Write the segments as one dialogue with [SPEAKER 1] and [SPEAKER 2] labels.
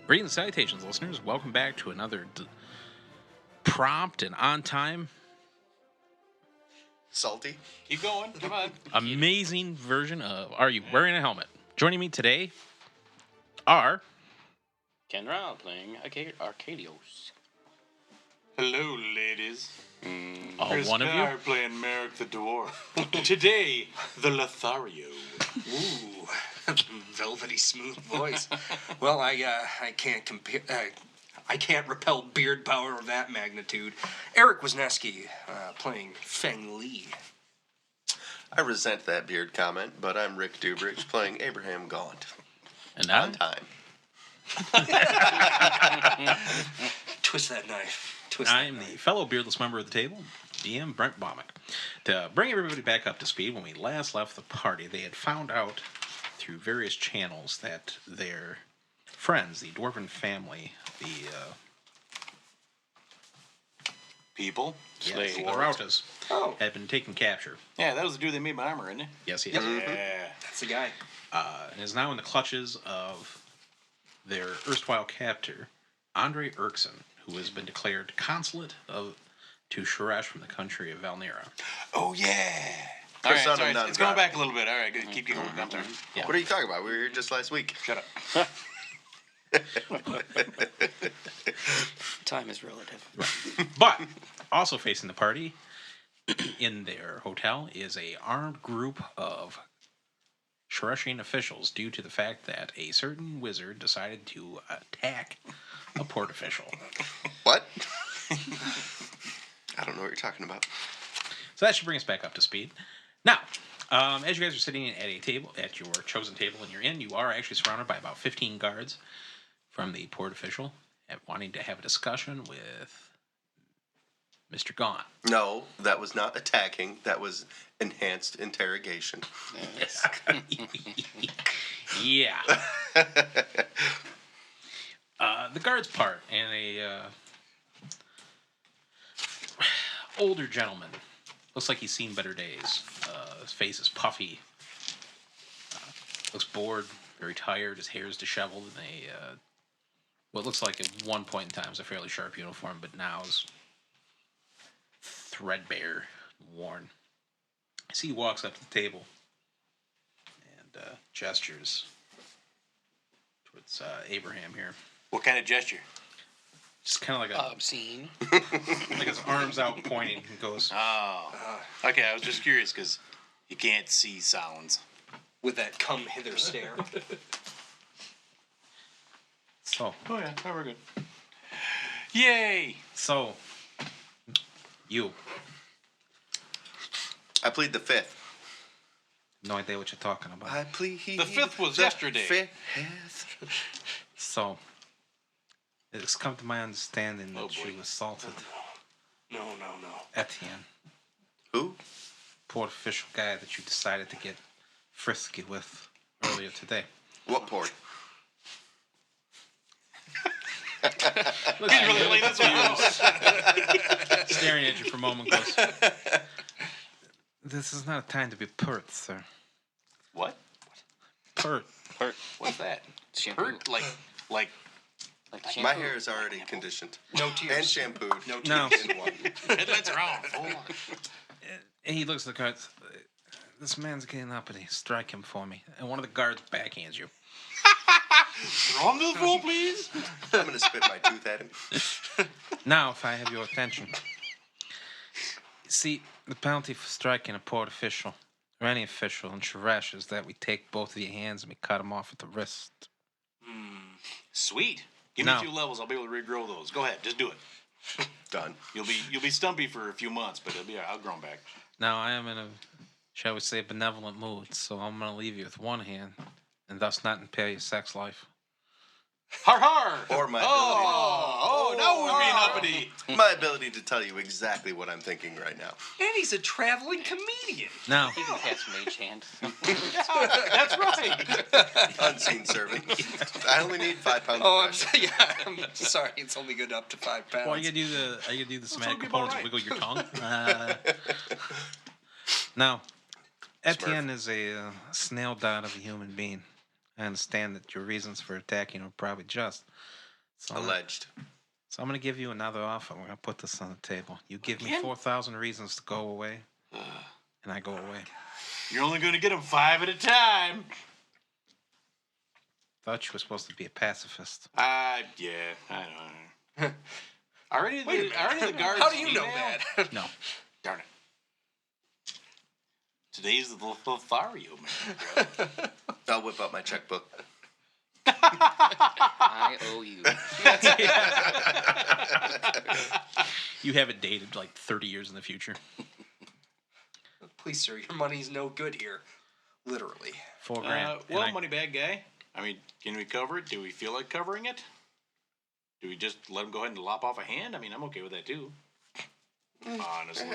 [SPEAKER 1] Greetings, salutations, listeners. Welcome back to another prompt and on time,
[SPEAKER 2] salty.
[SPEAKER 3] Keep going. Come on.
[SPEAKER 1] amazing version of Are You Wearing a Helmet? Joining me today are
[SPEAKER 4] Kenra playing Arcadios.
[SPEAKER 3] Hello, ladies.
[SPEAKER 1] all
[SPEAKER 3] Chris
[SPEAKER 1] one of
[SPEAKER 3] Carr
[SPEAKER 1] you.
[SPEAKER 3] playing Merrick the Dwarf. Today, the Lothario.
[SPEAKER 2] Ooh, velvety smooth voice. Well, I can't compare. I can't repel beard power of that magnitude. Eric Wisniewski playing Feng Li.
[SPEAKER 5] I resent that beard comment, but I'm Rick Dubrich playing Abraham Gaunt.
[SPEAKER 1] And
[SPEAKER 5] On
[SPEAKER 1] I'm
[SPEAKER 5] time.
[SPEAKER 2] Twist that knife.
[SPEAKER 1] the fellow beardless member of the table, DM Brent Baumick. To bring everybody back up to speed, when we last left the party, they had found out through various channels that their friends, the Dwarven family, the
[SPEAKER 3] People.
[SPEAKER 1] the Rautas,
[SPEAKER 2] Oh,
[SPEAKER 1] had been taken capture.
[SPEAKER 3] Yeah, that was the dude that made my armor, isn't it?
[SPEAKER 1] Yes, he is.
[SPEAKER 3] Yeah.
[SPEAKER 2] that's the guy.
[SPEAKER 1] And is now in the clutches of their erstwhile captor, Andre Erkson, who has been declared consulate to Sharash from the country of Valnera.
[SPEAKER 3] Oh, yeah. All right,
[SPEAKER 5] Persona
[SPEAKER 3] sorry,
[SPEAKER 5] non
[SPEAKER 3] it's going
[SPEAKER 5] grata.
[SPEAKER 3] back a little bit. All right, good. Keep going. I'm sorry.
[SPEAKER 1] Yeah.
[SPEAKER 5] What are you talking about? We were here just last week.
[SPEAKER 3] Shut up.
[SPEAKER 4] Time is relative.
[SPEAKER 1] But also facing the party in their hotel is a armed group of Sharashian officials due to the fact that a certain wizard decided to attack a port official.
[SPEAKER 5] What? I don't know what you're talking about.
[SPEAKER 1] So that should bring us back up to speed. Now, as you guys are sitting at a table, at your chosen table in your inn, you are actually surrounded by about 15 guards from the port official wanting to have a discussion with Mr. Gaunt.
[SPEAKER 5] No, that was not attacking. That was enhanced interrogation.
[SPEAKER 4] Yes.
[SPEAKER 1] Yeah. The guards part, and a older gentleman. Looks like he's seen better days. His face is puffy. Looks bored, very tired. His hair is disheveled in what looks like at one point in time was a fairly sharp uniform, but now is threadbare, worn. I see he walks up to the table and gestures towards Abraham here.
[SPEAKER 3] What kind of gesture?
[SPEAKER 1] Just kind of like
[SPEAKER 4] Obscene.
[SPEAKER 1] like his arms out pointing and goes,
[SPEAKER 3] Oh. Okay, I was just curious because you can't see sounds.
[SPEAKER 2] With that come hither stare.
[SPEAKER 1] so,
[SPEAKER 3] Oh, yeah. Oh, we're good. Yay!
[SPEAKER 1] so, you,
[SPEAKER 5] I plead the fifth.
[SPEAKER 1] no idea what you're talking about.
[SPEAKER 5] I plead
[SPEAKER 3] The fifth was
[SPEAKER 5] the
[SPEAKER 3] yesterday.
[SPEAKER 5] Fifth.
[SPEAKER 1] So, it's come to my understanding that
[SPEAKER 3] Oh, boy.
[SPEAKER 1] you assaulted
[SPEAKER 2] No.
[SPEAKER 1] Etienne,
[SPEAKER 5] Who?
[SPEAKER 1] port official guy that you decided to get frisky with earlier today.
[SPEAKER 5] What port?
[SPEAKER 1] Looks
[SPEAKER 3] He's really playing this one out.
[SPEAKER 1] staring at you for a moment, goes, this is not a time to be pert, sir.
[SPEAKER 3] What?
[SPEAKER 1] Pert.
[SPEAKER 3] What's that?
[SPEAKER 4] Shampoo.
[SPEAKER 3] Hurt? Like
[SPEAKER 4] Like shampoo.
[SPEAKER 5] My hair is already conditioned.
[SPEAKER 2] No tears.
[SPEAKER 5] And shampooed.
[SPEAKER 2] No
[SPEAKER 1] No.
[SPEAKER 5] In one.
[SPEAKER 3] headlights are on. Hold on.
[SPEAKER 1] And he looks at the guards. This man's getting uppity. Strike him for me. And one of the guards backhands you.
[SPEAKER 3] Throw him to the floor, please.
[SPEAKER 5] I'm going to spit my tooth at him.
[SPEAKER 1] Now, if I have your attention. See, the penalty for striking a port official, or any official in Sharash, is that we take both of your hands and we cut them off at the wrist.
[SPEAKER 3] Sweet. Give me
[SPEAKER 1] No.
[SPEAKER 3] a few levels. I'll be able to regrow those. Go ahead. Just do it.
[SPEAKER 5] Done.
[SPEAKER 3] You'll be stumpy for a few months, but it'll be all right. I'll grow them back.
[SPEAKER 1] Now, I am in a, shall we say, benevolent mood, so I'm going to leave you with one hand, and thus not impair your sex life.
[SPEAKER 3] Har har!
[SPEAKER 5] Or my
[SPEAKER 3] now we're being uppity.
[SPEAKER 5] My ability to tell you exactly what I'm thinking right now.
[SPEAKER 2] And he's a traveling comedian.
[SPEAKER 1] Now,
[SPEAKER 4] You can cast Mage Hand.
[SPEAKER 3] That's right.
[SPEAKER 5] Unseen servant. I only need 5 pounds
[SPEAKER 2] Oh,
[SPEAKER 5] of
[SPEAKER 2] I'm,
[SPEAKER 5] flesh.
[SPEAKER 2] yeah, I'm sorry. It's only good up to 5 pounds.
[SPEAKER 1] well, are you gonna do the somatic
[SPEAKER 3] be
[SPEAKER 1] components
[SPEAKER 3] about
[SPEAKER 1] and wiggle your tongue?
[SPEAKER 6] Now, Etienne is a snail dot of a human being. I understand that your reasons for attacking are probably just. So
[SPEAKER 5] Alleged.
[SPEAKER 6] So I'm going to give you another offer. We're going to put this on the table. You give me
[SPEAKER 3] Again?
[SPEAKER 6] 4,000 reasons to go away, and I go away.
[SPEAKER 3] You're only going to get them 5 at a time.
[SPEAKER 6] Thought you were supposed to be a pacifist.
[SPEAKER 3] Yeah, I know. Already the guards.
[SPEAKER 2] How do you know
[SPEAKER 3] email?
[SPEAKER 2] that?
[SPEAKER 6] No.
[SPEAKER 3] Darn it. Today's the Lothario, man.
[SPEAKER 5] I'll whip out my checkbook.
[SPEAKER 4] I owe you.
[SPEAKER 1] You have it dated like 30 years in the future.
[SPEAKER 2] Please, sir, your money's no good here. Literally.
[SPEAKER 6] $4 grand.
[SPEAKER 3] Well,
[SPEAKER 6] And I-
[SPEAKER 3] money bag guy. I mean, can we cover it? Do we feel like covering it? Do we just let him go ahead and lop off a hand? I mean, I'm okay with that too. Honestly.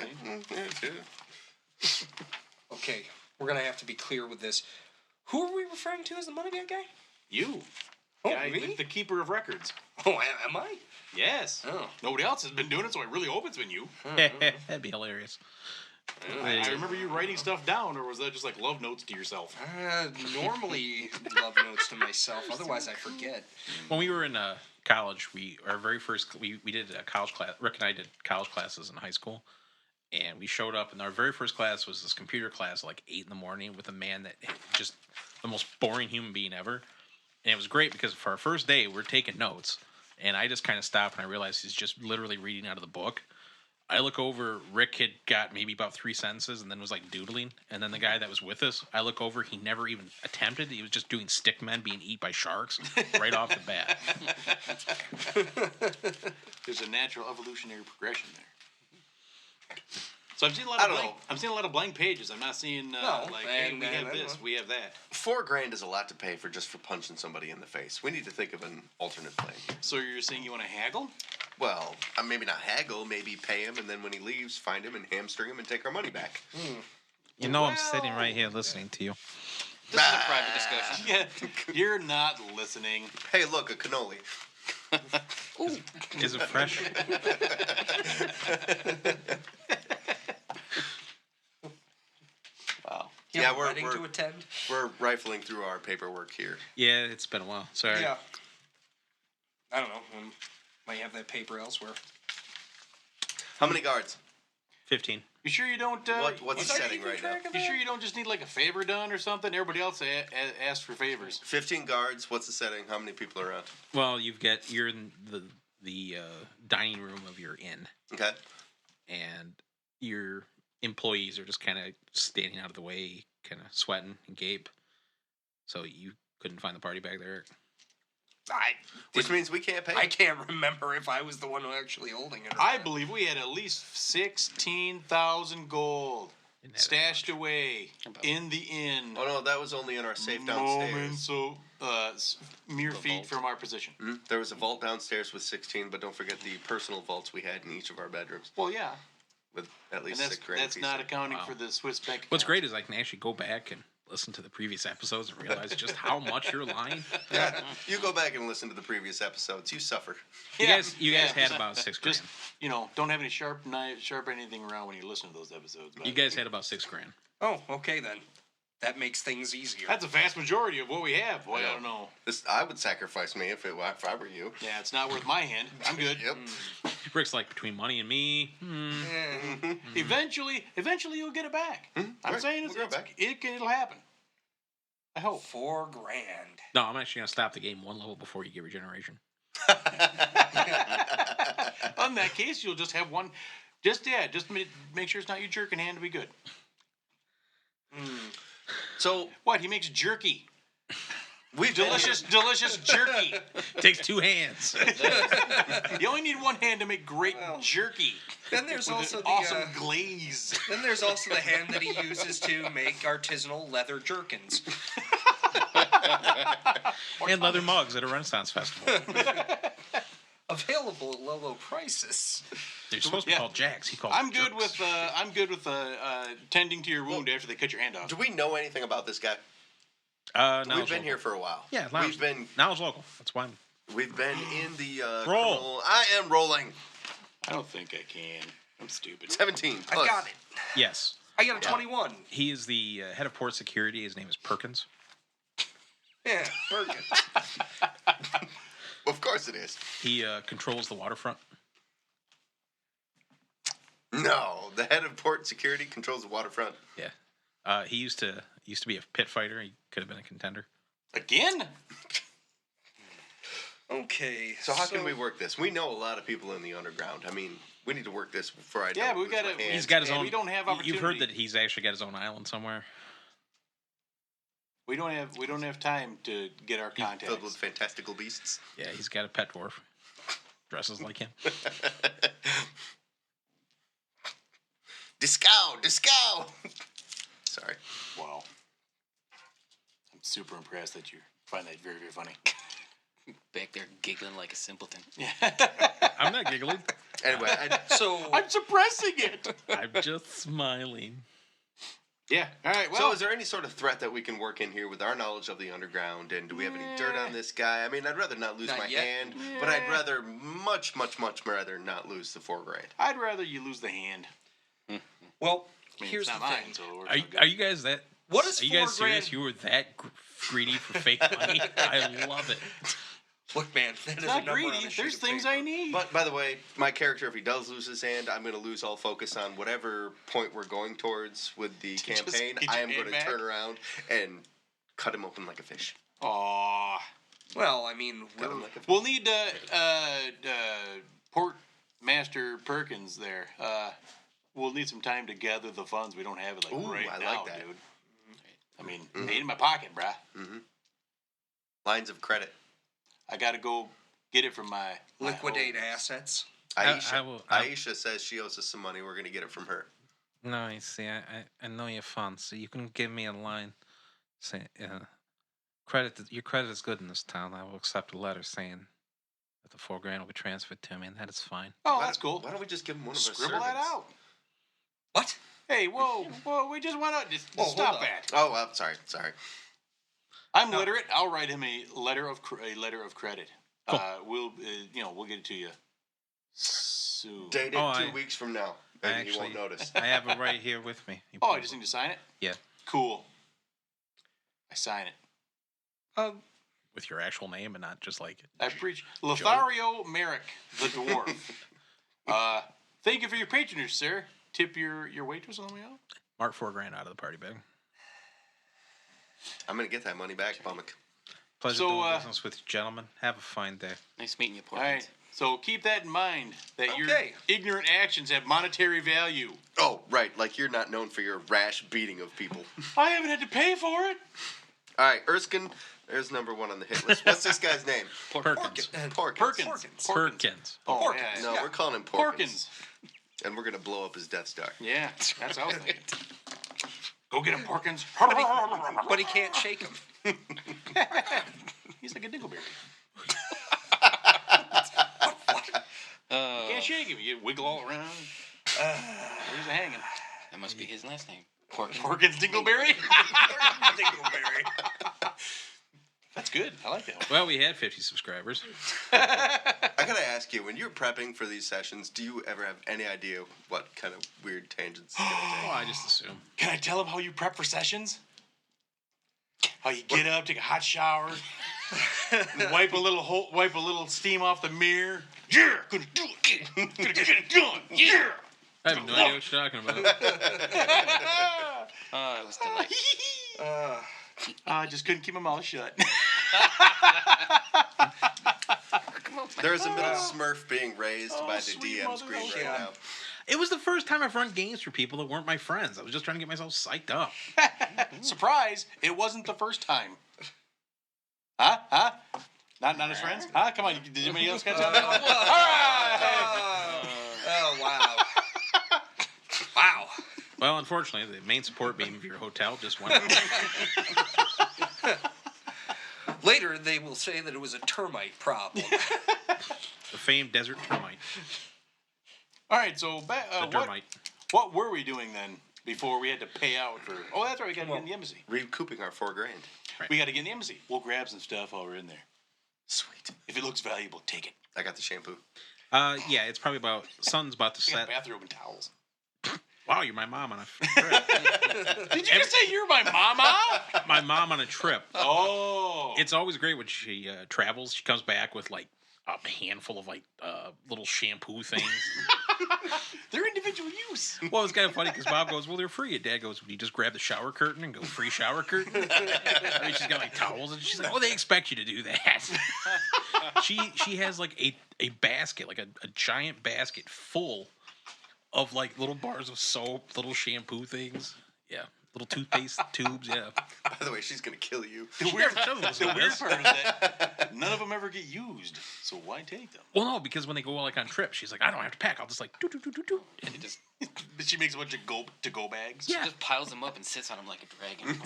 [SPEAKER 2] Okay, we're gonna have to be clear with this. Who are we referring to as the money bag guy?
[SPEAKER 3] You.
[SPEAKER 2] Oh,
[SPEAKER 3] Guy,
[SPEAKER 2] me?
[SPEAKER 3] the keeper of records.
[SPEAKER 2] Oh, am I?
[SPEAKER 3] Yes.
[SPEAKER 2] Oh.
[SPEAKER 3] Nobody else has been doing it, so I really hope it's been you.
[SPEAKER 1] That'd be hilarious.
[SPEAKER 3] I remember you writing stuff down, or was that just like love notes to yourself?
[SPEAKER 2] Normally love notes to myself. Otherwise, I forget.
[SPEAKER 1] When we were in college, our very first we did a college class. Rick and I did college classes in high school, and we showed up, and our very first class was this computer class, at like 8 a.m. with a man that just the most boring human being ever. And it was great because for our first day, we're taking notes, and I just kind of stopped and I realized he's just literally reading out of the book. I look over, Rick had got maybe about 3 sentences and then was like doodling. And then the guy that was with us, I look over, he never even attempted. He was just doing stickmen being eaten by sharks right off the bat.
[SPEAKER 3] There's a natural evolutionary progression there. So I'm seeing a lot
[SPEAKER 5] I
[SPEAKER 3] of
[SPEAKER 5] don't
[SPEAKER 3] blank.
[SPEAKER 5] know.
[SPEAKER 3] I'm seeing a lot of blank pages. I'm not seeing
[SPEAKER 2] No,
[SPEAKER 3] like, hey,
[SPEAKER 2] and-
[SPEAKER 3] we have
[SPEAKER 2] and-
[SPEAKER 3] this, we have that.
[SPEAKER 5] $4 grand is a lot to pay for just for punching somebody in the face. We need to think of an alternate plan here.
[SPEAKER 3] So you're saying you want to haggle?
[SPEAKER 5] Well, maybe not haggle, maybe pay him, and then when he leaves, find him and hamstring him and take our money back.
[SPEAKER 6] You know I'm sitting right here listening to you.
[SPEAKER 4] This is a private discussion.
[SPEAKER 3] Yeah, you're not listening.
[SPEAKER 5] Hey, look, a cannoli.
[SPEAKER 6] Is it fresh?
[SPEAKER 4] Wow.
[SPEAKER 2] You
[SPEAKER 5] Yeah,
[SPEAKER 2] have a
[SPEAKER 5] we're-
[SPEAKER 2] wedding
[SPEAKER 5] we're-
[SPEAKER 2] to attend.
[SPEAKER 5] We're rifling through our paperwork here.
[SPEAKER 1] Yeah, it's been a while. Sorry.
[SPEAKER 2] Yeah. I don't know. Might have that paper elsewhere.
[SPEAKER 5] How many guards?
[SPEAKER 1] 15.
[SPEAKER 3] You sure you don't?
[SPEAKER 5] What's the setting right now?
[SPEAKER 3] You sure you don't just need like a favor done or something? Everybody else asks for favors.
[SPEAKER 5] 15 guards. What's the setting? How many people are around?
[SPEAKER 1] Well, you're in the dining room of your inn,
[SPEAKER 5] Okay.
[SPEAKER 1] and your employees are just kind of standing out of the way, kind of sweating and gape. So you couldn't find the party bag there, Eric.
[SPEAKER 5] Which means we can't pay.
[SPEAKER 2] I can't remember if I was the one who actually holding it. Or
[SPEAKER 3] I
[SPEAKER 2] not.
[SPEAKER 3] believe we had at least 16,000 gold
[SPEAKER 1] Isn't that
[SPEAKER 3] stashed away in the inn.
[SPEAKER 5] Oh no, that was only in our safe downstairs.
[SPEAKER 3] Moments, so mere feet
[SPEAKER 4] vault.
[SPEAKER 3] from our position.
[SPEAKER 5] There was a vault downstairs with 16, but don't forget the personal vaults we had in each of our bedrooms
[SPEAKER 3] Well, yeah,
[SPEAKER 5] with at
[SPEAKER 3] and
[SPEAKER 5] least
[SPEAKER 3] that's
[SPEAKER 5] 6 grand.
[SPEAKER 3] that's
[SPEAKER 5] apiece.
[SPEAKER 3] not accounting
[SPEAKER 1] Wow.
[SPEAKER 3] for the Swiss bank.
[SPEAKER 1] What's
[SPEAKER 3] account.
[SPEAKER 1] great is I can actually go back and listen to the previous episodes and realize just how much you're lying.
[SPEAKER 5] You go back and listen to the previous episodes. You suffer.
[SPEAKER 1] You
[SPEAKER 3] Yeah,
[SPEAKER 1] guys
[SPEAKER 3] yeah,
[SPEAKER 1] had about 6 grand.
[SPEAKER 3] Just don't have any sharp knife, sharp anything around when you listen to those episodes.
[SPEAKER 1] You guys had about 6 grand.
[SPEAKER 2] Oh, okay then. That makes things easier.
[SPEAKER 3] That's a vast majority of what we have. Boy, I don't know.
[SPEAKER 5] I would sacrifice me if I were you.
[SPEAKER 3] Yeah, it's not worth my hand. I'm good.
[SPEAKER 5] Yep.
[SPEAKER 1] Rick's like, between money and me,
[SPEAKER 2] Eh.
[SPEAKER 3] Eventually you'll get it back. I'm
[SPEAKER 5] Right,
[SPEAKER 3] saying
[SPEAKER 5] we'll get it back.
[SPEAKER 3] it'll happen. I hope.
[SPEAKER 2] $4 grand.
[SPEAKER 1] no, I'm actually going to stop the game 1 level before you get regeneration.
[SPEAKER 3] In that case, you'll just have one. Just make sure it's not your jerking hand to be good.
[SPEAKER 5] So
[SPEAKER 3] What? He makes jerky.
[SPEAKER 5] we've
[SPEAKER 3] Delicious jerky.
[SPEAKER 1] Takes 2 hands.
[SPEAKER 3] You only need one hand to make great jerky.
[SPEAKER 2] Then there's
[SPEAKER 3] With
[SPEAKER 2] also
[SPEAKER 3] an
[SPEAKER 2] the
[SPEAKER 3] awesome glaze.
[SPEAKER 2] then there's also the hand that he uses to make artisanal leather jerkins.
[SPEAKER 1] And leather mugs at a Renaissance festival.
[SPEAKER 2] Available at low prices.
[SPEAKER 1] They're supposed to be
[SPEAKER 3] Yeah.
[SPEAKER 1] called jacks. He calls
[SPEAKER 3] I'm
[SPEAKER 1] them
[SPEAKER 3] good
[SPEAKER 1] jerks.
[SPEAKER 3] with tending to your wound after they cut your hand off.
[SPEAKER 5] Do we know anything about this guy?
[SPEAKER 1] Knowledge
[SPEAKER 5] We've been
[SPEAKER 1] local.
[SPEAKER 5] here for a while.
[SPEAKER 1] Yeah,
[SPEAKER 5] we've been
[SPEAKER 1] knowledge local. That's why.
[SPEAKER 5] we've been in the
[SPEAKER 1] Roll.
[SPEAKER 5] criminal- I am rolling.
[SPEAKER 3] I don't think I can. I'm stupid.
[SPEAKER 5] 17.
[SPEAKER 2] I
[SPEAKER 5] plus.
[SPEAKER 2] got it.
[SPEAKER 1] Yes.
[SPEAKER 2] I got a 21.
[SPEAKER 1] He is the head of port security. His name is Perkins.
[SPEAKER 2] Yeah, Perkins.
[SPEAKER 5] Of course it is.
[SPEAKER 1] He controls the waterfront.
[SPEAKER 5] No, the head of port security controls the waterfront.
[SPEAKER 1] Yeah. He used to be a pit fighter. He could have been a contender.
[SPEAKER 3] Again?
[SPEAKER 2] Okay.
[SPEAKER 5] So how can we work this? We know a lot of people in the underground. I mean, we need to work this before I.
[SPEAKER 3] Yeah,
[SPEAKER 5] don't
[SPEAKER 3] but we
[SPEAKER 5] lose my
[SPEAKER 3] gotta-
[SPEAKER 5] hand.
[SPEAKER 1] He's got his
[SPEAKER 3] And
[SPEAKER 1] own.
[SPEAKER 3] we don't have
[SPEAKER 1] You've heard
[SPEAKER 3] opportunity.
[SPEAKER 1] that he's actually got his own island somewhere.
[SPEAKER 3] We don't have time to get our
[SPEAKER 5] He's
[SPEAKER 3] contacts.
[SPEAKER 5] filled with fantastical beasts.
[SPEAKER 1] Yeah, he's got a pet dwarf. Dresses like him.
[SPEAKER 5] Disco. Sorry.
[SPEAKER 3] Wow. I'm super impressed that you find that very, very funny.
[SPEAKER 4] Back there giggling like a simpleton.
[SPEAKER 1] I'm not giggling.
[SPEAKER 5] Anyway,
[SPEAKER 2] So
[SPEAKER 3] I'm suppressing it.
[SPEAKER 1] I'm just smiling.
[SPEAKER 3] Yeah. All right. Well,
[SPEAKER 5] so is there any sort of threat that we can work in here with our knowledge of the underground? And do we have any dirt on this guy? I mean, I'd rather not lose
[SPEAKER 2] Not
[SPEAKER 5] my
[SPEAKER 2] yet.
[SPEAKER 5] hand, but I'd rather much rather not lose the $4,000.
[SPEAKER 3] I'd rather you lose the hand.
[SPEAKER 2] well,
[SPEAKER 3] I mean,
[SPEAKER 2] here's
[SPEAKER 3] it's
[SPEAKER 2] the
[SPEAKER 3] not
[SPEAKER 2] thing.
[SPEAKER 3] mine, so it works
[SPEAKER 1] Are you,
[SPEAKER 3] out good.
[SPEAKER 1] are you guys that?
[SPEAKER 2] What is
[SPEAKER 1] Are you guys
[SPEAKER 2] $4,000?
[SPEAKER 1] serious? You were that greedy for fake money? I love it.
[SPEAKER 2] Look, man, that is
[SPEAKER 3] It's not
[SPEAKER 2] a number on
[SPEAKER 3] greedy.
[SPEAKER 2] a sheet
[SPEAKER 3] There's
[SPEAKER 2] of
[SPEAKER 3] things
[SPEAKER 2] paper.
[SPEAKER 3] I need.
[SPEAKER 5] But by the way, my character, if he does lose his hand, I'm going to lose all focus on whatever point we're going towards with the
[SPEAKER 3] Just
[SPEAKER 5] campaign.
[SPEAKER 3] get
[SPEAKER 5] I
[SPEAKER 3] your
[SPEAKER 5] am
[SPEAKER 3] hand
[SPEAKER 5] going to
[SPEAKER 3] back?
[SPEAKER 5] turn around and cut him open like a fish.
[SPEAKER 3] Aw.
[SPEAKER 2] Well, I mean,
[SPEAKER 5] Cut him
[SPEAKER 2] we're,
[SPEAKER 5] like a fish.
[SPEAKER 3] We'll need Port Master Perkins there. We'll need some time to gather the funds. We don't have it like
[SPEAKER 5] Ooh,
[SPEAKER 3] right
[SPEAKER 5] I like
[SPEAKER 3] now,
[SPEAKER 5] that.
[SPEAKER 3] dude. I mean, ain't in my pocket, bruh.
[SPEAKER 5] Lines of credit.
[SPEAKER 3] I gotta go get it from my
[SPEAKER 2] liquidate
[SPEAKER 3] hoes.
[SPEAKER 2] assets.
[SPEAKER 5] Aisha,
[SPEAKER 6] I-
[SPEAKER 5] Aisha says she owes us some money. We're going to get it from her.
[SPEAKER 6] No, you see, I know you're fun, so you can give me a line saying, your credit is good in this town. I will accept a letter saying that the $4,000 will be transferred to me, and that is fine.
[SPEAKER 3] Oh,
[SPEAKER 5] Why
[SPEAKER 3] that's
[SPEAKER 5] don't-
[SPEAKER 3] cool.
[SPEAKER 5] Why don't we just give him one of our
[SPEAKER 3] Scribble that
[SPEAKER 5] servants?
[SPEAKER 3] out.
[SPEAKER 2] What?
[SPEAKER 3] Hey, whoa, we just want to just
[SPEAKER 2] Whoa, hold
[SPEAKER 3] stop
[SPEAKER 2] up.
[SPEAKER 3] that.
[SPEAKER 5] Oh, well, sorry.
[SPEAKER 3] I'm literate. I'll write him a letter of credit.
[SPEAKER 1] Cool.
[SPEAKER 3] We'll get it to you soon.
[SPEAKER 5] Date it
[SPEAKER 6] Oh,
[SPEAKER 5] 2
[SPEAKER 6] I-
[SPEAKER 5] weeks from now.
[SPEAKER 6] I
[SPEAKER 5] Maybe you won't
[SPEAKER 6] actually-
[SPEAKER 5] notice.
[SPEAKER 6] I have it right here with me. You
[SPEAKER 3] Oh, I
[SPEAKER 6] pull
[SPEAKER 3] just
[SPEAKER 6] it.
[SPEAKER 3] need to sign it.
[SPEAKER 6] Yeah.
[SPEAKER 3] Cool. I sign it.
[SPEAKER 1] With your actual name and not just like.
[SPEAKER 3] I preach. Lothario Merrick, the dwarf. Thank you for your patronage, sir. Tip your waitress on the way out.
[SPEAKER 1] Mark $4,000 out of the party bag.
[SPEAKER 5] I'm going to get that money back, Bummock.
[SPEAKER 6] Pleasure
[SPEAKER 3] So,
[SPEAKER 6] doing business with you, gentlemen. Have a fine day.
[SPEAKER 4] Nice meeting you,
[SPEAKER 3] All right.
[SPEAKER 4] Porkins.
[SPEAKER 3] So keep that in mind that your
[SPEAKER 2] Okay.
[SPEAKER 3] ignorant actions have monetary value.
[SPEAKER 5] Oh, right. Like you're not known for your rash beating of people.
[SPEAKER 3] I haven't had to pay for it.
[SPEAKER 5] All right, Erskine, there's number 1 on the hit list. What's this guy's name?
[SPEAKER 1] Perkins.
[SPEAKER 5] Porkins.
[SPEAKER 1] Perkins.
[SPEAKER 3] Oh,
[SPEAKER 2] Porkins.
[SPEAKER 3] yeah,
[SPEAKER 5] No,
[SPEAKER 2] Yeah.
[SPEAKER 5] we're calling him Porkins.
[SPEAKER 3] Porkins.
[SPEAKER 5] And we're going to blow up his Death Star.
[SPEAKER 3] Yeah, that's what I was thinking. Go get him, Porkins.
[SPEAKER 2] But he can't shake him.
[SPEAKER 3] He's like a dingleberry.
[SPEAKER 4] Oh,
[SPEAKER 3] Can't shake him. You wiggle all around. Where's it hanging?
[SPEAKER 4] that must be his last name.
[SPEAKER 3] Porkins Dingleberry?
[SPEAKER 2] Dingleberry.
[SPEAKER 3] That's good. I like that one.
[SPEAKER 1] Well, we had 50 subscribers.
[SPEAKER 5] I got to ask you, when you're prepping for these sessions, do you ever have any idea what kind of weird tangents it's going to
[SPEAKER 1] Well,
[SPEAKER 5] take?
[SPEAKER 1] I just assume.
[SPEAKER 3] Can I tell him how you prep for sessions? How you get up, take a hot shower, wipe a little steam off the mirror. Yeah, gonna do it. Gonna get it done. Yeah.
[SPEAKER 1] I have no idea what you're talking about.
[SPEAKER 4] Oh, it was delightful.
[SPEAKER 3] I just couldn't keep my mouth shut.
[SPEAKER 5] There's a middle Smurf being raised by the
[SPEAKER 3] sweet
[SPEAKER 5] DM
[SPEAKER 3] mother
[SPEAKER 5] screen
[SPEAKER 3] of
[SPEAKER 5] right
[SPEAKER 2] God.
[SPEAKER 5] now.
[SPEAKER 1] It was the first time I've run games for people that weren't my friends. I was just trying to get myself psyched up.
[SPEAKER 3] Surprise! It wasn't the first time. Huh? Not his friends? Huh? Come on, did anybody else catch on? All right.
[SPEAKER 2] Oh, wow. Wow.
[SPEAKER 1] Well, unfortunately, the main support beam of your hotel just went out.
[SPEAKER 2] Later, they will say that it was a termite problem.
[SPEAKER 1] The famed desert termite.
[SPEAKER 3] All right. So,
[SPEAKER 1] The termite.
[SPEAKER 3] what were we doing then before we had to pay out for? Oh, that's right. We got to get in the embassy.
[SPEAKER 5] Recouping our $4,000.
[SPEAKER 3] We got to get in the embassy. We'll grab some stuff while we're in there.
[SPEAKER 5] Sweet.
[SPEAKER 3] If it looks valuable, take it.
[SPEAKER 5] I got the shampoo.
[SPEAKER 1] Yeah, it's probably about, sun's about to
[SPEAKER 3] We got
[SPEAKER 1] set.
[SPEAKER 3] bathrobe and towels.
[SPEAKER 1] wow, you're my mom on a trip.
[SPEAKER 3] Did you just say you're my mama?
[SPEAKER 1] My mom on a trip.
[SPEAKER 3] Oh.
[SPEAKER 1] It's always great when she travels. She comes back with like a handful of like little shampoo things.
[SPEAKER 3] They're individual use.
[SPEAKER 1] Well, it's kind of funny because Bob goes, well, they're free. And Dad goes, well, you just grab the shower curtain and go free shower curtain? I mean, she's got like towels. And she's like, oh, they expect you to do that. She has like a basket, like a giant basket full of like little bars of soap, little shampoo things. Yeah. Little toothpaste tubes, yeah.
[SPEAKER 5] By the way, she's gonna kill you.
[SPEAKER 3] The weird part is that none of them ever get used. So why take them?
[SPEAKER 1] Well, no, because when they go like on trips, she's like, I don't have to pack. I'll just like do.
[SPEAKER 4] And he just
[SPEAKER 3] She makes a bunch of to-go bags.
[SPEAKER 1] Yeah.
[SPEAKER 4] just piles them up and sits on them like a dragon.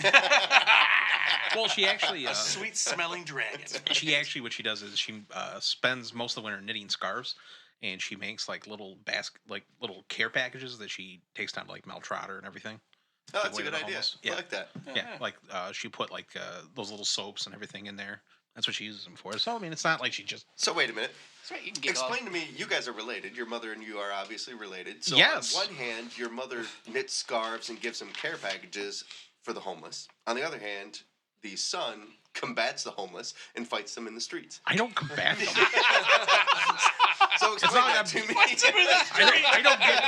[SPEAKER 1] Well, she actually,
[SPEAKER 3] A sweet-smelling dragon.
[SPEAKER 1] what she does is she spends most of the winter knitting scarves, and she makes like little little care packages that she takes down to like Mel Trotter and everything.
[SPEAKER 5] Oh, that's a
[SPEAKER 1] Away to
[SPEAKER 5] good
[SPEAKER 1] the
[SPEAKER 5] idea.
[SPEAKER 1] homeless.
[SPEAKER 5] I like that.
[SPEAKER 1] Yeah, like she put like those little soaps and everything in there. That's what she uses them for. So I mean, it's not like she just.
[SPEAKER 5] So wait a minute.
[SPEAKER 4] That's right, you can get
[SPEAKER 5] Explain to me. You guys are related. Your mother and you are obviously related. So
[SPEAKER 1] Yes.
[SPEAKER 5] on one hand, your mother knits scarves and gives them care packages for the homeless. On the other hand, the son combats the homeless and fights them in the streets.
[SPEAKER 1] I don't combat them.
[SPEAKER 5] So explain
[SPEAKER 1] not
[SPEAKER 5] that
[SPEAKER 1] like
[SPEAKER 5] to me.
[SPEAKER 1] I don't get.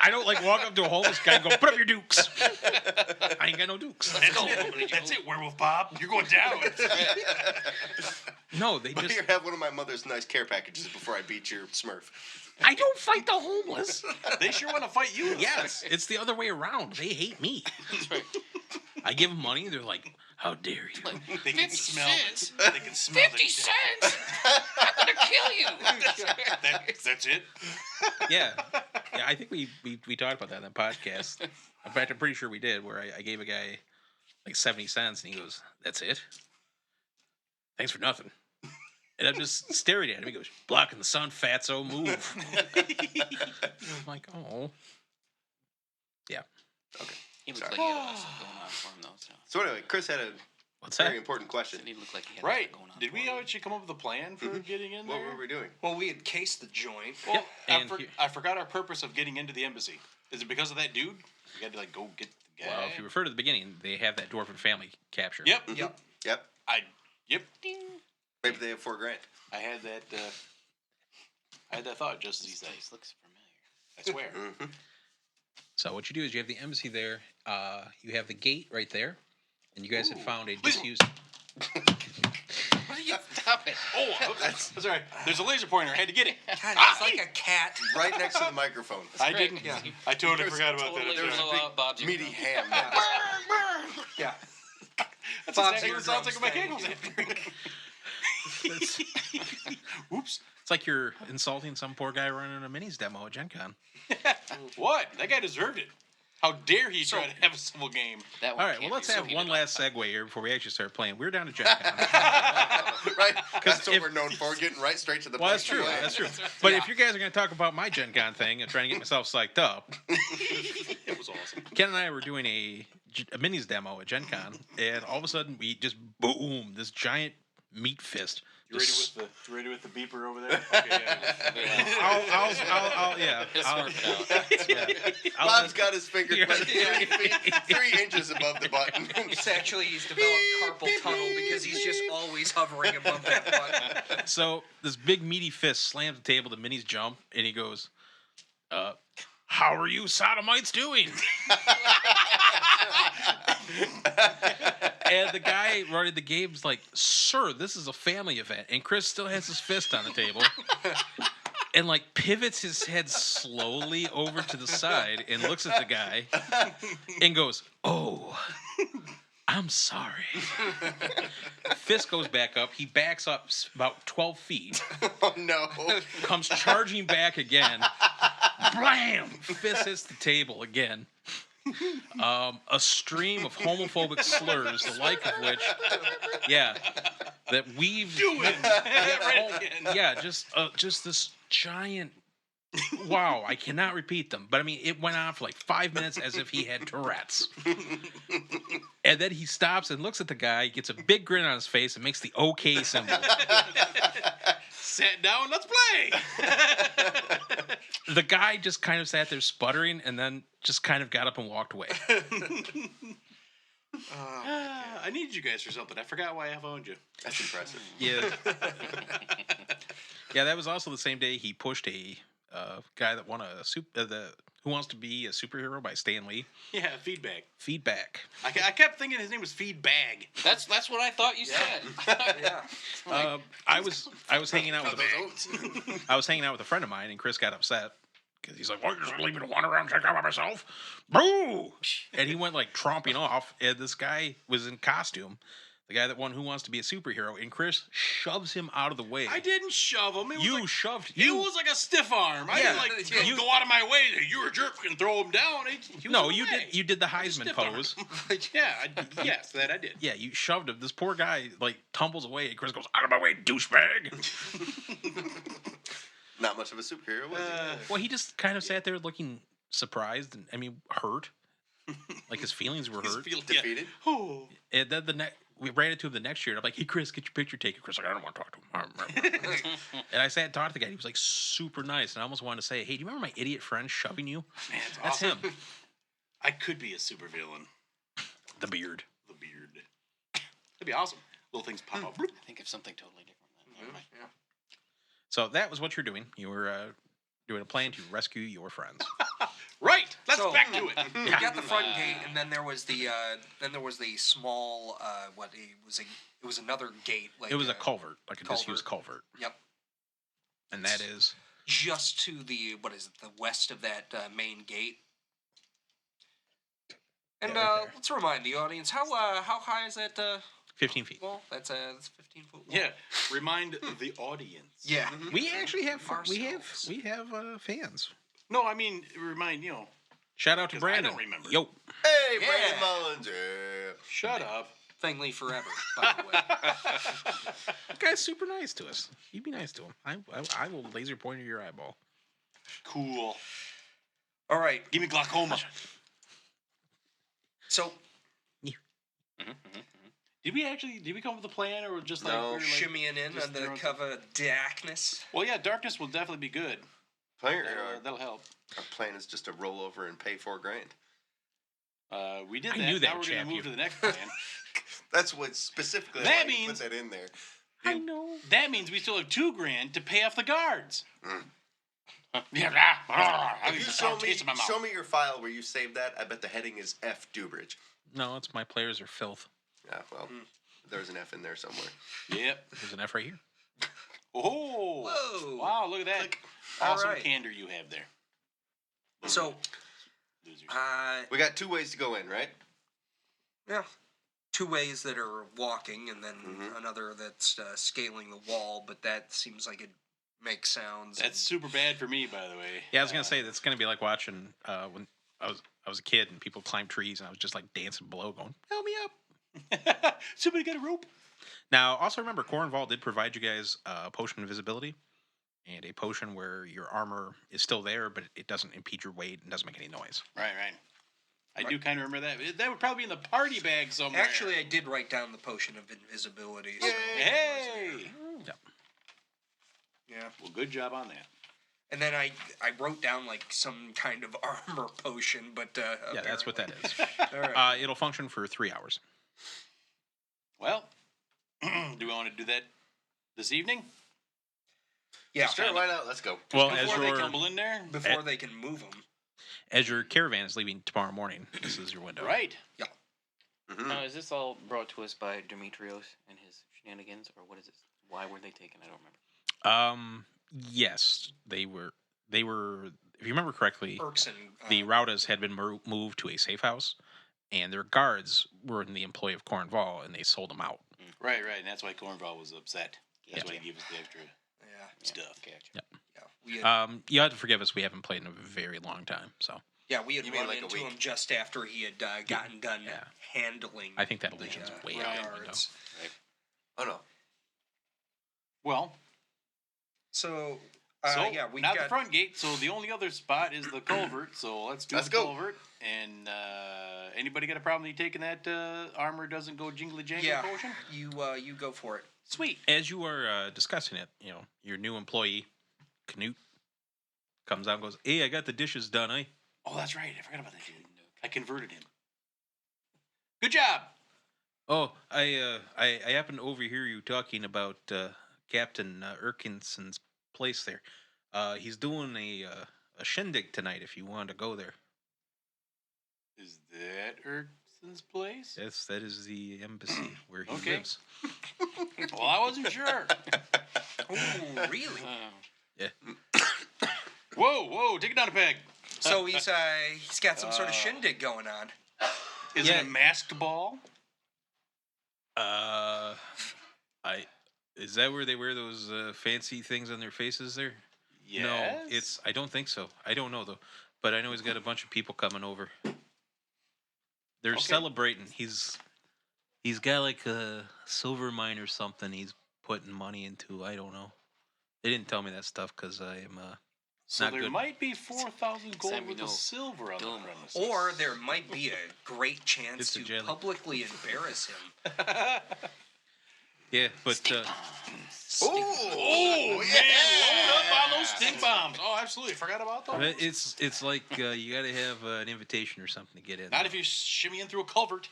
[SPEAKER 1] I don't like walk up to a homeless guy and go, put up your dukes. I ain't got no dukes.
[SPEAKER 3] That's it, Werewolf Bob. You're going down.
[SPEAKER 1] No, they
[SPEAKER 5] But
[SPEAKER 1] just.
[SPEAKER 5] here, have one of my mother's nice care packages before I beat your Smurf.
[SPEAKER 1] I don't fight the homeless.
[SPEAKER 3] They sure want to fight you.
[SPEAKER 1] Yes, it's the other way around. They hate me. I give them money. They're like, how dare you?
[SPEAKER 3] They can
[SPEAKER 4] 50
[SPEAKER 3] smell.
[SPEAKER 4] cents?
[SPEAKER 3] They can smell
[SPEAKER 4] 50 cents? I'm gonna kill you.
[SPEAKER 3] That's it.
[SPEAKER 1] Yeah, I think we talked about that in the podcast. In fact, I'm pretty sure we did. Where I gave a guy like 70 cents, and he goes, "That's it? Thanks for nothing." And I'm just staring at him. He goes, "Blocking the sun, fatso, move." I'm like, oh, yeah.
[SPEAKER 4] He looked
[SPEAKER 5] Sorry.
[SPEAKER 4] like he had a lot of stuff going on for him, though. So.
[SPEAKER 5] So anyway, Chris had a
[SPEAKER 1] What's
[SPEAKER 5] very
[SPEAKER 1] that?
[SPEAKER 5] important question.
[SPEAKER 4] He looked like he had a lot
[SPEAKER 3] Right.
[SPEAKER 4] going on.
[SPEAKER 3] Did
[SPEAKER 4] for
[SPEAKER 3] we
[SPEAKER 4] him.
[SPEAKER 3] actually come up with a plan for getting in
[SPEAKER 5] What
[SPEAKER 3] there?
[SPEAKER 5] were we doing?
[SPEAKER 2] Well, we had cased the joint.
[SPEAKER 3] Well,
[SPEAKER 1] Yep, and here-
[SPEAKER 3] I forgot our purpose of getting into the embassy. Is it because of that dude? We had to like go get the guy.
[SPEAKER 1] Well, if you refer to the beginning, they have that dwarven family captured.
[SPEAKER 3] Yep.
[SPEAKER 2] Yep.
[SPEAKER 5] Yep.
[SPEAKER 3] Yep.
[SPEAKER 5] Maybe they have $4,000.
[SPEAKER 3] I had that. I had that thought just as he
[SPEAKER 4] This
[SPEAKER 3] said.
[SPEAKER 4] place looks familiar.
[SPEAKER 3] I swear.
[SPEAKER 5] Mm-hmm.
[SPEAKER 1] So what you do is you have the embassy there. You have the gate right there, and you guys had found a
[SPEAKER 3] Please-
[SPEAKER 1] disused.
[SPEAKER 4] What are you? Stop it.
[SPEAKER 3] Oh, that's all right. There's a laser pointer. I had to get it.
[SPEAKER 2] God, it's like a cat.
[SPEAKER 5] Right next to the microphone.
[SPEAKER 3] I
[SPEAKER 4] Great.
[SPEAKER 3] didn't.
[SPEAKER 2] Yeah.
[SPEAKER 3] I totally forgot about
[SPEAKER 4] Totally
[SPEAKER 3] that.
[SPEAKER 5] There's a
[SPEAKER 4] blow
[SPEAKER 5] big
[SPEAKER 4] out Bob's
[SPEAKER 5] meaty
[SPEAKER 4] eardrum.
[SPEAKER 5] ham.
[SPEAKER 2] Yeah.
[SPEAKER 3] That's
[SPEAKER 2] Bob's
[SPEAKER 3] exactly what it sounds like
[SPEAKER 2] eardrums,
[SPEAKER 3] in my giggles. Oops.
[SPEAKER 1] It's like you're insulting some poor guy running a minis demo at Gen Con.
[SPEAKER 3] What? That guy deserved it. How dare he try to have a civil game?
[SPEAKER 4] That
[SPEAKER 1] All
[SPEAKER 4] one
[SPEAKER 1] right,
[SPEAKER 4] can't
[SPEAKER 1] well,
[SPEAKER 4] be
[SPEAKER 1] let's have
[SPEAKER 4] repeated
[SPEAKER 1] one
[SPEAKER 4] on
[SPEAKER 1] last
[SPEAKER 4] the
[SPEAKER 1] segue here before we actually start playing. We're down to Gen Con.
[SPEAKER 5] Right? That's what
[SPEAKER 1] if-
[SPEAKER 5] we're known for, getting right straight to the
[SPEAKER 1] Well, that's
[SPEAKER 5] point.
[SPEAKER 1] true. That's true. But if you guys are going to talk about my Gen Con thing and trying to get myself psyched up,
[SPEAKER 3] It was awesome.
[SPEAKER 1] Ken and I were doing a minis demo at Gen Con, and all of a sudden we just boom, this giant meat fist.
[SPEAKER 3] You ready with the beeper over there? Okay, yeah.
[SPEAKER 1] Yeah.
[SPEAKER 4] He'll
[SPEAKER 1] I'll-
[SPEAKER 4] smurf it out.
[SPEAKER 1] yeah. I'll
[SPEAKER 5] Bob's
[SPEAKER 1] ask-
[SPEAKER 5] got his finger
[SPEAKER 1] Yeah.
[SPEAKER 5] 3 inches above the button.
[SPEAKER 2] It's actually he's developed carpal tunnel because he's just always hovering above that button.
[SPEAKER 1] So this big meaty fist slams the table. The minis jump, and he goes, "How are you sodomites doing?" And the guy running the game's like, "Sir, this is a family event." And Chris still has his fist on the table. And like pivots his head slowly over to the side and looks at the guy and goes, "Oh, I'm sorry." Fist goes back up. He backs up about 12 feet,
[SPEAKER 5] Oh no.
[SPEAKER 1] comes charging back again. Blam! Fist hits the table again. A stream of homophobic slurs, the like of which, that we've just this giant. Wow, I cannot repeat them, but I mean, it went on for like 5 minutes as if he had Tourette's. And then he stops and looks at the guy, gets a big grin on his face, and makes the OK symbol.
[SPEAKER 3] Sat down. Let's play.
[SPEAKER 1] The guy just kind of sat there sputtering, and then just kind of got up and walked away.
[SPEAKER 3] I needed you guys for something. I forgot why I phoned you.
[SPEAKER 5] That's impressive.
[SPEAKER 1] Yeah. Yeah, that was also the same day he pushed a guy that won Who Wants to Be a Superhero by Stan Lee.
[SPEAKER 3] Yeah, feedback.
[SPEAKER 1] Feedback.
[SPEAKER 3] I kept thinking his name was Feedbag.
[SPEAKER 4] That's what I thought you said.
[SPEAKER 2] Yeah.
[SPEAKER 1] I was hanging out with
[SPEAKER 5] Those oats.
[SPEAKER 1] I was hanging out with a friend of mine, and Chris got upset because he's like, "Well, you're just leaving me to wander around and check out by myself." Boo! And he went like tromping off, and this guy was in costume. The guy that won Who Wants to Be a Superhero, and Chris shoves him out of the way.
[SPEAKER 3] I didn't shove him. It was
[SPEAKER 1] Shoved.
[SPEAKER 3] It was like a stiff arm. I didn't go out of my way. You're a jerk and throw him down.
[SPEAKER 1] You did the Heisman pose.
[SPEAKER 3] Yes, that I did.
[SPEAKER 1] Yeah, you shoved him. This poor guy like tumbles away, and Chris goes, "Out of my way, douchebag!"
[SPEAKER 5] Not much of a superhero, was he?
[SPEAKER 1] Well, he just kind of sat there looking surprised and hurt. Like his feelings were hurt.
[SPEAKER 5] Defeated?
[SPEAKER 3] Oh.
[SPEAKER 1] And then we ran into him the next year, and I'm like, "Hey, Chris, get your picture taken." Chris like, "I don't want to talk to him." And I sat and talked to the guy. He was like super nice, and I almost wanted to say, "Hey, do you remember my idiot friend shoving you?"
[SPEAKER 3] Man,
[SPEAKER 1] That's
[SPEAKER 3] awesome.
[SPEAKER 1] him.
[SPEAKER 3] I could be a supervillain.
[SPEAKER 1] The beard.
[SPEAKER 3] The beard. That'd be awesome. Little things pop up.
[SPEAKER 4] I think of something totally different. Never mind.
[SPEAKER 2] Yeah.
[SPEAKER 1] So that was what you're doing. You were doing a plan to rescue your friends.
[SPEAKER 3] Right. Let's
[SPEAKER 2] So-
[SPEAKER 3] back to it.
[SPEAKER 2] We got the front gate, and then there was the small it was another gate. Like
[SPEAKER 1] It was a culvert, like a disused culvert.
[SPEAKER 2] Yep.
[SPEAKER 1] And that is
[SPEAKER 2] Just to the the west of that main gate. And
[SPEAKER 1] Yeah, right there.
[SPEAKER 2] let's remind the audience how high is that
[SPEAKER 1] 15 feet.
[SPEAKER 2] wall? That's 15-foot wall.
[SPEAKER 3] Yeah. Remind the audience.
[SPEAKER 2] Yeah.
[SPEAKER 1] We actually have
[SPEAKER 2] Ourselves.
[SPEAKER 1] we have fans.
[SPEAKER 3] No, I mean remind
[SPEAKER 1] Shout out to
[SPEAKER 3] 'Cause I
[SPEAKER 1] Brandon.
[SPEAKER 3] don't remember.
[SPEAKER 1] Yo,
[SPEAKER 5] Hey,
[SPEAKER 2] Yeah.
[SPEAKER 5] Brandon Mullins. Yeah.
[SPEAKER 3] Shut up.
[SPEAKER 2] Thingley forever, by the way.
[SPEAKER 1] that guy's super nice to us. You be nice to him. I will laser point at your eyeball.
[SPEAKER 3] Cool.
[SPEAKER 2] All right.
[SPEAKER 3] Give me glaucoma.
[SPEAKER 2] So
[SPEAKER 3] Did we come up with a plan, or just like
[SPEAKER 5] No.
[SPEAKER 3] we were, like,
[SPEAKER 2] shimmying in
[SPEAKER 3] just
[SPEAKER 2] on the
[SPEAKER 3] throwing-
[SPEAKER 2] cover of darkness.
[SPEAKER 3] Well, yeah, darkness will definitely be good. That'll help.
[SPEAKER 5] Our plan is just to roll over and pay $4,000.
[SPEAKER 3] We did
[SPEAKER 1] I
[SPEAKER 3] that.
[SPEAKER 1] knew that
[SPEAKER 3] Now we're
[SPEAKER 1] would
[SPEAKER 3] going
[SPEAKER 1] chap
[SPEAKER 3] to move
[SPEAKER 1] you.
[SPEAKER 3] to the next plan.
[SPEAKER 5] That's what specifically
[SPEAKER 3] That
[SPEAKER 5] why you
[SPEAKER 3] means-
[SPEAKER 5] put that in there.
[SPEAKER 1] I know.
[SPEAKER 3] That means we still have $2,000 to pay off the guards.
[SPEAKER 5] If you show me your file where you saved that, I bet the heading is F. Dubridge.
[SPEAKER 1] No, it's my players are filth.
[SPEAKER 5] Yeah, well, there's an F in there somewhere.
[SPEAKER 3] Yep.
[SPEAKER 1] There's an F right here.
[SPEAKER 3] Oh.
[SPEAKER 2] Whoa.
[SPEAKER 3] Wow, look at that.
[SPEAKER 2] All
[SPEAKER 3] Awesome
[SPEAKER 2] right.
[SPEAKER 3] candor you have there.
[SPEAKER 2] So,
[SPEAKER 3] Losers.
[SPEAKER 5] We got 2 ways to go in, right?
[SPEAKER 2] yeah, 2 ways that are walking, and then
[SPEAKER 5] Mhm.
[SPEAKER 2] another that's scaling the wall. But that seems like it makes sounds.
[SPEAKER 3] That's super bad for me, by the way.
[SPEAKER 1] Yeah, I was gonna say that's gonna be like watching when I was a kid and people climbed trees and I was just like dancing below, going, "Help me up."
[SPEAKER 3] Somebody got a rope.
[SPEAKER 1] Now, also remember, Cornwall did provide you guys a potion of invisibility and a potion where your armor is still there, but it doesn't impede your weight and doesn't make any noise.
[SPEAKER 3] Right. I do kind of remember that. That would probably be in the party bag somewhere.
[SPEAKER 2] Actually, I did write down the potion of invisibility. So
[SPEAKER 3] Hey.
[SPEAKER 1] Yep.
[SPEAKER 2] yeah.
[SPEAKER 3] Well, good job on that.
[SPEAKER 2] And then I wrote down like some kind of armor potion, but
[SPEAKER 1] Yeah, that's what that is.
[SPEAKER 2] All right.
[SPEAKER 1] It'll function for 3 hours.
[SPEAKER 3] Well, do we want to do that this evening?
[SPEAKER 2] Yeah.
[SPEAKER 5] Sure, why not? Let's go.
[SPEAKER 1] Well,
[SPEAKER 3] Before they tumble in there?
[SPEAKER 2] Before they can move them.
[SPEAKER 1] as your caravan is leaving tomorrow morning, this is your window.
[SPEAKER 3] Right.
[SPEAKER 5] Mhm.
[SPEAKER 4] Now, is this all brought to us by Demetrios and his shenanigans, or what is this? Why were they taken? I don't remember.
[SPEAKER 1] Yes, they were. If you remember correctly,
[SPEAKER 2] Erkson.
[SPEAKER 1] the Raudas had been moved to a safe house, and their guards were in the employ of Cornwall, and they sold them out.
[SPEAKER 3] Right. And that's why Cornwall was upset. That's
[SPEAKER 1] Yeah.
[SPEAKER 3] why he gave us the extra
[SPEAKER 2] Yeah.
[SPEAKER 3] stuff.
[SPEAKER 4] Gotcha.
[SPEAKER 2] Yeah. We had,
[SPEAKER 1] You have to forgive us; we haven't played in a very long time, so
[SPEAKER 2] yeah, we had
[SPEAKER 5] You mean
[SPEAKER 2] run
[SPEAKER 5] like a
[SPEAKER 2] into
[SPEAKER 5] week?
[SPEAKER 2] him just after he had gotten done
[SPEAKER 1] Yeah.
[SPEAKER 2] handling.
[SPEAKER 1] I think that
[SPEAKER 2] the,
[SPEAKER 1] illusion's way
[SPEAKER 3] right.
[SPEAKER 1] out the window.
[SPEAKER 2] guards.
[SPEAKER 5] Oh, no.
[SPEAKER 3] Well,
[SPEAKER 2] So,
[SPEAKER 3] so
[SPEAKER 2] yeah, we've
[SPEAKER 3] not
[SPEAKER 2] got
[SPEAKER 3] the front gate. So the only other spot is the culvert. So let's do
[SPEAKER 5] Let's
[SPEAKER 3] the
[SPEAKER 5] go.
[SPEAKER 3] culvert. And anybody got a problem with you taking that armor doesn't go jingly jangle
[SPEAKER 2] Yeah.
[SPEAKER 3] potion?
[SPEAKER 2] you go for it.
[SPEAKER 3] Sweet.
[SPEAKER 1] As you are discussing it, your new employee, Canute,
[SPEAKER 6] comes out and goes, "Hey, I got the dishes done, eh?"
[SPEAKER 3] Oh, that's right. I forgot about that. I converted him. Good job.
[SPEAKER 6] Oh, I happened to overhear you talking about Captain Erkinson's place there. He's doing a shindig tonight. If you want to go there,
[SPEAKER 3] Is that Erkson's place?
[SPEAKER 6] yes, that is the embassy where he
[SPEAKER 3] Okay.
[SPEAKER 6] lives.
[SPEAKER 3] Well, I wasn't sure.
[SPEAKER 2] Oh, really?
[SPEAKER 6] Yeah.
[SPEAKER 3] Whoa, take it down a peg.
[SPEAKER 2] So he's got some sort of shindig going on.
[SPEAKER 3] Is it a masked ball?
[SPEAKER 6] Is that where they wear those fancy things on their faces there?
[SPEAKER 3] Yes.
[SPEAKER 6] No, I don't think so. I don't know though, but I know he's got a bunch of people coming over. They're
[SPEAKER 3] Okay.
[SPEAKER 6] celebrating. He's got like a silver mine or something. He's putting money into. I don't know. They didn't tell me that stuff because I am
[SPEAKER 3] So
[SPEAKER 6] not
[SPEAKER 3] there
[SPEAKER 6] good.
[SPEAKER 3] might be 4,000 gold
[SPEAKER 4] Sam,
[SPEAKER 3] worth
[SPEAKER 4] you
[SPEAKER 3] of
[SPEAKER 4] know,
[SPEAKER 3] silver on the
[SPEAKER 4] Dylan
[SPEAKER 3] premises.
[SPEAKER 2] Or there might be a great chance
[SPEAKER 6] It's a
[SPEAKER 2] to
[SPEAKER 6] jelly.
[SPEAKER 2] publicly embarrass him.
[SPEAKER 6] Yeah, but
[SPEAKER 3] Oh, man, load up on those stink bombs. Oh, absolutely. Forgot about those.
[SPEAKER 6] but it's like you got to have an invitation or something to get in.
[SPEAKER 3] Not if you're shimmying through a culvert.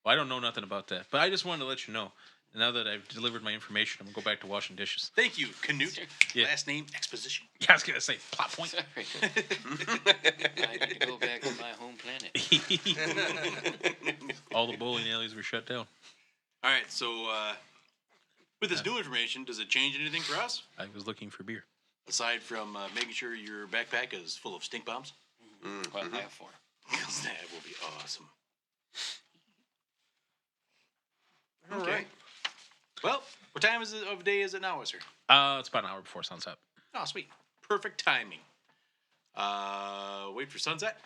[SPEAKER 6] Well, I don't know nothing about that, but I just wanted to let you know. Now that I've delivered my information, I'm gonna go back to washing dishes.
[SPEAKER 3] Thank you, Canute.
[SPEAKER 6] Yeah.
[SPEAKER 3] Last name, Exposition.
[SPEAKER 6] Yeah, I was gonna say plot point.
[SPEAKER 4] Sorry. I need to go back to my home planet.
[SPEAKER 6] All the bowling alleys were shut down.
[SPEAKER 3] All right, so with this new information, does it change anything for us?
[SPEAKER 6] I was looking for beer.
[SPEAKER 3] Aside from making sure your backpack is full of stink bombs?
[SPEAKER 4] Well, I have 4.
[SPEAKER 3] Because that will be awesome.
[SPEAKER 2] All
[SPEAKER 3] Okay.
[SPEAKER 2] right.
[SPEAKER 3] Well, what time of day is it now, sir?
[SPEAKER 6] It's about an hour before sunset.
[SPEAKER 3] Oh, sweet. Perfect timing. Wait for sunset.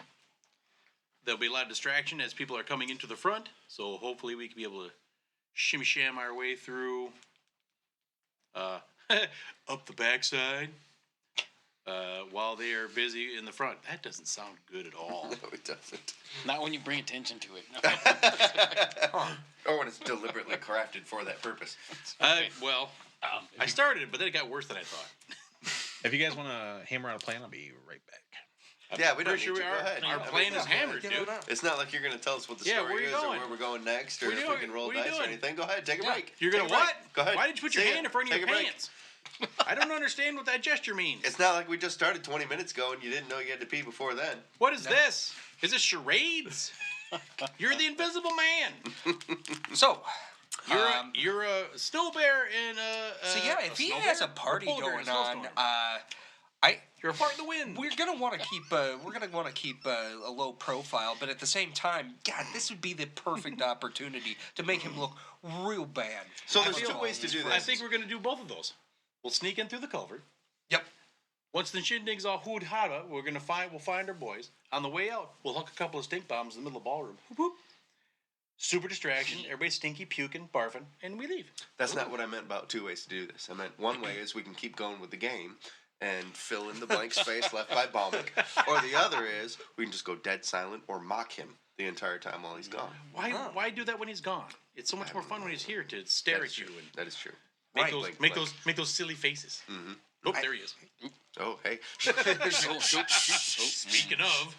[SPEAKER 3] There'll be a lot of distraction as people are coming into the front, so hopefully we can be able to shimmy sham our way through up the backside while they are busy in the front. That doesn't sound good at all.
[SPEAKER 5] No, it doesn't.
[SPEAKER 4] Not when you bring attention to it.
[SPEAKER 5] Or when it's deliberately crafted for that purpose.
[SPEAKER 3] Well, I started it, but then it got worse than I thought.
[SPEAKER 6] If you guys want to hammer out a plan, I'll be right back.
[SPEAKER 5] Yeah, we don't
[SPEAKER 3] Pretty
[SPEAKER 5] need
[SPEAKER 3] sure
[SPEAKER 5] to.
[SPEAKER 3] we
[SPEAKER 5] Go
[SPEAKER 3] are.
[SPEAKER 5] ahead.
[SPEAKER 3] Our
[SPEAKER 5] I mean,
[SPEAKER 3] plan is hammered,
[SPEAKER 2] Get
[SPEAKER 3] dude.
[SPEAKER 2] on up.
[SPEAKER 5] It's not like you're going to tell us what the
[SPEAKER 3] Yeah,
[SPEAKER 5] story
[SPEAKER 3] where you
[SPEAKER 5] is
[SPEAKER 3] going?
[SPEAKER 5] or where we're going next or
[SPEAKER 3] Where you
[SPEAKER 5] if we
[SPEAKER 3] going?
[SPEAKER 5] can roll
[SPEAKER 3] Where you
[SPEAKER 5] dice or
[SPEAKER 3] doing?
[SPEAKER 5] anything. Go ahead, take a break.
[SPEAKER 3] You're gonna
[SPEAKER 5] Take a break.
[SPEAKER 3] what?
[SPEAKER 5] Go ahead.
[SPEAKER 3] Why did you put your
[SPEAKER 5] Say it.
[SPEAKER 3] hand in front of
[SPEAKER 5] Take
[SPEAKER 3] your
[SPEAKER 5] a break.
[SPEAKER 3] pants? I don't understand what that gesture means.
[SPEAKER 5] It's not like we just started 20 minutes ago and you didn't know you had to pee before then.
[SPEAKER 3] What is this? Is this charades? You're the invisible man.
[SPEAKER 2] So,
[SPEAKER 3] You're a snow bear in a.
[SPEAKER 2] so yeah, if he has a party going on,
[SPEAKER 3] You're a part of the wind.
[SPEAKER 2] we're gonna want to keep a low profile, but at the same time, God, this would be the perfect opportunity to make him look real bad.
[SPEAKER 5] So
[SPEAKER 2] I
[SPEAKER 5] there's
[SPEAKER 2] feel-
[SPEAKER 5] two ways to do this.
[SPEAKER 3] I think we're gonna do both of those. We'll sneak in through the culvert.
[SPEAKER 2] Yep.
[SPEAKER 3] Once the shindig's all hood hada, we'll find our boys. On the way out, we'll hook a couple of stink bombs in the middle of the ballroom. Whoop, whoop. Super distraction. Everybody's stinky, puking, barfing, and we leave.
[SPEAKER 5] That's not what I meant about two ways to do this. I meant one way is we can keep going with the game and fill in the blank space left by Balmic. Or the other is we can just go dead silent or mock him the entire time while he's gone.
[SPEAKER 3] Why do that when he's gone? It's so much more fun when he's here to stare
[SPEAKER 5] That is
[SPEAKER 3] at you
[SPEAKER 5] true.
[SPEAKER 3] and
[SPEAKER 5] That is true.
[SPEAKER 3] make
[SPEAKER 2] Right.
[SPEAKER 3] those
[SPEAKER 5] Blink,
[SPEAKER 3] make
[SPEAKER 5] blink.
[SPEAKER 3] those make those silly faces. Nope, there he is.
[SPEAKER 5] Oh, hey.
[SPEAKER 3] Speaking of,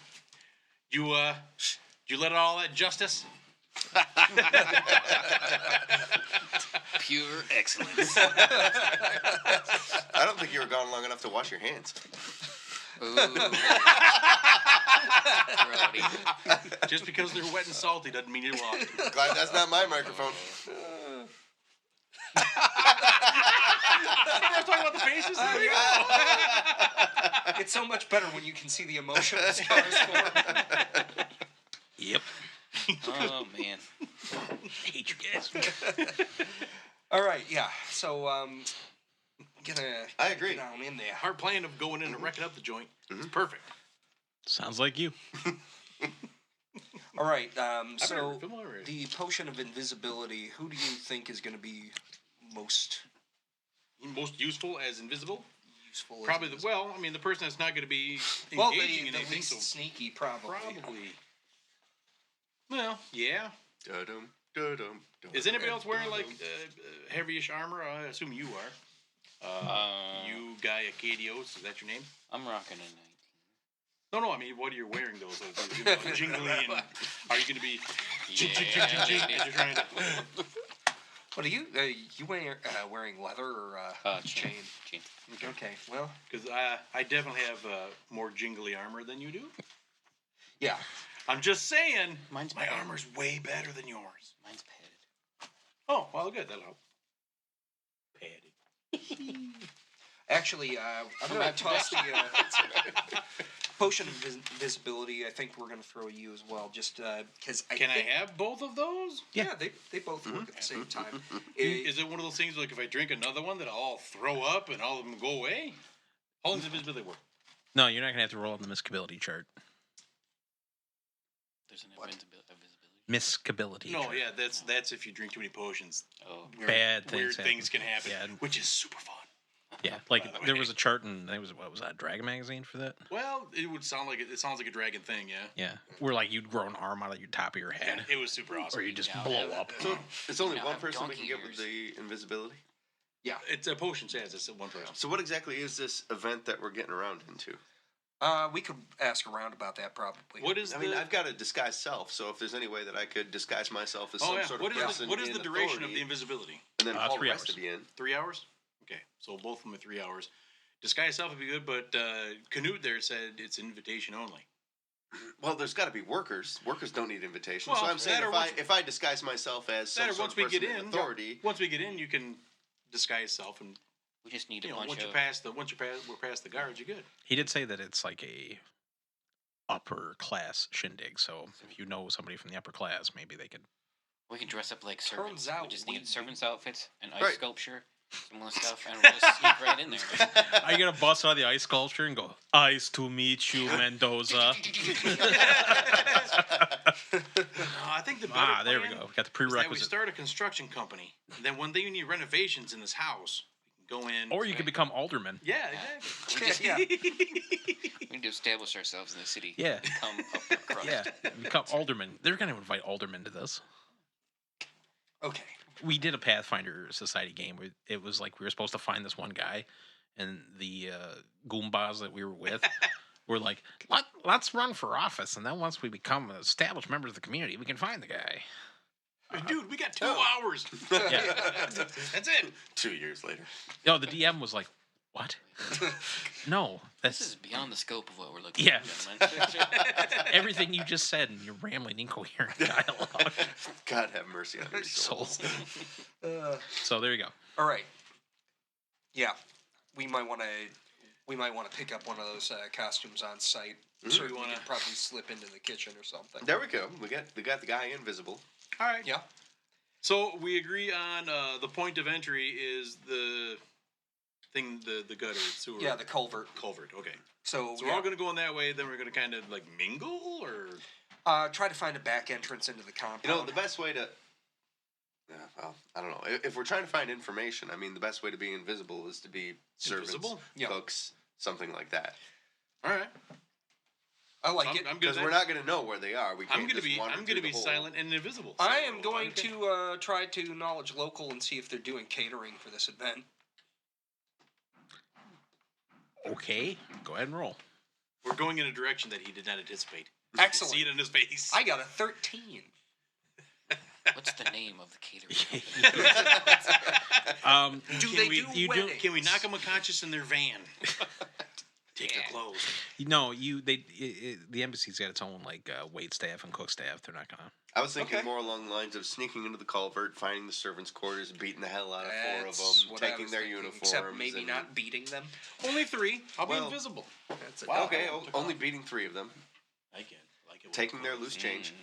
[SPEAKER 3] you let all that justice.
[SPEAKER 4] Pure excellence.
[SPEAKER 5] I don't think you were gone long enough to wash your hands.
[SPEAKER 4] Ooh. Rowdy.
[SPEAKER 3] Just because they're wet and salty doesn't mean you're lost.
[SPEAKER 5] Glad that's not my microphone.
[SPEAKER 3] You guys talking about the faces? There you go.
[SPEAKER 2] It's so much better when you can see the emotion on Scar's form.
[SPEAKER 6] Yep.
[SPEAKER 4] Oh man.
[SPEAKER 3] I hate you guys.
[SPEAKER 2] All right, yeah. So,
[SPEAKER 5] I agree.
[SPEAKER 2] get on in there.
[SPEAKER 3] Our plan of going in and wrecking up the joint is perfect.
[SPEAKER 6] Sounds like you.
[SPEAKER 2] All right.
[SPEAKER 3] better
[SPEAKER 2] So
[SPEAKER 3] film already.
[SPEAKER 2] the potion of invisibility. Who do you think is going to be most
[SPEAKER 3] Most useful as invisible?
[SPEAKER 2] useful? as
[SPEAKER 3] Probably
[SPEAKER 2] invisible?
[SPEAKER 3] well, I mean the person that's not going to be
[SPEAKER 2] Well,
[SPEAKER 3] engaging in
[SPEAKER 2] the
[SPEAKER 3] anything,
[SPEAKER 2] least
[SPEAKER 3] so
[SPEAKER 2] sneaky, probably.
[SPEAKER 3] probably. Well, yeah.
[SPEAKER 5] Da-dum, da-dum, da-dum.
[SPEAKER 3] Is anybody else wearing like heavyish armor? I assume you are. You Guy Acadios, is that your name?
[SPEAKER 4] I'm rocking a 19.
[SPEAKER 3] No, I mean, what are you wearing those? Jingly and are you going to be ching, ching, ching, ching, ching, as you're trying to...
[SPEAKER 2] What are you wearing leather or chain?
[SPEAKER 4] Chain.
[SPEAKER 2] Okay, well.
[SPEAKER 3] Because I definitely have more jingly armor than you do.
[SPEAKER 2] Yeah.
[SPEAKER 3] I'm just saying,
[SPEAKER 4] Mine's
[SPEAKER 3] my
[SPEAKER 4] padded.
[SPEAKER 3] armor's way better than yours.
[SPEAKER 4] Mine's padded.
[SPEAKER 3] Oh, well, good. That'll help. Padded.
[SPEAKER 2] Actually, I'm going to toss the potion of invisibility. I think we're going to throw you as well, just because I
[SPEAKER 3] Can
[SPEAKER 2] think...
[SPEAKER 3] I have both of those?
[SPEAKER 2] Yeah, they both work at the same time.
[SPEAKER 3] Is it one of those things like if I drink another one that I'll all throw up and all of them go away? How long does invisibility work?
[SPEAKER 6] No, you're not gonna have to roll on the miscability chart.
[SPEAKER 4] There's an invisibility.
[SPEAKER 6] Miscability.
[SPEAKER 3] No,
[SPEAKER 6] chart.
[SPEAKER 3] yeah, that's if you drink too many potions.
[SPEAKER 4] Oh.
[SPEAKER 6] Bad
[SPEAKER 3] Weird
[SPEAKER 6] things
[SPEAKER 3] things can happen,
[SPEAKER 6] Yeah.
[SPEAKER 3] which is super fun.
[SPEAKER 6] Yeah, like
[SPEAKER 3] By the
[SPEAKER 6] there
[SPEAKER 3] way.
[SPEAKER 6] was a chart in what was that, Dragon magazine for that?
[SPEAKER 3] Well, it would sound like it sounds like a dragon thing, yeah.
[SPEAKER 6] Yeah, where like you'd grow an arm out of your top of your head,
[SPEAKER 3] It was super awesome.
[SPEAKER 6] or you just
[SPEAKER 4] Yeah,
[SPEAKER 6] blow
[SPEAKER 4] yeah.
[SPEAKER 6] up.
[SPEAKER 5] So it's only
[SPEAKER 4] Yeah,
[SPEAKER 5] one
[SPEAKER 4] have
[SPEAKER 5] person we
[SPEAKER 4] donkey
[SPEAKER 5] can get with
[SPEAKER 4] ears.
[SPEAKER 5] the invisibility.
[SPEAKER 3] It's a potion says it's one person.
[SPEAKER 5] So what exactly is this event that we're getting around into?
[SPEAKER 2] We could ask around about that probably.
[SPEAKER 3] What is
[SPEAKER 5] I mean, I've got a disguised self, so if there's any way that I could disguise myself as some sort of person
[SPEAKER 3] what is
[SPEAKER 5] in
[SPEAKER 3] the duration of
[SPEAKER 5] authority,
[SPEAKER 3] the invisibility?
[SPEAKER 5] and then haul
[SPEAKER 6] 3
[SPEAKER 5] the rest
[SPEAKER 6] hours.
[SPEAKER 5] of you in.
[SPEAKER 3] 3 hours? Okay, so both of them are 3 hours. Disguise self would be good, but Canute there said it's invitation only.
[SPEAKER 5] Well, there's got to be workers. Workers don't need invitation.
[SPEAKER 3] Well,
[SPEAKER 5] so I'm saying
[SPEAKER 3] that or
[SPEAKER 5] if I disguise myself as some
[SPEAKER 3] That or
[SPEAKER 5] sort
[SPEAKER 3] once
[SPEAKER 5] of
[SPEAKER 3] we
[SPEAKER 5] person
[SPEAKER 3] get
[SPEAKER 5] in
[SPEAKER 3] in,
[SPEAKER 5] authority,
[SPEAKER 3] once we get in, you can disguise self, and
[SPEAKER 4] We just need
[SPEAKER 3] you
[SPEAKER 4] a
[SPEAKER 3] know
[SPEAKER 4] bunch
[SPEAKER 3] once
[SPEAKER 4] of.
[SPEAKER 3] we're past the guards, you're good.
[SPEAKER 6] He did say that it's like a upper class shindig. So if you know somebody from the upper class, maybe they could.
[SPEAKER 4] We can dress up like
[SPEAKER 2] Turns
[SPEAKER 4] servants.
[SPEAKER 2] out
[SPEAKER 4] We just
[SPEAKER 2] we
[SPEAKER 4] need servants' outfits and ice
[SPEAKER 5] Right.
[SPEAKER 4] sculpture, similar stuff, and we'll just sneak right in there.
[SPEAKER 6] Are you gonna bust out the ice sculpture and go, "Ice to meet you, Mendoza"?
[SPEAKER 3] No, I think the better
[SPEAKER 6] There we
[SPEAKER 3] plan
[SPEAKER 6] go. We got the
[SPEAKER 3] is that we
[SPEAKER 6] prerequisite.
[SPEAKER 3] start a construction company. And then one day you need renovations in this house. We can go in.
[SPEAKER 6] Or you could become alderman.
[SPEAKER 3] Yeah, exactly.
[SPEAKER 4] We just
[SPEAKER 2] Yeah.
[SPEAKER 4] we need to establish ourselves in the city.
[SPEAKER 6] Yeah.
[SPEAKER 4] Become upper crust.
[SPEAKER 6] Yeah, become alderman. They're gonna invite aldermen to this.
[SPEAKER 2] Okay.
[SPEAKER 6] We did a Pathfinder Society game where it was like we were supposed to find this one guy, and the Goombas that we were with were like, let's run for office, and then once we become established members of the community, we can find the guy.
[SPEAKER 3] Dude, we got 2
[SPEAKER 5] Oh.
[SPEAKER 3] hours.
[SPEAKER 6] Yeah.
[SPEAKER 3] That's it.
[SPEAKER 5] 2 years later.
[SPEAKER 6] No, the DM was like, what? No,
[SPEAKER 4] This is
[SPEAKER 6] that's
[SPEAKER 4] beyond the scope of what we're looking
[SPEAKER 6] Yeah.
[SPEAKER 4] for, gentlemen.
[SPEAKER 6] everything you just said in your rambling, incoherent dialogue.
[SPEAKER 5] God have mercy on your souls.
[SPEAKER 6] Souls. So there you go.
[SPEAKER 2] All right. Yeah, we might want to pick up one of those costumes on site. So we
[SPEAKER 3] wanna-
[SPEAKER 2] can probably slip into the kitchen or something.
[SPEAKER 5] There we go. We got the guy invisible.
[SPEAKER 3] All right.
[SPEAKER 2] Yeah.
[SPEAKER 3] So we agree on the point of entry is the thing, the gutter, sewer.
[SPEAKER 2] Yeah, the culvert.
[SPEAKER 3] culvert. Okay.
[SPEAKER 2] So,
[SPEAKER 3] So we're all going to go in that way. Then we're going to kind of like mingle, or
[SPEAKER 2] try to find a back entrance into the compound.
[SPEAKER 5] You know, the best way to. Well, I don't know. If we're trying to find information, I mean, the best way to be invisible is to be servants,
[SPEAKER 3] Invisible?
[SPEAKER 2] Yeah.
[SPEAKER 5] cooks, something like that.
[SPEAKER 3] all right.
[SPEAKER 2] I like
[SPEAKER 3] I'm,
[SPEAKER 2] it.
[SPEAKER 3] I'm good.
[SPEAKER 5] Because
[SPEAKER 3] at
[SPEAKER 5] we're
[SPEAKER 3] that.
[SPEAKER 5] not going to know where they are. We can't
[SPEAKER 3] I'm going to
[SPEAKER 5] just
[SPEAKER 3] be.
[SPEAKER 5] wander
[SPEAKER 3] I'm
[SPEAKER 5] through
[SPEAKER 3] going to
[SPEAKER 5] the
[SPEAKER 3] be
[SPEAKER 5] whole-
[SPEAKER 3] silent and invisible.
[SPEAKER 2] I
[SPEAKER 3] so
[SPEAKER 2] am going
[SPEAKER 3] okay.
[SPEAKER 2] to try to knowledge local and see if they're doing catering for this event.
[SPEAKER 6] Okay, go ahead and roll.
[SPEAKER 3] We're going in a direction that he did not anticipate.
[SPEAKER 2] Excellent.
[SPEAKER 3] See it in his face.
[SPEAKER 2] I got a 13.
[SPEAKER 4] What's the name of the catering?
[SPEAKER 2] Do
[SPEAKER 3] Can
[SPEAKER 2] they
[SPEAKER 3] we,
[SPEAKER 2] do
[SPEAKER 3] you
[SPEAKER 2] weddings?
[SPEAKER 3] Can we knock them unconscious in their van? Take their
[SPEAKER 4] Yeah.
[SPEAKER 3] clothes.
[SPEAKER 6] No, the embassy's got its own like wait staff and cook staff. They're not gonna.
[SPEAKER 5] I was thinking
[SPEAKER 2] Okay.
[SPEAKER 5] more along the lines of sneaking into the culvert, finding the servants' quarters, beating the hell out of four of
[SPEAKER 2] That's
[SPEAKER 5] them,
[SPEAKER 2] what I
[SPEAKER 5] taking
[SPEAKER 2] was
[SPEAKER 5] their
[SPEAKER 2] thinking,
[SPEAKER 5] uniforms.
[SPEAKER 2] Except maybe
[SPEAKER 5] and-
[SPEAKER 2] not beating them.
[SPEAKER 3] Only 3. I'll
[SPEAKER 5] Well-
[SPEAKER 3] be invisible.
[SPEAKER 2] That's it.
[SPEAKER 5] Okay, only beating 3 of them,
[SPEAKER 3] I can. Like it.
[SPEAKER 5] taking their loose change.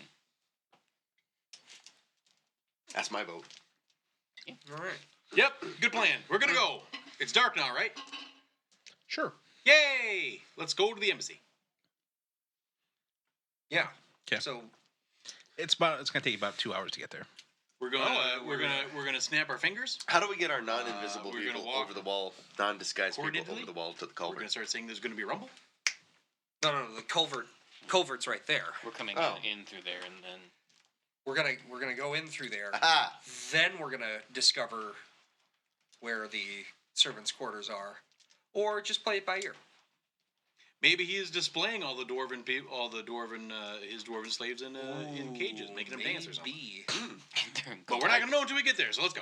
[SPEAKER 5] That's my vote.
[SPEAKER 2] All right.
[SPEAKER 3] Yep. Good plan. We're gonna go. It's dark now, right?
[SPEAKER 6] Sure.
[SPEAKER 3] Yay! Let's go to the embassy.
[SPEAKER 2] Yeah.
[SPEAKER 6] 'Kay.
[SPEAKER 2] So
[SPEAKER 6] It's gonna take about 2 hours to get there.
[SPEAKER 3] We're gonna we're gonna snap our fingers.
[SPEAKER 5] How do we get our non-invisible
[SPEAKER 3] we're gonna
[SPEAKER 5] people
[SPEAKER 3] walk
[SPEAKER 5] over the wall, non-disguised people
[SPEAKER 3] coordinately?
[SPEAKER 5] over the wall to the
[SPEAKER 3] We're
[SPEAKER 5] culvert?
[SPEAKER 3] gonna start saying there's gonna be rumble.
[SPEAKER 2] no, the culvert's right there.
[SPEAKER 4] We're coming
[SPEAKER 5] Oh.
[SPEAKER 4] in through there, and then
[SPEAKER 2] We're gonna go in through there.
[SPEAKER 5] Aha!
[SPEAKER 2] Then we're gonna discover where the servants' quarters are, or just play it by ear.
[SPEAKER 3] Maybe he is displaying all the dwarven his dwarven slaves in cages, making them dance or something.
[SPEAKER 2] Maybe.
[SPEAKER 3] But we're not gonna know until we get there, so let's go.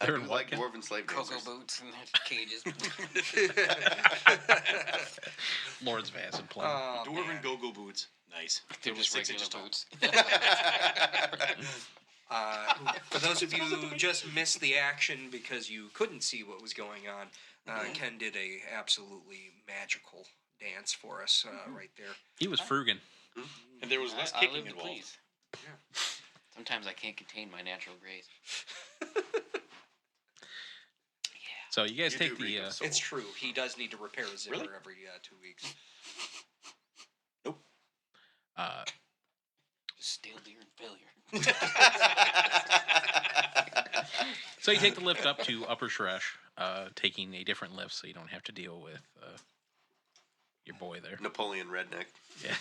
[SPEAKER 5] I do
[SPEAKER 6] They're in
[SPEAKER 5] like
[SPEAKER 6] what?
[SPEAKER 5] dwarven slave
[SPEAKER 4] Cocoa
[SPEAKER 5] dancers.
[SPEAKER 4] boots and cages.
[SPEAKER 1] Lord's Vaz and playing.
[SPEAKER 2] Oh,
[SPEAKER 3] Dwarven
[SPEAKER 2] man.
[SPEAKER 3] go-go boots. Nice.
[SPEAKER 4] They're just
[SPEAKER 3] 6
[SPEAKER 4] regular
[SPEAKER 3] inches tall.
[SPEAKER 4] boots.
[SPEAKER 2] For those of you who just missed the action because you couldn't see what was going on, Ken did a absolutely magical dance for us right there.
[SPEAKER 1] He was frugging.
[SPEAKER 3] And there was less
[SPEAKER 4] I
[SPEAKER 3] kicking
[SPEAKER 4] live to
[SPEAKER 3] involved.
[SPEAKER 4] please. Sometimes I can't contain my natural grace.
[SPEAKER 1] So you guys
[SPEAKER 5] You
[SPEAKER 1] take
[SPEAKER 5] do read
[SPEAKER 1] the.
[SPEAKER 5] the soul.
[SPEAKER 2] It's true. He does need to repair a zipper
[SPEAKER 3] Really?
[SPEAKER 2] every 2 weeks.
[SPEAKER 4] Just stale deer and failure.
[SPEAKER 1] So you take the lift up to Upper Shresh, taking a different lift so you don't have to deal with your boy there.
[SPEAKER 5] Napoleon Redneck.
[SPEAKER 1] Yeah.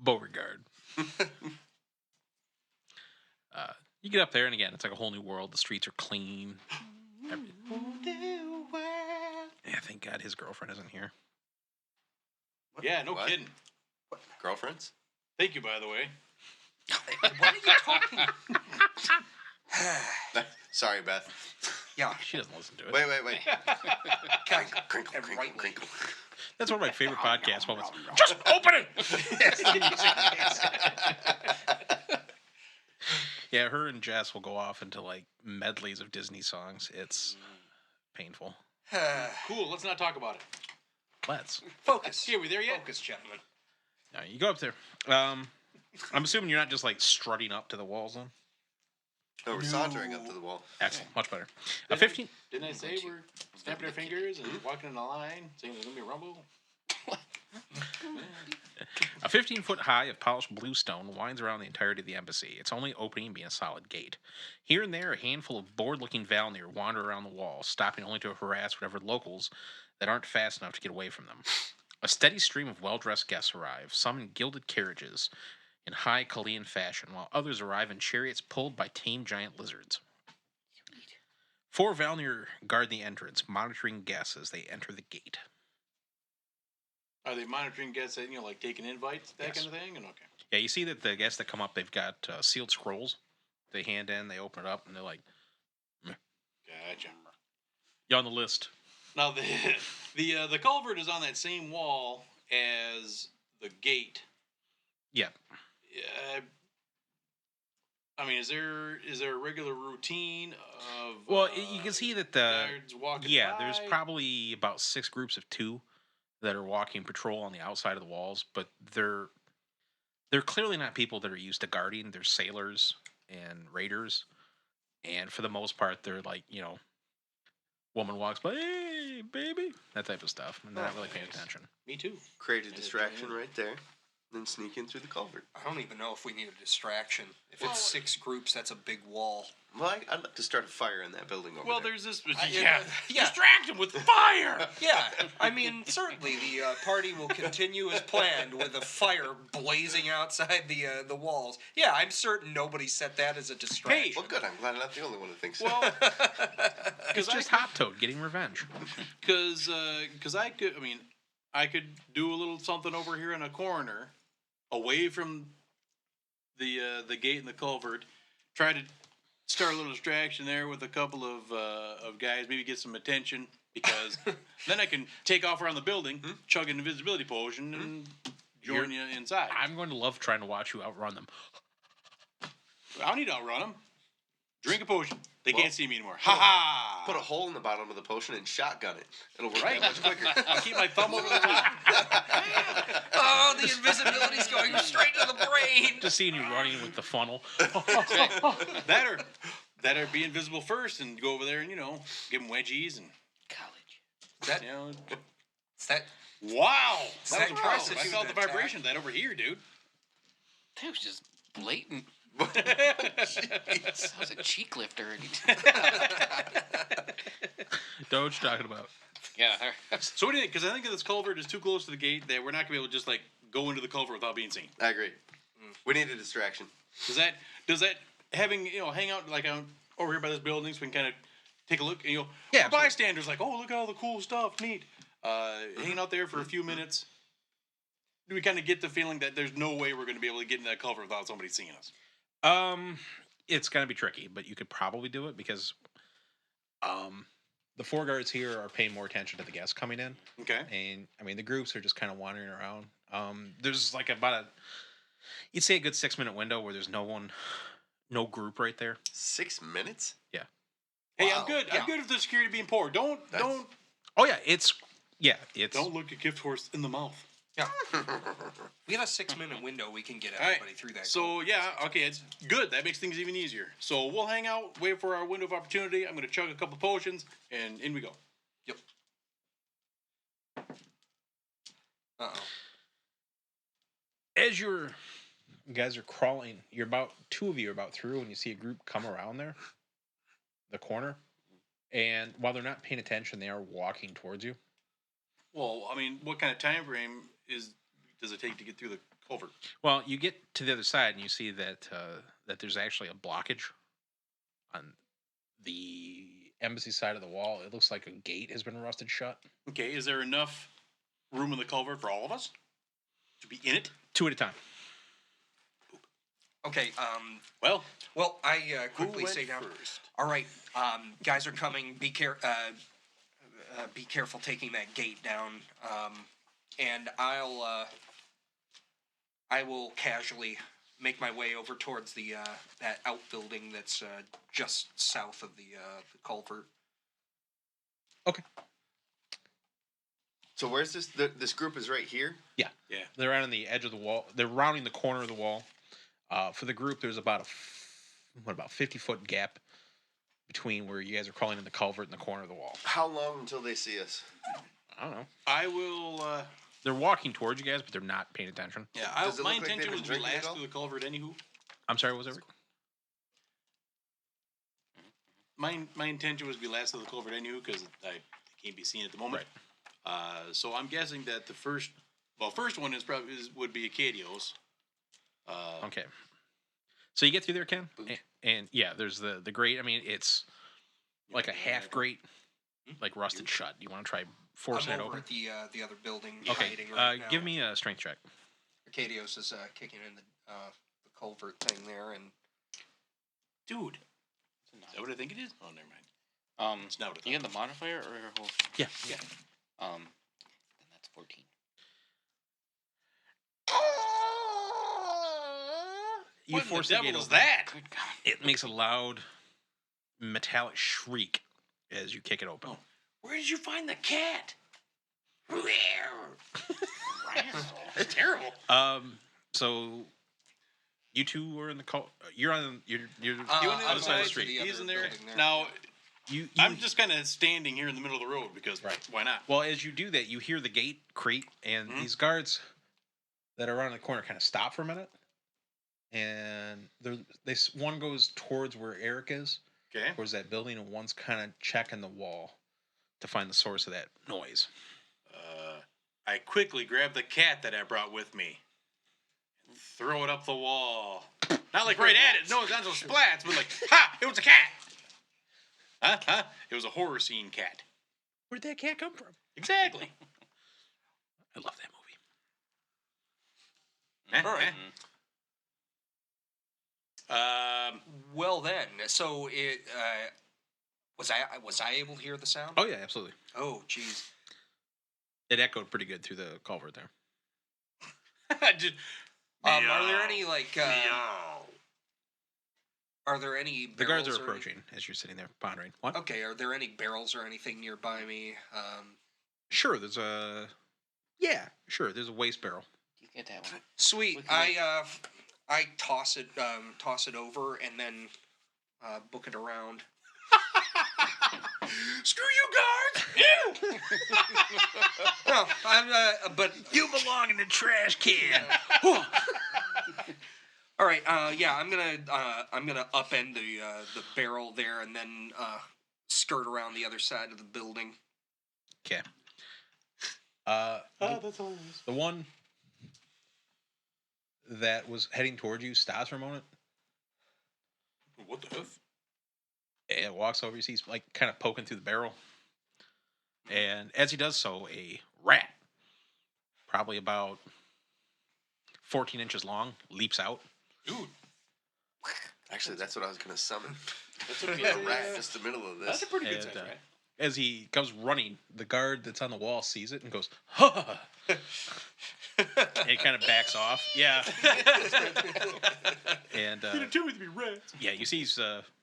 [SPEAKER 1] Beauregard. You get up there, and again, it's like a whole new world. The streets are clean. Yeah, thank God his girlfriend isn't here.
[SPEAKER 3] Yeah, no
[SPEAKER 5] What?
[SPEAKER 3] kidding.
[SPEAKER 5] Girlfriends?
[SPEAKER 3] Thank you, by the way.
[SPEAKER 2] What are you talking?
[SPEAKER 5] Sorry, Beth.
[SPEAKER 2] Yeah.
[SPEAKER 1] She doesn't listen to it.
[SPEAKER 5] Wait.
[SPEAKER 2] Guys,
[SPEAKER 5] Crinkle,
[SPEAKER 2] and
[SPEAKER 5] crinkle,
[SPEAKER 2] rightly.
[SPEAKER 5] crinkle.
[SPEAKER 1] That's one of my favorite podcast moments. Just open it! Yeah, her and Jess will go off into like medleys of Disney songs. It's painful.
[SPEAKER 3] Cool, let's not talk about it.
[SPEAKER 1] Let's.
[SPEAKER 2] Focus.
[SPEAKER 3] Yeah, we there yet?
[SPEAKER 2] Focus, gentlemen.
[SPEAKER 1] All right, you go up there. I'm assuming you're not just like strutting up to the walls then?
[SPEAKER 5] No, we're sauntering up to the wall.
[SPEAKER 1] Excellent. Much better. A 15.
[SPEAKER 3] Didn't I say we're snapping our fingers and walking in a line, saying there's gonna be a rumble?
[SPEAKER 1] A 15-foot high of polished bluestone winds around the entirety of the embassy, its only opening being a solid gate. Here and there, a handful of bored-looking Valnir wander around the wall, stopping only to harass whatever locals that aren't fast enough to get away from them. A steady stream of well-dressed guests arrive, some in gilded carriages in high Kalian fashion, while others arrive in chariots pulled by tame giant lizards. 4 Valnir guard the entrance, monitoring guests as they enter the gate.
[SPEAKER 3] Are they monitoring guests that, like taking invites, that
[SPEAKER 1] Yes.
[SPEAKER 3] kind of thing? And okay.
[SPEAKER 1] Yeah, you see that the guests that come up, they've got sealed scrolls. They hand in, they open it up, and they're like,
[SPEAKER 3] Gotcha.
[SPEAKER 1] "You're on the list."
[SPEAKER 3] Now the culvert is on that same wall as the gate.
[SPEAKER 1] Yeah.
[SPEAKER 3] I mean, is there a regular routine of?
[SPEAKER 1] Well, you can see that the
[SPEAKER 3] guards walking
[SPEAKER 1] there's
[SPEAKER 3] by?
[SPEAKER 1] probably about 6 groups of 2 that are walking patrol on the outside of the walls, but they're clearly not people that are used to guarding. They're sailors and raiders, and for the most part, they're like, woman walks by, "Hey, baby," that type of stuff, and they're not really paying
[SPEAKER 3] nice.
[SPEAKER 1] attention.
[SPEAKER 3] Me too.
[SPEAKER 5] Create a
[SPEAKER 3] Yeah,
[SPEAKER 5] distraction
[SPEAKER 3] yeah.
[SPEAKER 5] right there. Then sneak in through the culvert.
[SPEAKER 2] I don't even know if we need a distraction. If it's 6 groups, that's a big wall.
[SPEAKER 5] Well, I'd like to start a fire in that building over
[SPEAKER 3] Well,
[SPEAKER 5] there.
[SPEAKER 3] there's this.
[SPEAKER 2] yeah.
[SPEAKER 3] Distract him with fire.
[SPEAKER 2] Yeah, I mean, certainly the party will continue as planned with a fire blazing outside the walls. Yeah, I'm certain nobody set that as a distraction.
[SPEAKER 5] Well, good. I'm glad I'm not the only one who thinks so.
[SPEAKER 3] Well,
[SPEAKER 1] It's just Hot Toad getting revenge.
[SPEAKER 3] because I could do a little something over here in a corner, away from the gate and the culvert. Try to start a little distraction there with a couple of guys, maybe get some attention, because then I can take off around the building, chug an invisibility potion, and join you inside.
[SPEAKER 1] I'm going to love trying to watch you outrun them.
[SPEAKER 3] I don't need to outrun them. Drink a potion. They
[SPEAKER 5] Well,
[SPEAKER 3] can't see me anymore. Ha ha!
[SPEAKER 5] Put a hole in the bottom of the potion and shotgun it. It'll work
[SPEAKER 3] Right.
[SPEAKER 5] that much quicker.
[SPEAKER 3] I'll keep my thumb over the top.
[SPEAKER 2] Oh, the invisibility's going straight to the brain.
[SPEAKER 1] Just seeing you running with the funnel.
[SPEAKER 3] That or be invisible first and go over there and give them wedgies and
[SPEAKER 4] College.
[SPEAKER 2] That,
[SPEAKER 3] you know.
[SPEAKER 2] that
[SPEAKER 3] Wow, that
[SPEAKER 2] That
[SPEAKER 3] was impressive. I
[SPEAKER 2] constituted
[SPEAKER 3] felt the
[SPEAKER 2] attack.
[SPEAKER 3] vibration of that over here, dude.
[SPEAKER 4] That was just blatant.
[SPEAKER 3] Jeez.
[SPEAKER 4] That was a cheek lifter.
[SPEAKER 1] Know what you're talking about.
[SPEAKER 4] Yeah.
[SPEAKER 3] So what do you think? Because I think this culvert is too close to the gate that we're not gonna be able to just like go into the culvert without being seen.
[SPEAKER 5] I agree. We need a distraction.
[SPEAKER 3] Does that having hang out like out over here by this building so we can kind of take a look, and
[SPEAKER 1] Yeah,
[SPEAKER 3] we're
[SPEAKER 1] absolutely.
[SPEAKER 3] bystanders, like, oh, look at all the cool stuff, neat. Hanging out there for a few minutes. Do we kind of get the feeling that there's no way we're going to be able to get in that culvert without somebody seeing us?
[SPEAKER 1] It's gonna be tricky, but you could probably do it because the 4 guards here are paying more attention to the guests coming in,
[SPEAKER 3] Okay.
[SPEAKER 1] and I mean the groups are just kind of wandering around. There's like you'd say a good 6-minute window where there's no group right there.
[SPEAKER 5] 6 minutes?
[SPEAKER 1] Yeah.
[SPEAKER 3] Hey,
[SPEAKER 2] Wow,
[SPEAKER 3] I'm good.
[SPEAKER 2] yeah.
[SPEAKER 3] I'm good if the security being poor. Don't
[SPEAKER 1] Oh yeah, it's
[SPEAKER 3] don't look a gift horse in the mouth.
[SPEAKER 2] Yeah. We got a 6-minute window. We can get
[SPEAKER 3] All right.
[SPEAKER 2] everybody through that.
[SPEAKER 3] So yeah, okay, it's good. That makes things even easier. So we'll hang out, wait for our window of opportunity. I'm gonna chug a couple potions, and in we go.
[SPEAKER 2] Yep. Uh-oh.
[SPEAKER 1] As you guys are crawling, two of you are about through, and you see a group come around there, the corner, and while they're not paying attention, they are walking towards you.
[SPEAKER 3] Well, I mean, what kind of time frame does it take to get through the culvert?
[SPEAKER 1] Well, you get to the other side, and you see that there's actually a blockage on the embassy side of the wall. It looks like a gate has been rusted shut.
[SPEAKER 3] Okay, is there enough room in the culvert for all of us to be in it?
[SPEAKER 1] 2 at a time.
[SPEAKER 2] Okay.
[SPEAKER 3] Well,
[SPEAKER 2] Well, I
[SPEAKER 3] who
[SPEAKER 2] quickly
[SPEAKER 3] went
[SPEAKER 2] say down.
[SPEAKER 3] first?
[SPEAKER 2] All right. Guys are coming. Be careful taking that gate down. And I will casually make my way over towards the that outbuilding that's just south of the culvert.
[SPEAKER 1] Okay.
[SPEAKER 5] So where's this? This group is right here?
[SPEAKER 1] Yeah.
[SPEAKER 3] Yeah.
[SPEAKER 1] They're out on the edge of the wall. They're rounding the corner of the wall. For the group, there's about 50-foot gap between where you guys are crawling in the culvert and the corner of the wall.
[SPEAKER 5] How long until they see us?
[SPEAKER 1] I don't know.
[SPEAKER 3] I will.
[SPEAKER 1] They're walking towards you guys, but they're not paying attention.
[SPEAKER 3] Yeah,
[SPEAKER 5] Does it
[SPEAKER 3] my
[SPEAKER 5] look like
[SPEAKER 3] intention
[SPEAKER 5] they've
[SPEAKER 3] was
[SPEAKER 5] been
[SPEAKER 3] to
[SPEAKER 5] drinking at
[SPEAKER 3] last
[SPEAKER 5] all?
[SPEAKER 3] through the culvert. Anywho,
[SPEAKER 1] I'm sorry, what was that?
[SPEAKER 3] my intention was to be last through the culvert. Anywho, because I can't be seen at the moment. So I'm guessing that the first one would be Acadios.
[SPEAKER 1] Okay. So you get through there, Ken, and yeah, there's the grate. I mean, it's like a half grate, like rusted shut. You want to try forcing
[SPEAKER 2] I'm
[SPEAKER 1] it
[SPEAKER 2] over
[SPEAKER 1] open?
[SPEAKER 2] at the other building,
[SPEAKER 1] Okay.
[SPEAKER 2] hiding right now.
[SPEAKER 1] Give me a strength check.
[SPEAKER 2] Arcadios is kicking in the culvert thing there, and
[SPEAKER 3] Dude, is that what I think it is? Oh, never mind. It's not what I
[SPEAKER 4] You
[SPEAKER 3] thought.
[SPEAKER 4] get the modifier or your whole?
[SPEAKER 1] Yeah.
[SPEAKER 3] Yeah.
[SPEAKER 4] Then that's 14.
[SPEAKER 1] You
[SPEAKER 3] What in
[SPEAKER 1] force
[SPEAKER 3] the
[SPEAKER 1] the gate
[SPEAKER 3] devil is
[SPEAKER 1] open.
[SPEAKER 3] that?
[SPEAKER 4] Good God.
[SPEAKER 1] It makes a loud metallic shriek as you kick it open.
[SPEAKER 3] Oh. Where did you find the cat? That's terrible.
[SPEAKER 1] So you two are in the you're on you're
[SPEAKER 3] You went
[SPEAKER 2] I'm
[SPEAKER 3] on the
[SPEAKER 1] other side of the
[SPEAKER 3] side
[SPEAKER 1] street.
[SPEAKER 3] He's in there.
[SPEAKER 2] building there.
[SPEAKER 3] Now,
[SPEAKER 1] you
[SPEAKER 3] I'm just kind of standing here in the middle of the road because why not?
[SPEAKER 1] well, as you do that, you hear the gate creak, and these guards that are around the corner kind of stop for a minute, and one goes towards where Eric is,
[SPEAKER 3] Okay.
[SPEAKER 1] towards that building, and one's kind of checking the wall to find the source of that noise.
[SPEAKER 3] I quickly grab the cat that I brought with me and throw it up the wall. Not like right at it. No, it's not so splats, but like, ha! It was a cat. Huh? It was a horror scene cat.
[SPEAKER 1] Where'd that cat come from?
[SPEAKER 3] Exactly.
[SPEAKER 1] I love that movie.
[SPEAKER 3] All right.
[SPEAKER 2] well then, so it was I able to hear the sound?
[SPEAKER 1] Oh yeah, absolutely.
[SPEAKER 2] Oh, jeez.
[SPEAKER 1] It echoed pretty good through the culvert there.
[SPEAKER 3] Just,
[SPEAKER 2] Are there any Are there any?
[SPEAKER 1] The guards are
[SPEAKER 2] barrels or
[SPEAKER 1] approaching as you're sitting there pondering. What?
[SPEAKER 2] Okay, are there any barrels or anything nearby me?
[SPEAKER 1] Sure, there's a. Yeah, sure. There's a waste barrel.
[SPEAKER 4] You get that one.
[SPEAKER 2] Sweet.
[SPEAKER 4] Look at
[SPEAKER 2] I toss it over and then book it around.
[SPEAKER 3] screw you guards! Ew!
[SPEAKER 2] No, but
[SPEAKER 1] You belong in the trash can.
[SPEAKER 2] all right. Yeah, I'm gonna upend the barrel there and then skirt around the other side of the building.
[SPEAKER 1] Okay.
[SPEAKER 3] That's all it is.
[SPEAKER 1] The one that was heading towards you stops for a moment,
[SPEAKER 3] What the F?
[SPEAKER 1] And walks over. You see he's like kind of poking through the barrel. And as he does so, a rat, probably about 14 inches long, leaps out.
[SPEAKER 3] Dude,
[SPEAKER 5] Actually, that's what I was gonna summon.
[SPEAKER 3] that's
[SPEAKER 5] A rat just in the middle of
[SPEAKER 3] That's
[SPEAKER 5] this.
[SPEAKER 3] a pretty good
[SPEAKER 1] And,
[SPEAKER 3] size rat.
[SPEAKER 1] as he comes running, the guard that's on the wall sees it and goes, "Ha!" And he kind of backs off. Yeah. And
[SPEAKER 3] You didn't tell me to be rats.
[SPEAKER 1] yeah, you see he's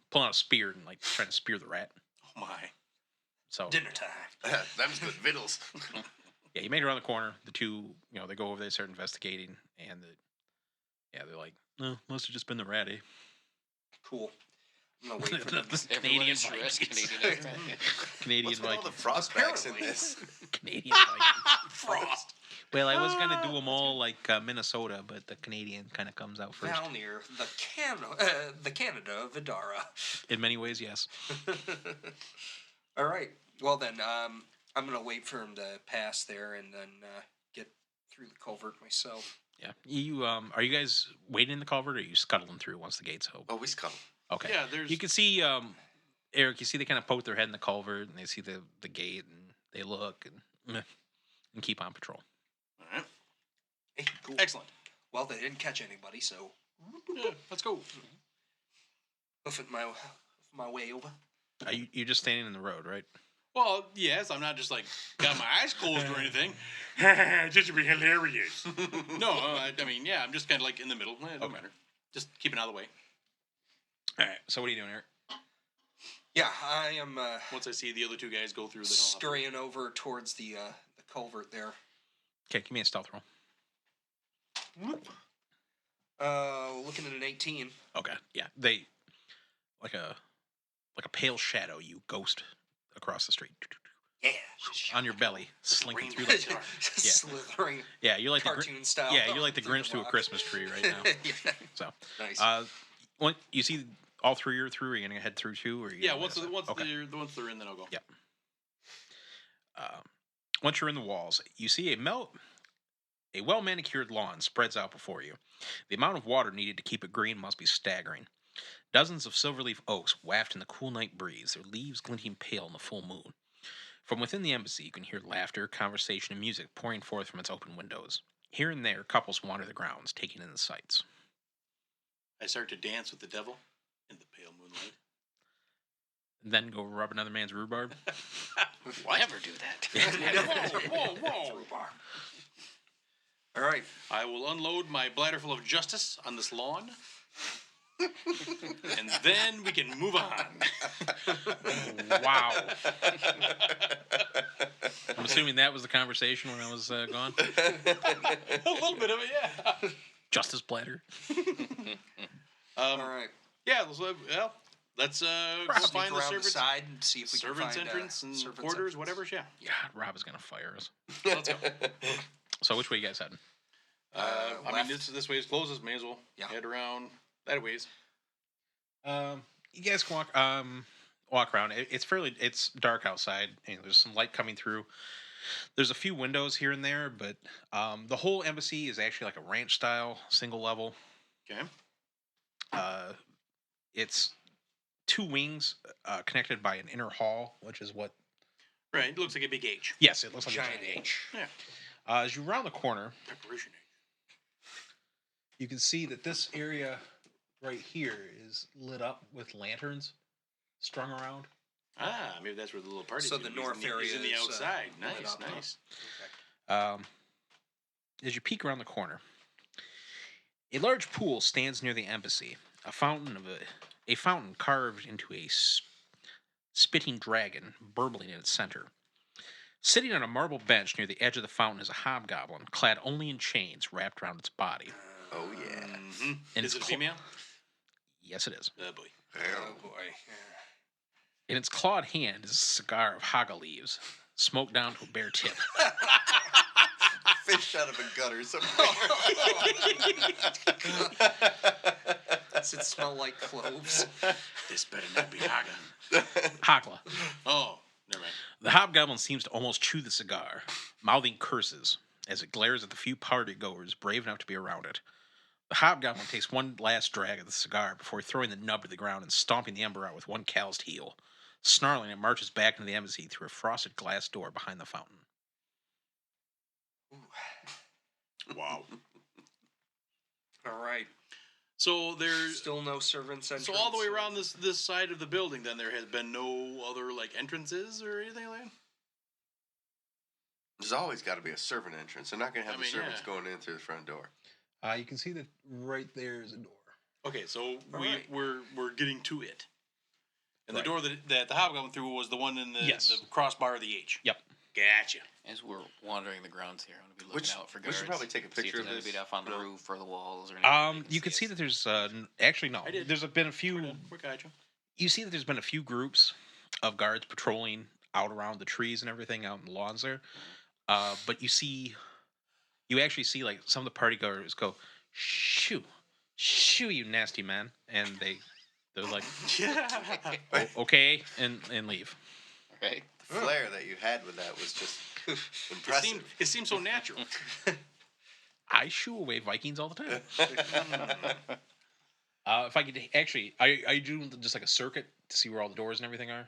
[SPEAKER 1] pulling out a spear and like trying to spear the rat.
[SPEAKER 3] Oh my.
[SPEAKER 1] So
[SPEAKER 2] Dinner time.
[SPEAKER 5] Them's good vittles.
[SPEAKER 1] yeah, you make it around the corner. The two, they go over there, start investigating, and they're like, "No, must have just been the rat, eh?"
[SPEAKER 2] Cool. I'm gonna wait for them.
[SPEAKER 1] Canadian
[SPEAKER 4] Everyone's stressed.
[SPEAKER 1] Vikings.
[SPEAKER 4] Canadian.
[SPEAKER 1] Canadian
[SPEAKER 5] What's with all the
[SPEAKER 1] Vikings.
[SPEAKER 5] frostbacks in
[SPEAKER 2] Apparently.
[SPEAKER 5] this?
[SPEAKER 1] Canadian Vikings.
[SPEAKER 2] Frost.
[SPEAKER 1] Well, I was gonna do them all like Minnesota, but the Canadian kind of comes out first.
[SPEAKER 2] Valnir, the Canada of Vidara.
[SPEAKER 1] In many ways, yes.
[SPEAKER 2] All right. Well then, I'm gonna wait for him to pass there and then get through the culvert myself.
[SPEAKER 1] Yeah. You are you guys waiting in the culvert, or are you scuttling through once the gates open?
[SPEAKER 5] Oh, we scuttle.
[SPEAKER 1] Okay.
[SPEAKER 3] Yeah, there's.
[SPEAKER 1] You can see Eric. You see they kind of poke their head in the culvert, and they see the gate, and they look and keep on patrol.
[SPEAKER 3] All right.
[SPEAKER 2] Hey, cool.
[SPEAKER 3] Excellent.
[SPEAKER 2] Well, they didn't catch anybody, so
[SPEAKER 3] Yeah, let's go.
[SPEAKER 2] hoof it my way over.
[SPEAKER 1] You're just standing in the road, right?
[SPEAKER 3] Well, yes, I'm not just like got my eyes closed or anything. This would be hilarious. No, I mean, yeah, I'm just kind of like in the middle. It don't matter. Just keeping out of the way.
[SPEAKER 1] All right. So what are you doing, Eric?
[SPEAKER 2] Yeah, I am
[SPEAKER 3] Once I see the other two guys go through, then I'll have to-
[SPEAKER 2] scurrying over towards the culvert there.
[SPEAKER 1] Okay, give me a stealth roll.
[SPEAKER 2] Looking at an 18.
[SPEAKER 1] Okay. Yeah. They like a pale shadow. You ghost across the street
[SPEAKER 2] Yeah.
[SPEAKER 1] on your belly, slinking through
[SPEAKER 3] Rainbow
[SPEAKER 1] like
[SPEAKER 2] Slithering
[SPEAKER 1] yeah. You're like
[SPEAKER 2] cartoon style.
[SPEAKER 1] yeah. You're like the Grinch through a
[SPEAKER 2] box.
[SPEAKER 1] Christmas tree right now.
[SPEAKER 2] Yeah.
[SPEAKER 1] So
[SPEAKER 2] Nice.
[SPEAKER 1] when you see all three are through, are you gonna head through too, or are you
[SPEAKER 3] Yeah,
[SPEAKER 1] gonna
[SPEAKER 3] once
[SPEAKER 1] miss it? Okay.
[SPEAKER 3] once they're in, then I'll go.
[SPEAKER 1] Yeah. Once you're in the walls, you see a well manicured lawn spreads out before you. The amount of water needed to keep it green must be staggering. Dozens of silverleaf oaks waft in the cool night breeze, their leaves glinting pale in the full moon. From within the embassy, you can hear laughter, conversation, and music pouring forth from its open windows. Here and there, couples wander the grounds, taking in the sights.
[SPEAKER 3] I start to dance with the devil in the pale moonlight.
[SPEAKER 1] Then go rub another man's rhubarb.
[SPEAKER 4] Never do that.
[SPEAKER 3] Whoa!
[SPEAKER 2] All right.
[SPEAKER 3] I will unload my bladder full of justice on this lawn. And then we can move on.
[SPEAKER 1] Wow. I'm assuming that was the conversation when I was gone.
[SPEAKER 3] A little bit of it, yeah.
[SPEAKER 1] Justice bladder.
[SPEAKER 2] All right.
[SPEAKER 3] Yeah, well, let's go
[SPEAKER 2] Sneak
[SPEAKER 3] find the
[SPEAKER 2] around
[SPEAKER 3] servants,
[SPEAKER 2] side and see if we can
[SPEAKER 3] servants'
[SPEAKER 2] find
[SPEAKER 3] entrance and
[SPEAKER 2] servants'
[SPEAKER 3] quarters,
[SPEAKER 2] entrance.
[SPEAKER 3] whatever. Yeah.
[SPEAKER 1] God, Rob is gonna fire us.
[SPEAKER 3] Let's go.
[SPEAKER 1] So which way you guys heading?
[SPEAKER 3] I mean,
[SPEAKER 2] left.
[SPEAKER 3] this way is closest. May as well head around that ways.
[SPEAKER 1] You guys can walk around. It's dark outside, and there's some light coming through. There's a few windows here and there, but the whole embassy is actually like a ranch style, single level.
[SPEAKER 3] Okay.
[SPEAKER 1] It's two wings connected by an inner hall, which is what.
[SPEAKER 3] Right. It looks like a big H.
[SPEAKER 1] Yes, it looks like
[SPEAKER 2] Giant
[SPEAKER 1] a giant
[SPEAKER 2] H.
[SPEAKER 3] Yeah.
[SPEAKER 1] As you round the corner,
[SPEAKER 3] Preparation H.
[SPEAKER 1] you can see that this area right here is lit up with lanterns strung around.
[SPEAKER 3] Ah, maybe that's where the little party.
[SPEAKER 2] So the north area
[SPEAKER 3] is in the
[SPEAKER 2] is,
[SPEAKER 3] outside.
[SPEAKER 2] lit
[SPEAKER 3] Nice,
[SPEAKER 2] up, huh?
[SPEAKER 3] nice.
[SPEAKER 1] As you peek around the corner, a large pool stands near the embassy. A fountain carved into a spitting dragon, burbling in its center. Sitting on a marble bench near the edge of the fountain is a hobgoblin, clad only in chains wrapped around its body.
[SPEAKER 5] Oh yeah.
[SPEAKER 3] Mm-hmm.
[SPEAKER 1] And
[SPEAKER 3] Is
[SPEAKER 1] it's
[SPEAKER 3] it a female?
[SPEAKER 1] Yes, it is.
[SPEAKER 3] Oh boy.
[SPEAKER 2] Oh boy.
[SPEAKER 1] In its clawed hand is a cigar of haga leaves, smoked down to a bare tip.
[SPEAKER 5] Fish out of a gutter somewhere.
[SPEAKER 2] Does it smell like cloves?
[SPEAKER 3] This better not be Haga.
[SPEAKER 1] Hakla.
[SPEAKER 3] Oh, never mind.
[SPEAKER 1] The hobgoblin seems to almost chew the cigar, mouthing curses as it glares at the few party goers brave enough to be around it. The hobgoblin takes one last drag of the cigar before throwing the nub to the ground and stomping the ember out with one calloused heel. Snarling, it marches back into the embassy through a frosted glass door behind the fountain.
[SPEAKER 3] Wow.
[SPEAKER 2] All right.
[SPEAKER 3] So there's
[SPEAKER 2] Still no servants entrance.
[SPEAKER 3] so all the way around this side of the building, then there has been no other like entrances or anything like that.
[SPEAKER 5] There's always got to be a servant entrance. They're not going to have
[SPEAKER 3] I
[SPEAKER 5] the
[SPEAKER 3] mean,
[SPEAKER 5] servants
[SPEAKER 3] yeah.
[SPEAKER 5] going in through the front door.
[SPEAKER 1] You can see that right there is a door.
[SPEAKER 3] Okay, so
[SPEAKER 2] Alright.
[SPEAKER 3] we're getting to it, and
[SPEAKER 1] Right.
[SPEAKER 3] the door that the hobgoblin through was the one in the
[SPEAKER 1] Yes.
[SPEAKER 3] the crossbar of the H.
[SPEAKER 1] Yep.
[SPEAKER 3] Gotcha.
[SPEAKER 4] As we're wandering the grounds here, I'm gonna be looking
[SPEAKER 5] Which-
[SPEAKER 4] out for
[SPEAKER 5] we
[SPEAKER 4] guards.
[SPEAKER 5] should probably take a
[SPEAKER 4] see if
[SPEAKER 5] picture
[SPEAKER 4] there's
[SPEAKER 5] of this.
[SPEAKER 4] anybody up on the
[SPEAKER 5] No.
[SPEAKER 4] roof or the walls or anything.
[SPEAKER 1] You can see that there's actually no.
[SPEAKER 3] I did.
[SPEAKER 1] There's been a few.
[SPEAKER 3] We got you.
[SPEAKER 1] You see that there's been a few groups of guards patrolling out around the trees and everything out in the lawns there. But you actually see like some of the party goers go, shoo, you nasty man, and they're like,
[SPEAKER 3] Yeah.
[SPEAKER 1] okay, and leave.
[SPEAKER 4] Right?
[SPEAKER 5] The flair that you had with that was just impressive.
[SPEAKER 3] It seems so natural.
[SPEAKER 1] I shoo away Vikings all the time. If I could actually, I do just like a circuit to see where all the doors and everything are.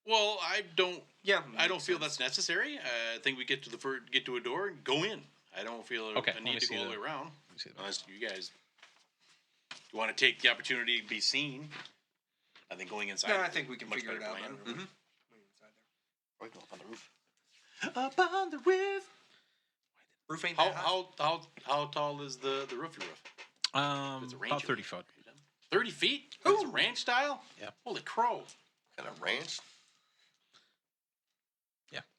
[SPEAKER 3] Well, I don't
[SPEAKER 2] makes
[SPEAKER 3] feel
[SPEAKER 2] sense.
[SPEAKER 3] that's necessary. I think we get to a door and go in. I don't feel
[SPEAKER 1] Okay,
[SPEAKER 3] a
[SPEAKER 1] let
[SPEAKER 3] need
[SPEAKER 1] me
[SPEAKER 3] to
[SPEAKER 1] see
[SPEAKER 3] go all the
[SPEAKER 1] the-
[SPEAKER 3] way around.
[SPEAKER 1] Let me see the-
[SPEAKER 3] Unless you guys want to take the opportunity to be seen. I think going inside.
[SPEAKER 2] No,
[SPEAKER 3] is
[SPEAKER 2] I
[SPEAKER 3] a
[SPEAKER 2] think we can
[SPEAKER 3] much
[SPEAKER 2] figure it
[SPEAKER 3] better
[SPEAKER 2] out.
[SPEAKER 3] plan.
[SPEAKER 2] I don't know.
[SPEAKER 4] Or we go up on the roof.
[SPEAKER 3] Up on the roof.
[SPEAKER 2] Roof ain't that high.
[SPEAKER 3] How tall is the roofy roof? It's a ranch
[SPEAKER 1] About
[SPEAKER 3] or
[SPEAKER 1] 30
[SPEAKER 3] ranch?
[SPEAKER 1] foot.
[SPEAKER 3] 30 feet? It's a ranch style?
[SPEAKER 1] Yeah.
[SPEAKER 3] Holy crow.
[SPEAKER 5] Kind of ranch.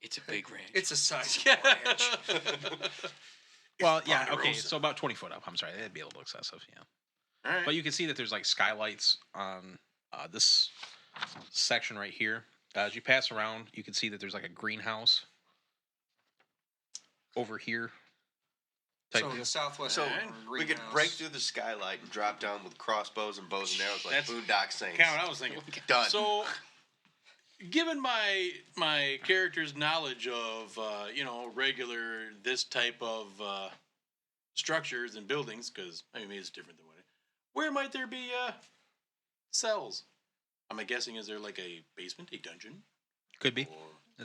[SPEAKER 4] It's a big ranch.
[SPEAKER 2] It's a sizable ranch.
[SPEAKER 1] Well, yeah, okay,
[SPEAKER 3] Ponderosa.
[SPEAKER 1] so about 20 foot up. I'm sorry, that'd be a little excessive, yeah.
[SPEAKER 3] All right.
[SPEAKER 1] But you can see that there's like skylights on this section right here. As you pass around, you can see that there's like a greenhouse over here. Type
[SPEAKER 2] So
[SPEAKER 1] deal.
[SPEAKER 2] the southwest
[SPEAKER 5] So
[SPEAKER 2] corner
[SPEAKER 5] we could
[SPEAKER 2] greenhouse.
[SPEAKER 5] break through the skylight and drop down with crossbows and bows and arrows like
[SPEAKER 3] That's
[SPEAKER 5] Boondock Saints.
[SPEAKER 3] Kind of what I was thinking.
[SPEAKER 5] Done.
[SPEAKER 3] So, given my character's knowledge of regular this type of structures and buildings, because I mean it's different than where might there be cells? I'm guessing is there like a basement, a dungeon?
[SPEAKER 1] Could be.
[SPEAKER 3] Or,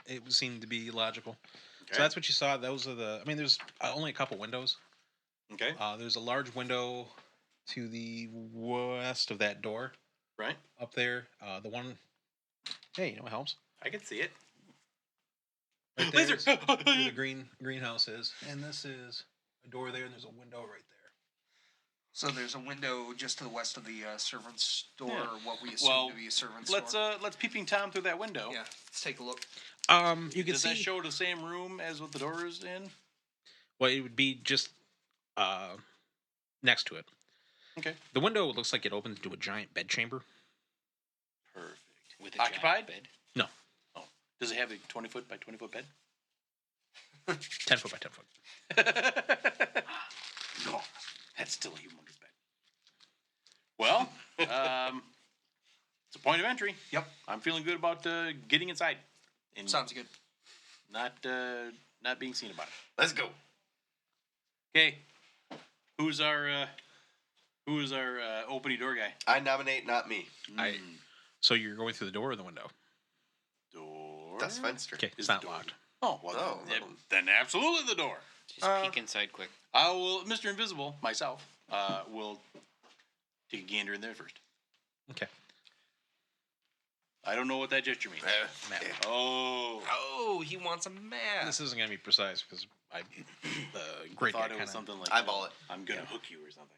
[SPEAKER 1] It would seem to be logical.
[SPEAKER 3] okay.
[SPEAKER 1] So that's what you saw. Those are the. I mean, there's only a couple windows.
[SPEAKER 3] Okay.
[SPEAKER 1] There's a large window to the west of that door
[SPEAKER 3] Right.
[SPEAKER 1] up there. The one. Hey, you know what helps?
[SPEAKER 3] I can see it.
[SPEAKER 1] Right there
[SPEAKER 3] Laser!
[SPEAKER 1] is where the greenhouse is, and this is a door there, and there's a window right there.
[SPEAKER 2] So there's a window just to the west of the servants' door,
[SPEAKER 3] Yeah.
[SPEAKER 2] or what we assume
[SPEAKER 3] Well,
[SPEAKER 2] to be a servants'
[SPEAKER 3] Let's
[SPEAKER 2] door.
[SPEAKER 3] let's peeping tom through that window.
[SPEAKER 2] Yeah, let's take a look.
[SPEAKER 1] You can
[SPEAKER 3] Does
[SPEAKER 1] see.
[SPEAKER 3] that show the same room as what the door is in?
[SPEAKER 1] Well, it would be just next to it.
[SPEAKER 3] Okay.
[SPEAKER 1] The window looks like it opens into a giant bedchamber.
[SPEAKER 3] Perfect.
[SPEAKER 4] With a
[SPEAKER 3] Occupied?
[SPEAKER 4] giant bed.
[SPEAKER 1] No,
[SPEAKER 3] Does it have a 20-foot by 20-foot bed?
[SPEAKER 1] 10 foot by 10 foot.
[SPEAKER 3] No, that's still a humongous bed. Well, it's a point of entry.
[SPEAKER 2] Yep.
[SPEAKER 3] I'm feeling good about getting inside and
[SPEAKER 2] Sounds good.
[SPEAKER 3] not being seen about it.
[SPEAKER 5] Let's go.
[SPEAKER 3] Okay, who's our opening door guy?
[SPEAKER 5] I nominate not me.
[SPEAKER 1] So you're going through the door or the window?
[SPEAKER 3] Door.
[SPEAKER 5] Das Fenster.
[SPEAKER 1] Okay,
[SPEAKER 3] Is
[SPEAKER 1] it's
[SPEAKER 3] the
[SPEAKER 1] not
[SPEAKER 3] door.
[SPEAKER 1] locked.
[SPEAKER 3] Oh well,
[SPEAKER 5] Oh,
[SPEAKER 3] then absolutely the door.
[SPEAKER 4] Just peek inside quick.
[SPEAKER 3] I will, Mr. Invisible, myself, will take a gander in there first.
[SPEAKER 1] Okay.
[SPEAKER 3] I don't know what that gesture means.
[SPEAKER 1] Map.
[SPEAKER 3] Oh,
[SPEAKER 2] Oh, he wants a map.
[SPEAKER 1] This isn't going to be precise because the
[SPEAKER 3] I
[SPEAKER 1] great guy
[SPEAKER 3] thought it
[SPEAKER 1] kind
[SPEAKER 3] was
[SPEAKER 1] of.
[SPEAKER 3] something like
[SPEAKER 5] Eyeball it.
[SPEAKER 3] I'm gonna hook you or something.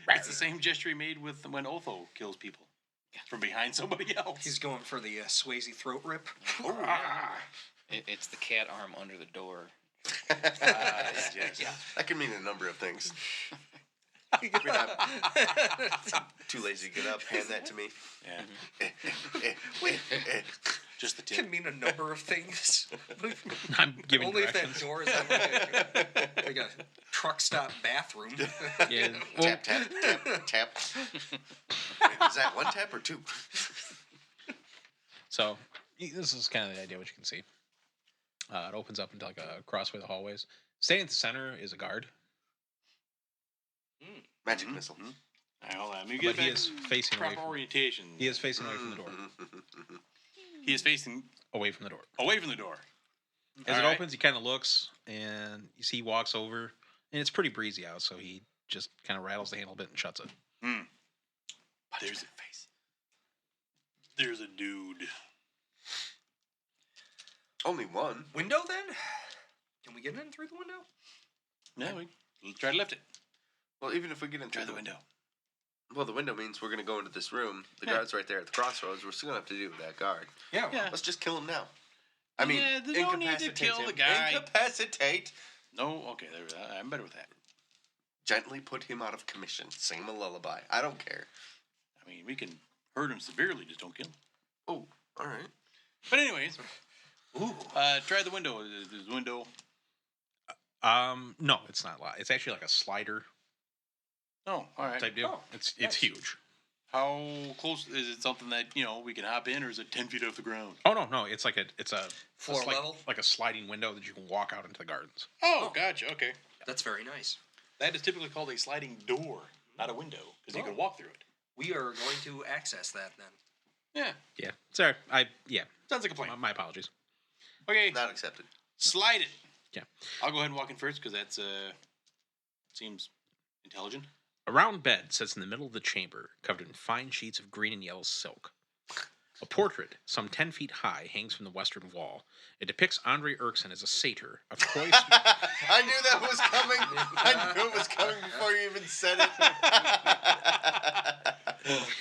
[SPEAKER 3] It's the same gesture he made with when Otho kills people from behind somebody else.
[SPEAKER 2] He's going for the Swayze throat rip.
[SPEAKER 4] It's the cat arm under the door.
[SPEAKER 3] Yes.
[SPEAKER 5] That can mean a number of things. We're not too lazy to get up. Hand that to me.
[SPEAKER 3] Yeah. Just the tip.
[SPEAKER 2] Can mean a number of things.
[SPEAKER 1] I'm giving
[SPEAKER 2] Only if that
[SPEAKER 1] directions.
[SPEAKER 2] door is like a truck stop bathroom.
[SPEAKER 1] Yeah. Well,
[SPEAKER 5] Tap, tap, tap, tap. Is that one tap or two?
[SPEAKER 1] so this is kind of the idea what you can see. It opens up into like a crossway of the hallways. Standing at the center is a guard,
[SPEAKER 5] Magic missile.
[SPEAKER 3] All right, hold on. Let me
[SPEAKER 1] but
[SPEAKER 3] get
[SPEAKER 1] he
[SPEAKER 3] back
[SPEAKER 1] is facing away
[SPEAKER 3] proper
[SPEAKER 1] from.
[SPEAKER 3] orientation.
[SPEAKER 1] He is facing away from the door.
[SPEAKER 3] He is facing
[SPEAKER 1] Away from the door.
[SPEAKER 3] away from the door.
[SPEAKER 1] As
[SPEAKER 3] All
[SPEAKER 1] it
[SPEAKER 3] right.
[SPEAKER 1] opens, he kind of looks, and you see he walks over, and it's pretty breezy out, so he just kind of rattles the handle a bit and shuts it.
[SPEAKER 3] There's a dude.
[SPEAKER 5] Only one.
[SPEAKER 2] Window then? Can we get in through the window?
[SPEAKER 3] No, we'll try to lift it.
[SPEAKER 5] Well, even if we get in
[SPEAKER 3] Try
[SPEAKER 5] through
[SPEAKER 3] the window.
[SPEAKER 5] Well, the window means we're going to go into this room. The
[SPEAKER 3] Yeah.
[SPEAKER 5] guard's right there at the crossroads. We're still going to have to deal with that guard.
[SPEAKER 2] Yeah.
[SPEAKER 3] Yeah.
[SPEAKER 5] Let's just kill him now. I mean,
[SPEAKER 3] Yeah, there's no need to
[SPEAKER 5] incapacitate
[SPEAKER 3] kill
[SPEAKER 5] him.
[SPEAKER 3] the guy.
[SPEAKER 5] Incapacitate.
[SPEAKER 3] No, okay, I'm better with that.
[SPEAKER 5] Gently put him out of commission. Sing him a lullaby. I don't care.
[SPEAKER 3] I mean, we can hurt him severely, just don't kill him.
[SPEAKER 5] Oh, all right.
[SPEAKER 3] But anyways, try the window. Is the window?
[SPEAKER 1] No, it's not locked. It's actually like a slider
[SPEAKER 3] Oh, all right.
[SPEAKER 1] type deal. It's huge.
[SPEAKER 3] How close is it? Something that we can hop in, or is it 10 feet off the ground?
[SPEAKER 1] Oh no, it's a
[SPEAKER 2] Floor level?
[SPEAKER 1] like a sliding window that you can walk out into the gardens.
[SPEAKER 3] Oh, gotcha. Okay,
[SPEAKER 2] That's very nice.
[SPEAKER 3] that is typically called a sliding door, not a window, because you can walk through it.
[SPEAKER 2] We are going to access that then.
[SPEAKER 3] Yeah,
[SPEAKER 1] Yeah, sorry.
[SPEAKER 3] sounds like a plan.
[SPEAKER 1] My apologies.
[SPEAKER 3] Okay,
[SPEAKER 5] Not accepted.
[SPEAKER 3] slide it.
[SPEAKER 1] Yeah.
[SPEAKER 3] I'll go ahead and walk in first because that's seems intelligent.
[SPEAKER 1] A round bed sits in the middle of the chamber, covered in fine sheets of green and yellow silk. A portrait, some 10 feet high, hangs from the western wall. It depicts Andre Erkson as a satyr, a coy,
[SPEAKER 5] I knew that was coming. I knew it was coming before you even said it.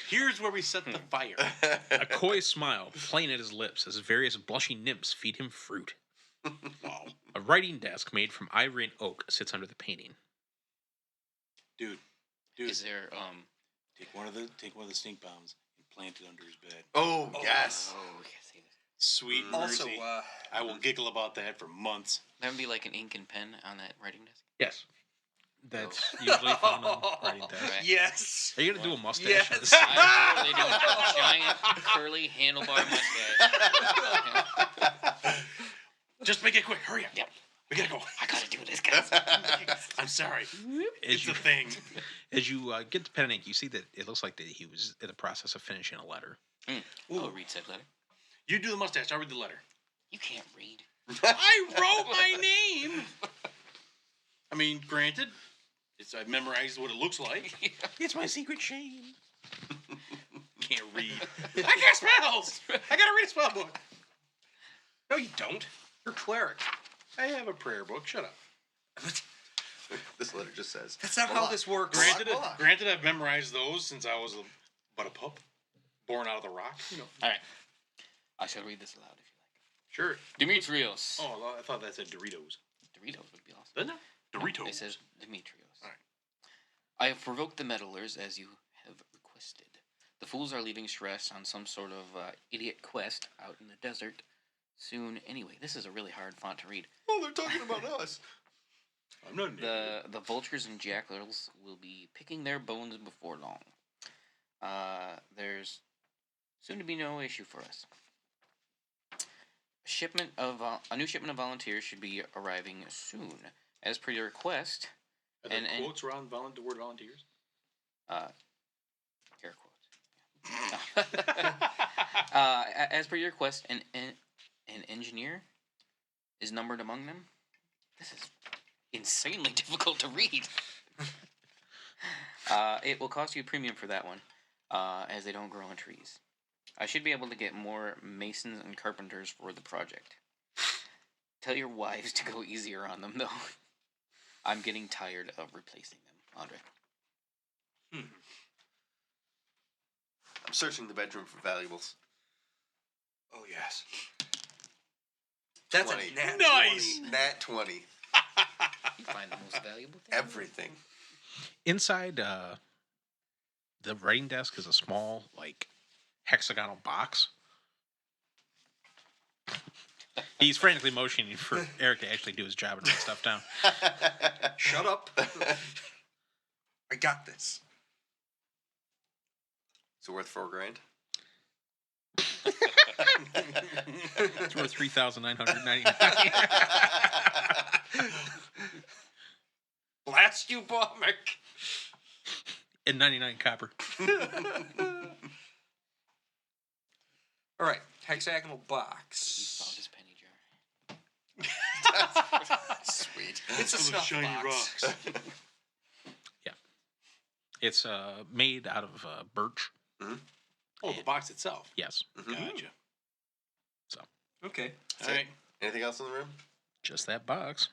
[SPEAKER 3] Here's where we set the fire.
[SPEAKER 1] a coy smile playing at his lips as various blushing nymphs feed him fruit.
[SPEAKER 3] Wow,
[SPEAKER 1] A writing desk made from ivory and oak sits under the painting.
[SPEAKER 3] dude,
[SPEAKER 4] Is there
[SPEAKER 3] take one of the stink bombs and plant it under his bed.
[SPEAKER 5] Oh, yes.
[SPEAKER 4] Oh, we can't say this.
[SPEAKER 3] Sweet
[SPEAKER 2] Also,
[SPEAKER 3] mercy. I will giggle about that for months.
[SPEAKER 4] That would be like an ink and pen on that writing desk.
[SPEAKER 1] Yes. That's usually found on writing desk.
[SPEAKER 4] Right.
[SPEAKER 2] yes.
[SPEAKER 1] Are you going to do a mustache?
[SPEAKER 2] Yes.
[SPEAKER 1] on this?
[SPEAKER 4] I'm totally doing a giant curly handlebar mustache.
[SPEAKER 3] Just make it quick. Hurry up.
[SPEAKER 4] Yep.
[SPEAKER 3] We gotta go.
[SPEAKER 4] I gotta do this, guys.
[SPEAKER 3] I'm sorry.
[SPEAKER 1] As
[SPEAKER 3] It's
[SPEAKER 1] you,
[SPEAKER 3] a thing.
[SPEAKER 1] as you get to pen and ink, you see that it looks like that he was in the process of finishing a letter.
[SPEAKER 4] I'll read said letter.
[SPEAKER 3] You do the mustache. I'll read the letter.
[SPEAKER 4] You can't read.
[SPEAKER 3] I wrote my name. I mean, granted, I've memorized what it looks like.
[SPEAKER 1] It's my secret shame.
[SPEAKER 3] Can't read. I got spells. I gotta read a spell book.
[SPEAKER 2] No, you don't. You're a cleric.
[SPEAKER 3] I have a prayer book. Shut up.
[SPEAKER 5] This letter just says.
[SPEAKER 2] That's not how this works.
[SPEAKER 3] Granted, I've memorized those since I was but a pup, born out of the rock.
[SPEAKER 4] All right. I shall read this aloud if you like.
[SPEAKER 3] Sure.
[SPEAKER 4] Demetrios.
[SPEAKER 3] Oh, I thought that said Doritos.
[SPEAKER 4] Doritos would be awesome.
[SPEAKER 3] Doesn't it? Doritos.
[SPEAKER 4] It says Demetrios.
[SPEAKER 3] All right.
[SPEAKER 4] I have provoked the meddlers as you have requested. The fools are leaving stress on some sort of idiot quest out in the desert soon. Anyway, this is a really hard font to read.
[SPEAKER 5] Oh, they're talking about us.
[SPEAKER 3] I'm not an idiot.
[SPEAKER 4] The vultures and jackals will be picking their bones before long. There's soon to be no issue for us. A new shipment of volunteers should be arriving soon, as per your request.
[SPEAKER 3] Are there
[SPEAKER 4] and-
[SPEAKER 3] quotes around the word volunteers?
[SPEAKER 4] Air quotes. As per your request, an engineer is numbered among them. This is insanely difficult to read. It will cost you a premium for that one, as they don't grow on trees. I should be able to get more masons and carpenters for the project. Tell your wives to go easier on them, though. I'm getting tired of replacing them, Andre.
[SPEAKER 5] I'm searching the bedroom for valuables.
[SPEAKER 2] Oh, yes. That's
[SPEAKER 5] 20.
[SPEAKER 2] a nat
[SPEAKER 3] Nice.
[SPEAKER 2] 20.
[SPEAKER 5] Nat 20.
[SPEAKER 4] You find the most valuable thing?
[SPEAKER 5] Everything.
[SPEAKER 1] Inside the writing desk is a small, hexagonal box. He's frantically motioning for Eric to actually do his job and write stuff down.
[SPEAKER 2] Shut up. I got this.
[SPEAKER 5] Is it worth $4,000?
[SPEAKER 1] It's worth $3,999.
[SPEAKER 2] blast you, Bommick.
[SPEAKER 1] And 99 copper.
[SPEAKER 2] All right, hexagonal
[SPEAKER 4] He found
[SPEAKER 2] box.
[SPEAKER 4] his penny jar.
[SPEAKER 5] Sweet.
[SPEAKER 2] It's a
[SPEAKER 3] Full of
[SPEAKER 2] snuff
[SPEAKER 3] shiny
[SPEAKER 2] box.
[SPEAKER 3] rocks.
[SPEAKER 1] It's made out of birch.
[SPEAKER 3] Oh, the box itself.
[SPEAKER 1] Yes.
[SPEAKER 3] Gotcha.
[SPEAKER 2] Okay.
[SPEAKER 3] All right.
[SPEAKER 5] Anything else in the room?
[SPEAKER 1] Just that box.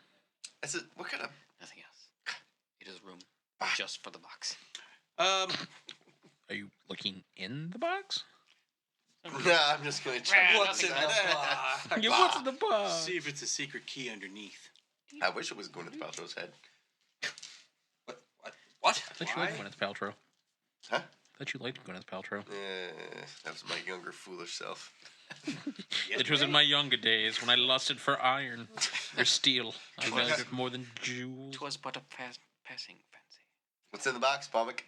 [SPEAKER 5] That's it. What kind of?
[SPEAKER 4] Nothing else. It is room just for the box.
[SPEAKER 1] Are you looking in the box?
[SPEAKER 5] Nah, I'm just gonna check.
[SPEAKER 2] What's in the box?
[SPEAKER 1] Yeah, what's in the box?
[SPEAKER 3] See if it's a secret key underneath.
[SPEAKER 5] I wish it was Gwyneth Paltrow's head.
[SPEAKER 2] What?
[SPEAKER 1] I thought you liked Gwyneth Paltrow.
[SPEAKER 5] Huh?
[SPEAKER 1] I thought you liked Gwyneth Paltrow.
[SPEAKER 5] That was my younger, foolish self.
[SPEAKER 1] It was in my younger days when I lusted for iron or steel. I valued it more than jewels.
[SPEAKER 4] 'Twas but a passing fancy.
[SPEAKER 5] What's in the box, Bommick?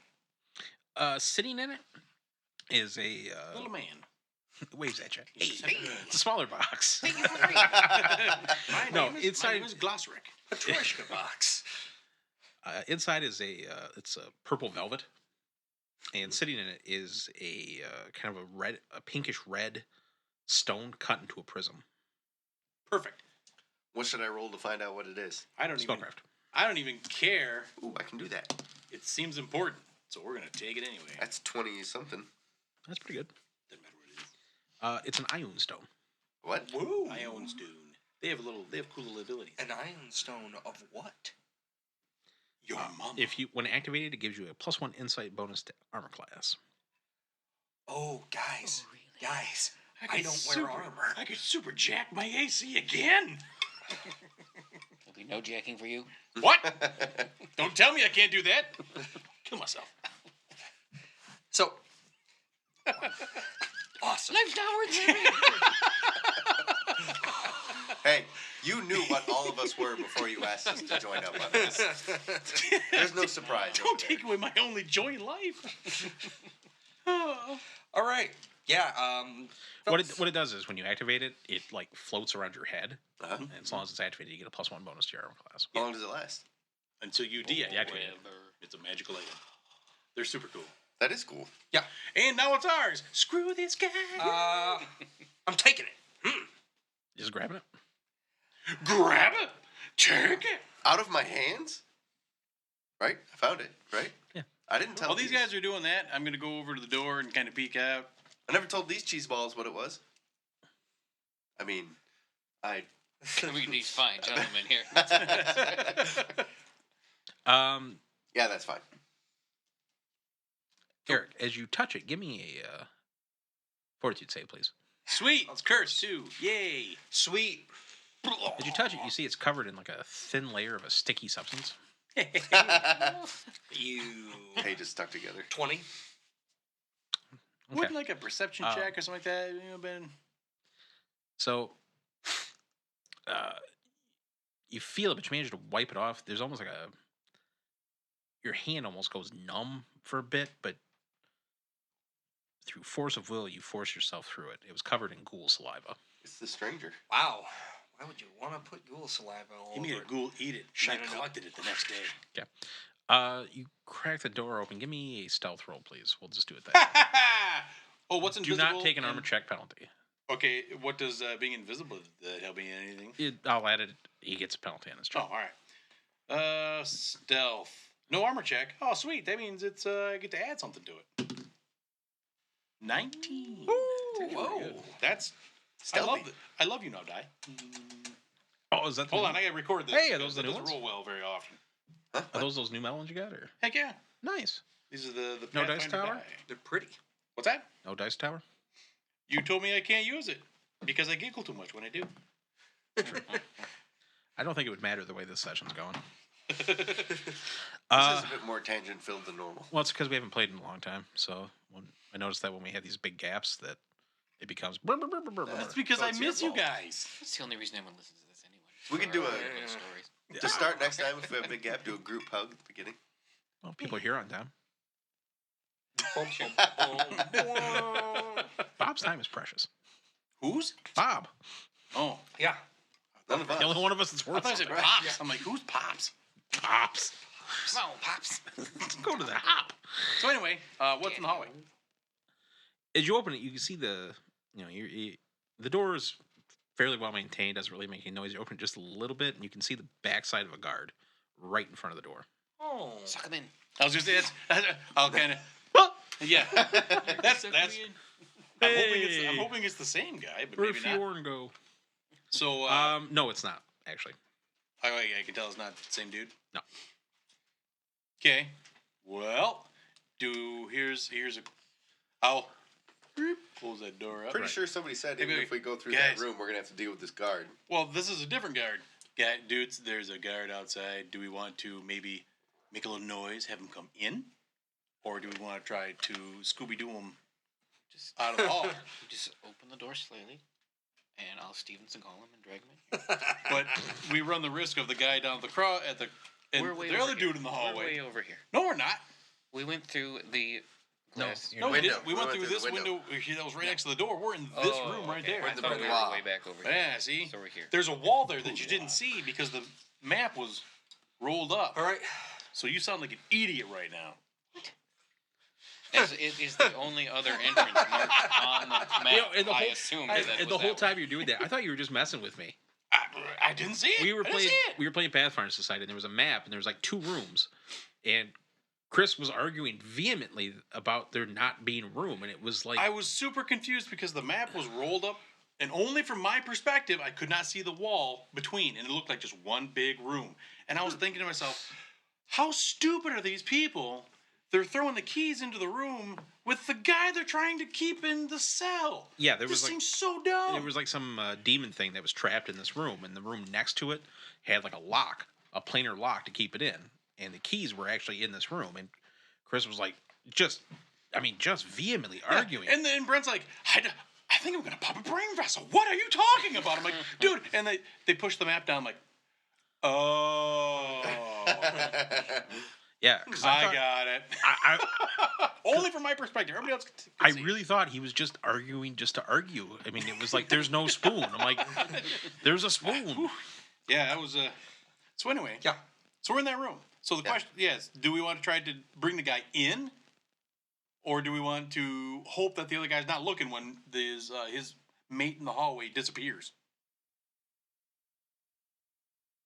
[SPEAKER 1] Sitting in it is a
[SPEAKER 3] Little man.
[SPEAKER 1] waves at you. It's a smaller box.
[SPEAKER 3] My
[SPEAKER 1] No,
[SPEAKER 3] name is,
[SPEAKER 1] inside-
[SPEAKER 3] my name is Glossrick.
[SPEAKER 2] Patrishka box.
[SPEAKER 1] Inside is it's a purple velvet, and sitting in it is a kind of a pinkish red stone cut into a prism.
[SPEAKER 3] Perfect.
[SPEAKER 5] What should I roll to find out what it is?
[SPEAKER 3] I don't even care.
[SPEAKER 5] Ooh, I can do that.
[SPEAKER 3] It seems important, so we're gonna take it anyway.
[SPEAKER 5] That's 20 something.
[SPEAKER 1] That's pretty good.
[SPEAKER 3] Doesn't matter what it is.
[SPEAKER 1] It's an ion stone.
[SPEAKER 5] What?
[SPEAKER 2] Woo.
[SPEAKER 3] Ion Stone. They have cool little abilities.
[SPEAKER 2] An iron stone of what?
[SPEAKER 3] Your mom.
[SPEAKER 1] When activated, it gives you a +1 insight bonus to armor class.
[SPEAKER 2] Oh, guys.
[SPEAKER 4] Oh, really?
[SPEAKER 2] Guys. I don't wear armor.
[SPEAKER 3] I could super jack my AC again.
[SPEAKER 4] There'll be no jacking for you.
[SPEAKER 3] What? Don't tell me I can't do that. Kill myself.
[SPEAKER 2] So. Awesome.
[SPEAKER 4] Life's not worth living.
[SPEAKER 5] Hey, you knew what all of us were before you asked us to join up on this. There's no surprise.
[SPEAKER 3] Don't
[SPEAKER 5] over there.
[SPEAKER 3] take away my only joy in life.
[SPEAKER 2] All right. Yeah.
[SPEAKER 1] What it does is when you activate it, it like floats around your head,
[SPEAKER 5] Uh-huh.
[SPEAKER 1] and as long as it's activated, you get a +1 bonus to your armor class.
[SPEAKER 5] How long does it last?
[SPEAKER 3] Until you deactivate it.
[SPEAKER 4] Whatever.
[SPEAKER 3] It's a magical item. They're super cool.
[SPEAKER 5] That is cool.
[SPEAKER 2] Yeah.
[SPEAKER 3] And now it's ours. Screw this guy.
[SPEAKER 2] I'm taking it.
[SPEAKER 1] Just grabbing it.
[SPEAKER 3] Grab it. Take it.
[SPEAKER 5] Out of my hands? Right? I found it, right?
[SPEAKER 1] Yeah.
[SPEAKER 5] I didn't tell
[SPEAKER 3] While these guys are doing that, I'm going to go over to the door and kind of peek out.
[SPEAKER 5] I never told these cheese balls what it was. I mean, I...
[SPEAKER 4] We need fine gentlemen here.
[SPEAKER 5] Yeah, that's fine.
[SPEAKER 1] Eric, as you touch it, give me a fortitude save, please.
[SPEAKER 3] Sweet. It's cursed, too. Yay.
[SPEAKER 2] Sweet.
[SPEAKER 1] As you touch it, you see it's covered in like a thin layer of a sticky substance.
[SPEAKER 2] You.
[SPEAKER 5] Pages stuck together.
[SPEAKER 2] 20.
[SPEAKER 1] Okay.
[SPEAKER 3] Wouldn't like a perception check or something like that, Ben?
[SPEAKER 1] So, you feel it, but you manage to wipe it off. There's almost like your hand almost goes numb for a bit, but through force of will, you force yourself through it. It was covered in ghoul saliva.
[SPEAKER 5] It's the stranger.
[SPEAKER 2] Wow. Why would you want to put ghoul saliva all
[SPEAKER 3] He
[SPEAKER 2] over
[SPEAKER 3] made a
[SPEAKER 2] it?
[SPEAKER 3] ghoul eat it.
[SPEAKER 2] Shut
[SPEAKER 3] And I
[SPEAKER 2] it up.
[SPEAKER 3] collected it the next day.
[SPEAKER 1] Okay. You crack the door open. Give me a stealth roll, please. We'll just do it that way.
[SPEAKER 3] Oh, what's
[SPEAKER 1] Do
[SPEAKER 3] invisible?
[SPEAKER 1] not take an armor
[SPEAKER 3] and-
[SPEAKER 1] check penalty.
[SPEAKER 3] Okay, what does being invisible help me in anything?
[SPEAKER 1] I'll add it. He gets a penalty on his
[SPEAKER 3] Oh,
[SPEAKER 1] check.
[SPEAKER 3] all right. Stealth. No armor check. Oh, sweet. That means it's I get to add something to it. 19.
[SPEAKER 2] Whoa.
[SPEAKER 3] That's
[SPEAKER 5] Stealthy.
[SPEAKER 3] I love you now, Die.
[SPEAKER 1] Oh, is that?
[SPEAKER 3] Hold on, I gotta record this.
[SPEAKER 1] Hey, are those
[SPEAKER 3] because
[SPEAKER 1] the
[SPEAKER 3] it
[SPEAKER 1] new
[SPEAKER 3] doesn't
[SPEAKER 1] ones?
[SPEAKER 3] roll well very often.
[SPEAKER 5] Huh?
[SPEAKER 1] Are those new melons you got, or
[SPEAKER 3] Heck yeah.
[SPEAKER 1] nice?
[SPEAKER 3] These are the
[SPEAKER 1] No dice
[SPEAKER 3] Pathfinder
[SPEAKER 1] tower?
[SPEAKER 3] die.
[SPEAKER 2] They're pretty.
[SPEAKER 3] What's that?
[SPEAKER 1] No dice tower.
[SPEAKER 3] You told me I can't use it because I giggle too much when I do.
[SPEAKER 1] I don't think it would matter the way this session's going.
[SPEAKER 5] This is a bit more tangent filled than normal.
[SPEAKER 1] Well, it's because we haven't played in a long time. So I noticed that when we had these big gaps, that it becomes.
[SPEAKER 3] That's because
[SPEAKER 5] So
[SPEAKER 3] I
[SPEAKER 5] it's your
[SPEAKER 3] miss you
[SPEAKER 5] fault.
[SPEAKER 3] guys.
[SPEAKER 4] That's the only reason anyone listens to this anyway.
[SPEAKER 5] We can do
[SPEAKER 2] Yeah.
[SPEAKER 4] Stories.
[SPEAKER 5] to start next time if we have a big gap, do a group hug at the beginning.
[SPEAKER 1] Well, people are here on time. Bob's time is precious.
[SPEAKER 3] Who's?
[SPEAKER 1] Bob,
[SPEAKER 3] Oh,
[SPEAKER 2] Yeah.
[SPEAKER 5] None of us.
[SPEAKER 1] the only one of us that's
[SPEAKER 3] I
[SPEAKER 1] worth
[SPEAKER 3] thought I said
[SPEAKER 1] something.
[SPEAKER 3] Pops. I'm like, who's Pops?
[SPEAKER 1] Pops.
[SPEAKER 4] Come on, pops.
[SPEAKER 1] Let's go to the hop.
[SPEAKER 3] So anyway, what's in the hallway?
[SPEAKER 1] As you open it, you can see the the door is fairly well maintained. Doesn't really make any noise. You open it just a little bit, and you can see the backside of a guard right in front of the door.
[SPEAKER 2] Oh.
[SPEAKER 4] Suck him in.
[SPEAKER 3] I was just saying, I'll kind of. Yeah, that's. I'm hoping it's the same guy, but maybe not.
[SPEAKER 1] And go.
[SPEAKER 3] So,
[SPEAKER 1] no, it's not actually.
[SPEAKER 3] I can tell it's not the same dude.
[SPEAKER 1] No.
[SPEAKER 3] Okay. Well, here's a. I'll close that door up.
[SPEAKER 5] Pretty sure somebody said even if we go through
[SPEAKER 3] guys.
[SPEAKER 5] that room, we're gonna have to deal with this guard.
[SPEAKER 3] Well, this is a different guard. Dudes, there's a guard outside. Do we want to maybe make a little noise, have him come in, or do we want to try to Scooby-Doo him
[SPEAKER 4] Just
[SPEAKER 3] out of the hall?
[SPEAKER 4] Just open the door slightly, and I'll Steven Seagal him and drag him in.
[SPEAKER 3] But we run the risk of the guy down the and
[SPEAKER 4] We're way
[SPEAKER 3] the
[SPEAKER 4] over
[SPEAKER 3] other
[SPEAKER 4] here.
[SPEAKER 3] dude in the
[SPEAKER 4] We're
[SPEAKER 3] hallway.
[SPEAKER 4] way over here.
[SPEAKER 3] No, we're not.
[SPEAKER 4] We went through the glass.
[SPEAKER 1] you're
[SPEAKER 3] No, we
[SPEAKER 5] Window.
[SPEAKER 3] didn't. We went through this window that was right next to the door. We're in this room right there.
[SPEAKER 4] I
[SPEAKER 5] the
[SPEAKER 4] thought we
[SPEAKER 5] boudoir.
[SPEAKER 4] were way back over here.
[SPEAKER 3] Yeah, see?
[SPEAKER 4] So we're here.
[SPEAKER 3] There's a wall there that you didn't see because the map was rolled up.
[SPEAKER 2] All right.
[SPEAKER 3] So you sound like an idiot right now.
[SPEAKER 4] As it is the only other entrance marked on the map.
[SPEAKER 1] and the
[SPEAKER 4] I
[SPEAKER 1] whole-
[SPEAKER 4] assumed that
[SPEAKER 1] And
[SPEAKER 4] was
[SPEAKER 1] the whole
[SPEAKER 4] that
[SPEAKER 1] time you're doing that, I thought you were just messing with me.
[SPEAKER 3] I didn't see it.
[SPEAKER 1] We were
[SPEAKER 3] I didn't
[SPEAKER 1] playing.
[SPEAKER 3] see it.
[SPEAKER 1] We were playing Pathfinder Society, and there was a map, and there was like 2 rooms, and Chris was arguing vehemently about there not being room, and it was like
[SPEAKER 3] I was super confused because the map was rolled up, and only from my perspective, I could not see the wall between, and it looked like just one big room. And I was thinking to myself, how stupid are these people? They're throwing the keys into the room with the guy they're trying to keep in the cell.
[SPEAKER 1] yeah, there
[SPEAKER 3] This
[SPEAKER 1] was like
[SPEAKER 3] seems so dumb.
[SPEAKER 1] there was like some demon thing that was trapped in this room, and the room next to it had like a lock, a planar lock to keep it in, and the keys were actually in this room. And Chris was like, just vehemently arguing.
[SPEAKER 3] And then Brent's like, I think I'm gonna pop a brain vessel. What are you talking about? I'm like, dude. And they push the map down. I'm like, oh,
[SPEAKER 1] yeah, because
[SPEAKER 3] I got it.
[SPEAKER 1] I
[SPEAKER 3] Only from my perspective. Everybody else can
[SPEAKER 1] I
[SPEAKER 3] see.
[SPEAKER 1] really thought he was just arguing just to argue. I mean, it was like there's no spoon. I'm like, there's a spoon.
[SPEAKER 3] Yeah, that was So anyway,
[SPEAKER 2] Yeah.
[SPEAKER 3] so we're in that room. So the question, yes, do we want to try to bring the guy in, or do we want to hope that the other guy's not looking when his mate in the hallway disappears?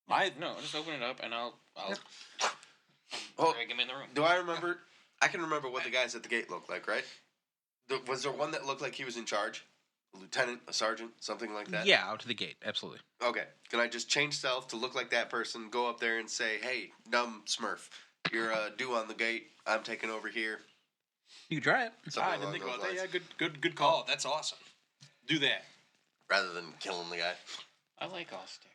[SPEAKER 4] No, just open it up and I'll
[SPEAKER 5] Oh,
[SPEAKER 4] drag him in the room.
[SPEAKER 5] do I remember? I can remember what the guys at the gate looked like, right? Was there one that looked like he was in charge? A lieutenant, a sergeant, something like that?
[SPEAKER 1] Yeah, out to the gate, absolutely.
[SPEAKER 5] Okay. Can I just change self to look like that person, go up there and say, hey, dumb Smurf, you're due on the gate. I'm taking over here.
[SPEAKER 1] You can try it.
[SPEAKER 5] Something
[SPEAKER 3] I didn't
[SPEAKER 5] along
[SPEAKER 3] think
[SPEAKER 5] those
[SPEAKER 3] about that.
[SPEAKER 5] lines.
[SPEAKER 3] Yeah, good
[SPEAKER 2] Oh,
[SPEAKER 3] call.
[SPEAKER 2] that's awesome.
[SPEAKER 3] Do that.
[SPEAKER 5] Rather than killing the guy.
[SPEAKER 4] I like all stick.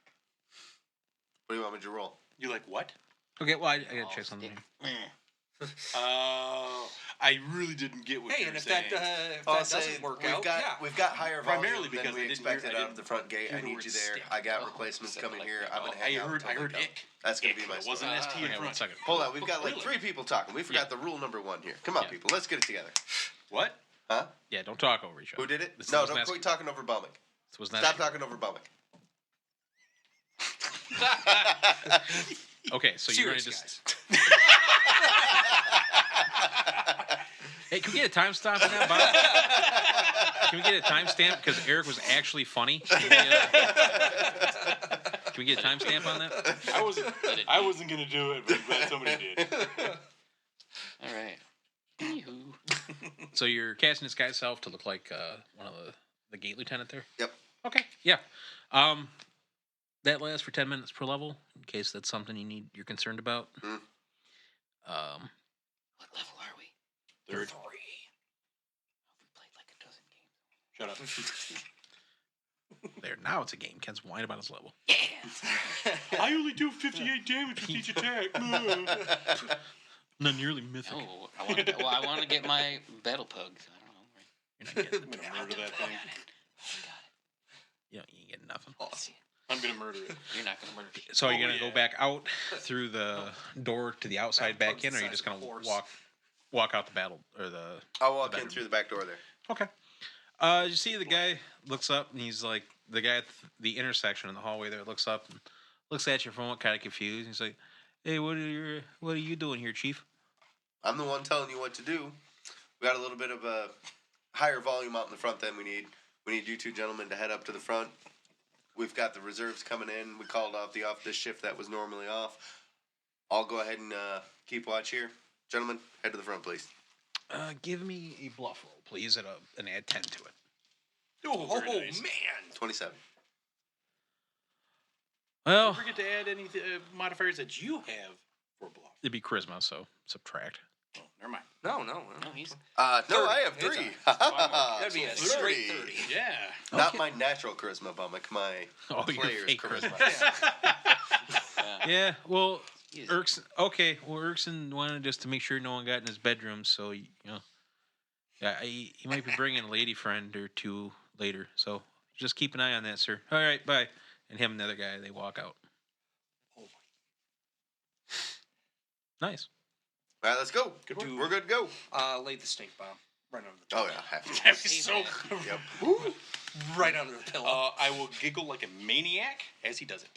[SPEAKER 5] What do you want me to roll?
[SPEAKER 3] You like what?
[SPEAKER 1] Okay, well, I gotta
[SPEAKER 4] All
[SPEAKER 1] check something.
[SPEAKER 4] stick.
[SPEAKER 3] Oh, I really didn't get what
[SPEAKER 2] Hey,
[SPEAKER 3] you
[SPEAKER 2] and
[SPEAKER 3] were
[SPEAKER 2] if
[SPEAKER 3] saying.
[SPEAKER 2] that
[SPEAKER 5] I'll
[SPEAKER 2] doesn't
[SPEAKER 5] say
[SPEAKER 2] work
[SPEAKER 5] we've
[SPEAKER 2] out,
[SPEAKER 5] got
[SPEAKER 2] yeah.
[SPEAKER 5] we've got higher
[SPEAKER 3] Primarily
[SPEAKER 5] volume
[SPEAKER 3] because
[SPEAKER 5] than we
[SPEAKER 3] I didn't
[SPEAKER 5] expected
[SPEAKER 3] hear- I
[SPEAKER 5] out of the front gate.
[SPEAKER 3] hear
[SPEAKER 5] I
[SPEAKER 3] the
[SPEAKER 5] need
[SPEAKER 3] word
[SPEAKER 5] you there.
[SPEAKER 3] stick.
[SPEAKER 5] I got
[SPEAKER 4] Oh,
[SPEAKER 5] replacements
[SPEAKER 4] said
[SPEAKER 5] coming
[SPEAKER 4] like
[SPEAKER 5] here.
[SPEAKER 4] that.
[SPEAKER 5] I'm gonna
[SPEAKER 3] I
[SPEAKER 5] hang out
[SPEAKER 3] heard
[SPEAKER 5] until they come.
[SPEAKER 3] ick.
[SPEAKER 5] That's gonna
[SPEAKER 3] Ick,
[SPEAKER 5] be my
[SPEAKER 3] but it wasn't
[SPEAKER 5] style.
[SPEAKER 3] ST in
[SPEAKER 1] Okay, one
[SPEAKER 3] front.
[SPEAKER 1] second.
[SPEAKER 5] Hold on, we've got like
[SPEAKER 3] Really?
[SPEAKER 5] 3 people talking. We forgot the rule number 1 here. Come on,
[SPEAKER 1] Yeah.
[SPEAKER 5] people, let's get it together.
[SPEAKER 3] What?
[SPEAKER 5] Huh?
[SPEAKER 1] Yeah, don't talk over each other.
[SPEAKER 5] Who did it?
[SPEAKER 1] This
[SPEAKER 5] No,
[SPEAKER 1] was
[SPEAKER 5] don't
[SPEAKER 1] Nesky.
[SPEAKER 5] quit talking over Bummick.
[SPEAKER 1] This was
[SPEAKER 5] Stop
[SPEAKER 1] Nesky.
[SPEAKER 5] talking over Bummick.
[SPEAKER 1] Okay, so you're going
[SPEAKER 2] Serious,
[SPEAKER 1] to
[SPEAKER 2] guys.
[SPEAKER 1] Hey, can we get a time stamp on that, Bob? Can we get a timestamp because Eric was actually funny? Can we get a timestamp on that?
[SPEAKER 3] I wasn't gonna do it, but I'm glad somebody did.
[SPEAKER 4] All right. Anywho.
[SPEAKER 1] So you're casting this guy's self to look like one of the gate lieutenant there.
[SPEAKER 5] Yep.
[SPEAKER 1] Okay. Yeah. That lasts for 10 minutes per level in case that's something you're concerned about.
[SPEAKER 5] Mm.
[SPEAKER 4] What level are we?
[SPEAKER 3] Third.
[SPEAKER 4] 3. We played like a dozen games.
[SPEAKER 3] Shut up.
[SPEAKER 1] There. Now it's a game. Ken's whining about his level.
[SPEAKER 4] Yeah.
[SPEAKER 3] I only do 58 damage with each attack.
[SPEAKER 1] Not nearly mythic.
[SPEAKER 4] Oh, I want to get my battle pugs. I don't know.
[SPEAKER 1] You're not getting
[SPEAKER 3] I'm gonna murder that thing.
[SPEAKER 1] you ain't getting nothing.
[SPEAKER 2] Awesome.
[SPEAKER 3] I'm gonna murder it.
[SPEAKER 4] You're not gonna murder me.
[SPEAKER 1] So you're
[SPEAKER 3] Oh,
[SPEAKER 1] gonna
[SPEAKER 3] yeah.
[SPEAKER 1] go back out through the door to the outside back in, or are you just gonna walk out the battle or the?
[SPEAKER 5] I'll walk
[SPEAKER 1] the
[SPEAKER 5] in
[SPEAKER 1] bedroom?
[SPEAKER 5] through the back door there.
[SPEAKER 1] Okay. You see the guy looks up and he's like the guy at the intersection in the hallway there looks up and looks at you from what kind of confused. He's like,
[SPEAKER 6] Hey, what are you doing here, Chief?
[SPEAKER 5] I'm the one telling you what to do. We got a little bit of a higher volume out in the front than we need. We need you two gentlemen to head up to the front. We've got the reserves coming in. We called off this shift that was normally off. I'll go ahead and keep watch here. Gentlemen, head to the front, please.
[SPEAKER 1] Give me a bluff roll, please, and add 10 to it.
[SPEAKER 3] Oh, very nice.
[SPEAKER 2] Man.
[SPEAKER 5] 27.
[SPEAKER 6] Well,
[SPEAKER 3] Don't forget to add any modifiers that you have for bluff.
[SPEAKER 1] It'd be charisma, so subtract.
[SPEAKER 3] Oh, never mind.
[SPEAKER 2] No.
[SPEAKER 4] No, he's
[SPEAKER 5] No, I have 3.
[SPEAKER 2] That'd be a straight 30.
[SPEAKER 3] Yeah.
[SPEAKER 5] Not my natural charisma, Bummick. My
[SPEAKER 1] Oh, your
[SPEAKER 5] player's
[SPEAKER 1] fake
[SPEAKER 5] charisma.
[SPEAKER 6] yeah. Well,
[SPEAKER 4] He is-
[SPEAKER 6] Erkson. Okay. Well, Erkson wanted just to make sure no one got in his bedroom, so yeah, he might be bringing a lady friend or two later. So just keep an eye on that, sir. All right, bye. And him and the other guy, they walk out. Nice.
[SPEAKER 5] All right, let's go.
[SPEAKER 3] Good work.
[SPEAKER 5] We're good to go.
[SPEAKER 2] Lay the stink bomb right under the
[SPEAKER 5] Oh,
[SPEAKER 2] pillow.
[SPEAKER 5] yeah. Have to.
[SPEAKER 3] That was so.
[SPEAKER 5] Yep.
[SPEAKER 2] Right under the pillow.
[SPEAKER 3] I will giggle like a maniac as he does it.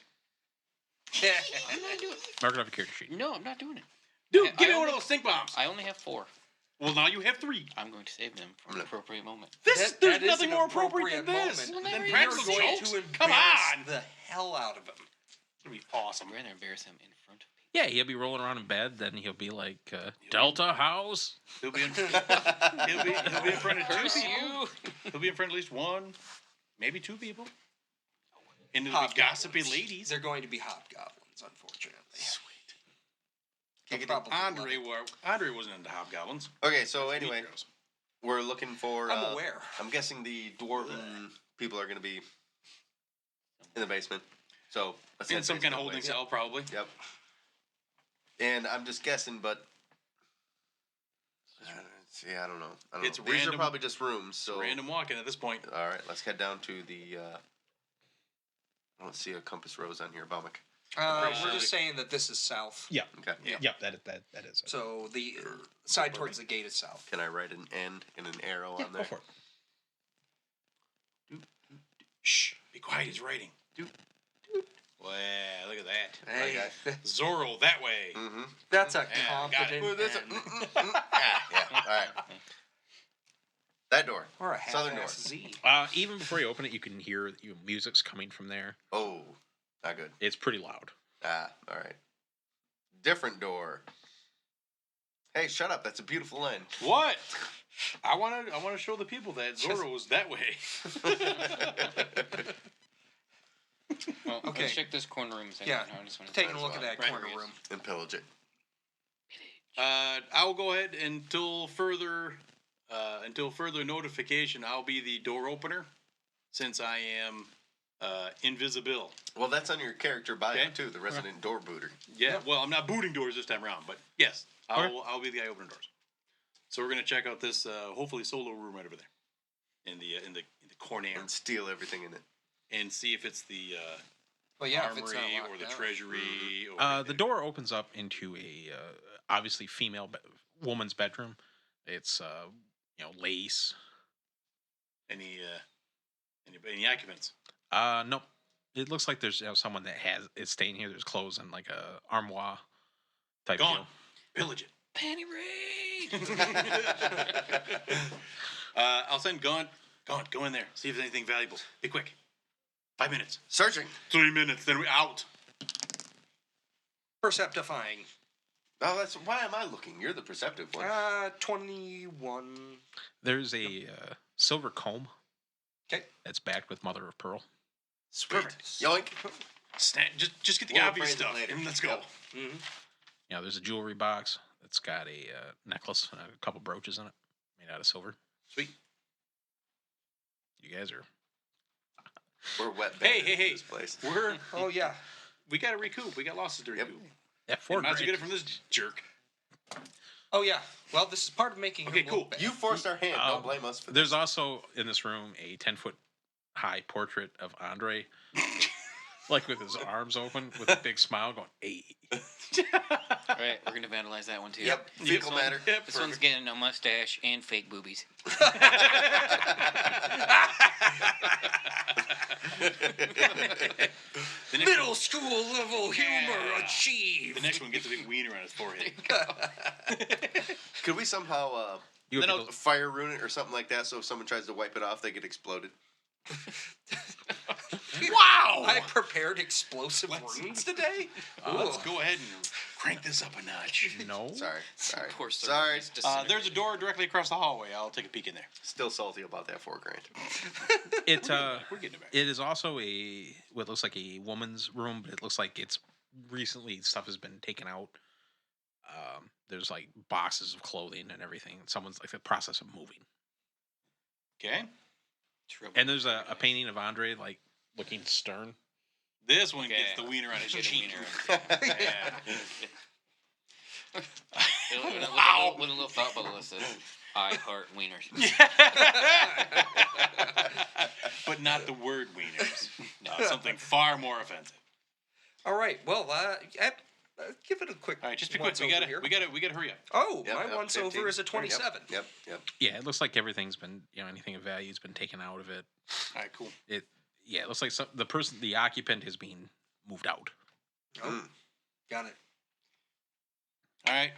[SPEAKER 4] I'm not doing it.
[SPEAKER 1] Mark it off your character sheet.
[SPEAKER 4] No, I'm not doing it.
[SPEAKER 3] Dude,
[SPEAKER 4] I
[SPEAKER 3] give me one
[SPEAKER 4] only-
[SPEAKER 3] of those stink bombs.
[SPEAKER 4] I only have 4.
[SPEAKER 3] Well, now you have 3.
[SPEAKER 4] I'm going to save them for an appropriate moment.
[SPEAKER 3] There's
[SPEAKER 2] That is
[SPEAKER 3] nothing
[SPEAKER 2] an
[SPEAKER 3] more appropriate than
[SPEAKER 2] appropriate
[SPEAKER 3] this.
[SPEAKER 2] moment.
[SPEAKER 4] Well,
[SPEAKER 3] Than
[SPEAKER 4] never
[SPEAKER 2] You're
[SPEAKER 3] practical
[SPEAKER 2] going
[SPEAKER 3] jokes.
[SPEAKER 2] to
[SPEAKER 3] Come
[SPEAKER 2] embarrass
[SPEAKER 3] on.
[SPEAKER 2] the hell out of him.
[SPEAKER 3] It'll be awesome.
[SPEAKER 4] I'm going to embarrass him in front of people.
[SPEAKER 1] Yeah, he'll be rolling around in bed. Then he'll be like, Delta House.
[SPEAKER 3] He'll be in front of 2
[SPEAKER 4] Curse
[SPEAKER 3] people.
[SPEAKER 4] you!
[SPEAKER 3] He'll be in front of at least 1, maybe 2 people. And it'll be gossipy ladies.
[SPEAKER 2] They're going to be hobgoblins, unfortunately.
[SPEAKER 5] Sweet.
[SPEAKER 2] They'll probably love
[SPEAKER 3] Andre,
[SPEAKER 2] it.
[SPEAKER 3] Andre wasn't into hobgoblins.
[SPEAKER 5] Okay, so anyway,
[SPEAKER 3] Negroes.
[SPEAKER 5] we're looking for...
[SPEAKER 2] I'm aware.
[SPEAKER 5] I'm guessing the dwarven people are going to be in the basement. So, let's
[SPEAKER 3] In
[SPEAKER 5] head
[SPEAKER 3] some kind of
[SPEAKER 5] basement
[SPEAKER 3] holding
[SPEAKER 5] ways.
[SPEAKER 3] cell, probably.
[SPEAKER 5] Yep. And I'm just guessing, but... I don't know.
[SPEAKER 3] It's
[SPEAKER 5] These
[SPEAKER 3] random-
[SPEAKER 5] are probably just rooms, so...
[SPEAKER 3] Random walking at this point.
[SPEAKER 5] All right, let's head down to the... I don't see a compass rose on here, Baumick.
[SPEAKER 2] We're just saying that this is south.
[SPEAKER 1] Yeah.
[SPEAKER 5] Okay.
[SPEAKER 1] Yep, that is.
[SPEAKER 2] So the side towards the gate is south.
[SPEAKER 5] Can I write an N and an arrow
[SPEAKER 1] Yeah,
[SPEAKER 5] on
[SPEAKER 1] go
[SPEAKER 5] there?
[SPEAKER 1] for it.
[SPEAKER 3] Shh, be quiet. He's writing. Wow, look at that.
[SPEAKER 2] Hey,
[SPEAKER 3] Zorro that way.
[SPEAKER 5] Mm-hmm.
[SPEAKER 2] that's a
[SPEAKER 3] got it.
[SPEAKER 2] competent
[SPEAKER 5] Well, that's
[SPEAKER 2] N.
[SPEAKER 5] yeah. All right. That door.
[SPEAKER 2] Or a
[SPEAKER 5] Southern
[SPEAKER 2] half-ass
[SPEAKER 5] door.
[SPEAKER 2] Z.
[SPEAKER 1] Even before you open it, you can hear music's coming from there.
[SPEAKER 5] Oh, not good.
[SPEAKER 1] It's pretty loud.
[SPEAKER 5] All right. Different door. Hey, shut up. That's a beautiful end.
[SPEAKER 3] What? I want to show the people that Zorro was that way.
[SPEAKER 4] Well,
[SPEAKER 2] Okay.
[SPEAKER 4] let's check this corner room a second.
[SPEAKER 2] Yeah.
[SPEAKER 4] I just want to
[SPEAKER 2] Taking a look at that
[SPEAKER 3] Right.
[SPEAKER 2] corner room.
[SPEAKER 5] And pillage it.
[SPEAKER 3] I will go ahead until further notification. I'll be the door opener, since I am invisible.
[SPEAKER 5] Well, that's on your character bio,
[SPEAKER 3] Okay.
[SPEAKER 5] too. The resident door booter.
[SPEAKER 3] Yeah. Well, I'm not booting doors this time around, but yes, I'll be the guy opening doors. So we're gonna check out this hopefully solo room right over there, in the corner,
[SPEAKER 5] And steal everything in it.
[SPEAKER 3] and see if it's the
[SPEAKER 2] Well, yeah, if it's not
[SPEAKER 3] armory
[SPEAKER 2] locked
[SPEAKER 3] or the
[SPEAKER 2] down.
[SPEAKER 3] treasury. Or
[SPEAKER 1] The
[SPEAKER 3] anything.
[SPEAKER 1] door opens up into a obviously female woman's bedroom. It's lace.
[SPEAKER 3] Any occupants?
[SPEAKER 1] Nope. It looks like there's someone that is staying here. There's clothes and like a armoire type
[SPEAKER 3] Gone.
[SPEAKER 1] deal.
[SPEAKER 3] Pillage it.
[SPEAKER 4] Panty raid!
[SPEAKER 3] I'll send Gaunt. Gaunt, go in there. See if there's anything valuable. Be quick. 5 minutes.
[SPEAKER 5] Searching.
[SPEAKER 3] 3 minutes. Then we're out.
[SPEAKER 2] Perceptifying.
[SPEAKER 5] Oh, that's why am I looking? You're the perceptive one.
[SPEAKER 2] 21.
[SPEAKER 1] There's a silver comb.
[SPEAKER 2] 'Kay.
[SPEAKER 1] That's backed with mother of pearl.
[SPEAKER 5] Sweet.
[SPEAKER 3] Perfect.
[SPEAKER 5] Yoink.
[SPEAKER 3] Just get the
[SPEAKER 5] We'll
[SPEAKER 3] obvious
[SPEAKER 5] appraise it
[SPEAKER 3] stuff
[SPEAKER 5] later.
[SPEAKER 3] and let's go.
[SPEAKER 5] Yep.
[SPEAKER 2] Mm-hmm.
[SPEAKER 1] There's a jewelry box that's got a necklace and a couple brooches in it, made out of silver.
[SPEAKER 3] Sweet.
[SPEAKER 1] You guys are.
[SPEAKER 5] We're wet
[SPEAKER 3] Hey,
[SPEAKER 5] bandits
[SPEAKER 3] hey,
[SPEAKER 5] in this place.
[SPEAKER 2] Oh, yeah.
[SPEAKER 3] We got to recoup. We got losses to
[SPEAKER 5] Yep.
[SPEAKER 3] recoup.
[SPEAKER 1] That
[SPEAKER 3] Might as well get it from this jerk.
[SPEAKER 2] Oh, yeah. Well, this is part of making
[SPEAKER 3] Okay,
[SPEAKER 2] him
[SPEAKER 3] cool.
[SPEAKER 2] look bad.
[SPEAKER 5] You forced our hand. Don't blame us for this.
[SPEAKER 1] There's also in this room a 10-foot high portrait of Andre, like with his arms open, with a big smile, going, "Hey."
[SPEAKER 4] All right, we're going to vandalize that one too.
[SPEAKER 5] Yep. Fecal matter.
[SPEAKER 3] Yep.
[SPEAKER 4] This one's getting a mustache and fake boobies.
[SPEAKER 3] The next
[SPEAKER 2] Middle Middle school level humor achieved.
[SPEAKER 3] The next one gets a big wiener on his forehead.
[SPEAKER 5] Could we somehow
[SPEAKER 6] You
[SPEAKER 3] Then
[SPEAKER 6] would
[SPEAKER 3] I'll-
[SPEAKER 6] be-
[SPEAKER 5] fire rune it or something like that so if someone tries to wipe it off, they get exploded?
[SPEAKER 2] Wow! I prepared explosive runes today.
[SPEAKER 3] Let's go ahead and crank this up a notch.
[SPEAKER 6] no.
[SPEAKER 5] Sorry.
[SPEAKER 4] Poor
[SPEAKER 5] Sorry.
[SPEAKER 3] There's a door directly across the hallway. I'll take a peek in there.
[SPEAKER 5] Still salty about that $4,000.
[SPEAKER 6] It
[SPEAKER 3] We're getting it back.
[SPEAKER 6] it is also what looks like a woman's room, but it looks like it's recently stuff has been taken out. There's like boxes of clothing and everything. Someone's like the process of moving.
[SPEAKER 3] Okay.
[SPEAKER 6] And there's a painting of Andre like looking stern.
[SPEAKER 3] This one
[SPEAKER 4] Okay.
[SPEAKER 3] gets the wiener on his
[SPEAKER 4] Get a
[SPEAKER 3] cheek.
[SPEAKER 4] wiener.
[SPEAKER 3] Yeah.
[SPEAKER 4] Wow. With a little thought bubble that says, I heart wieners.
[SPEAKER 3] But not the word wieners. No, something far more offensive.
[SPEAKER 2] All right. Well, give it a quick.
[SPEAKER 3] All right, just be quick.
[SPEAKER 2] once
[SPEAKER 3] We
[SPEAKER 2] over
[SPEAKER 3] gotta
[SPEAKER 2] here.
[SPEAKER 3] hurry up.
[SPEAKER 2] Oh,
[SPEAKER 5] Yep,
[SPEAKER 2] my
[SPEAKER 5] yep,
[SPEAKER 2] once
[SPEAKER 5] 15.
[SPEAKER 2] over is a 27.
[SPEAKER 5] Yep.
[SPEAKER 6] Yeah, it looks like everything's been anything of value's been taken out of it.
[SPEAKER 3] All right, cool.
[SPEAKER 6] It looks like the occupant is being moved out.
[SPEAKER 2] Oh, got it.
[SPEAKER 3] All right.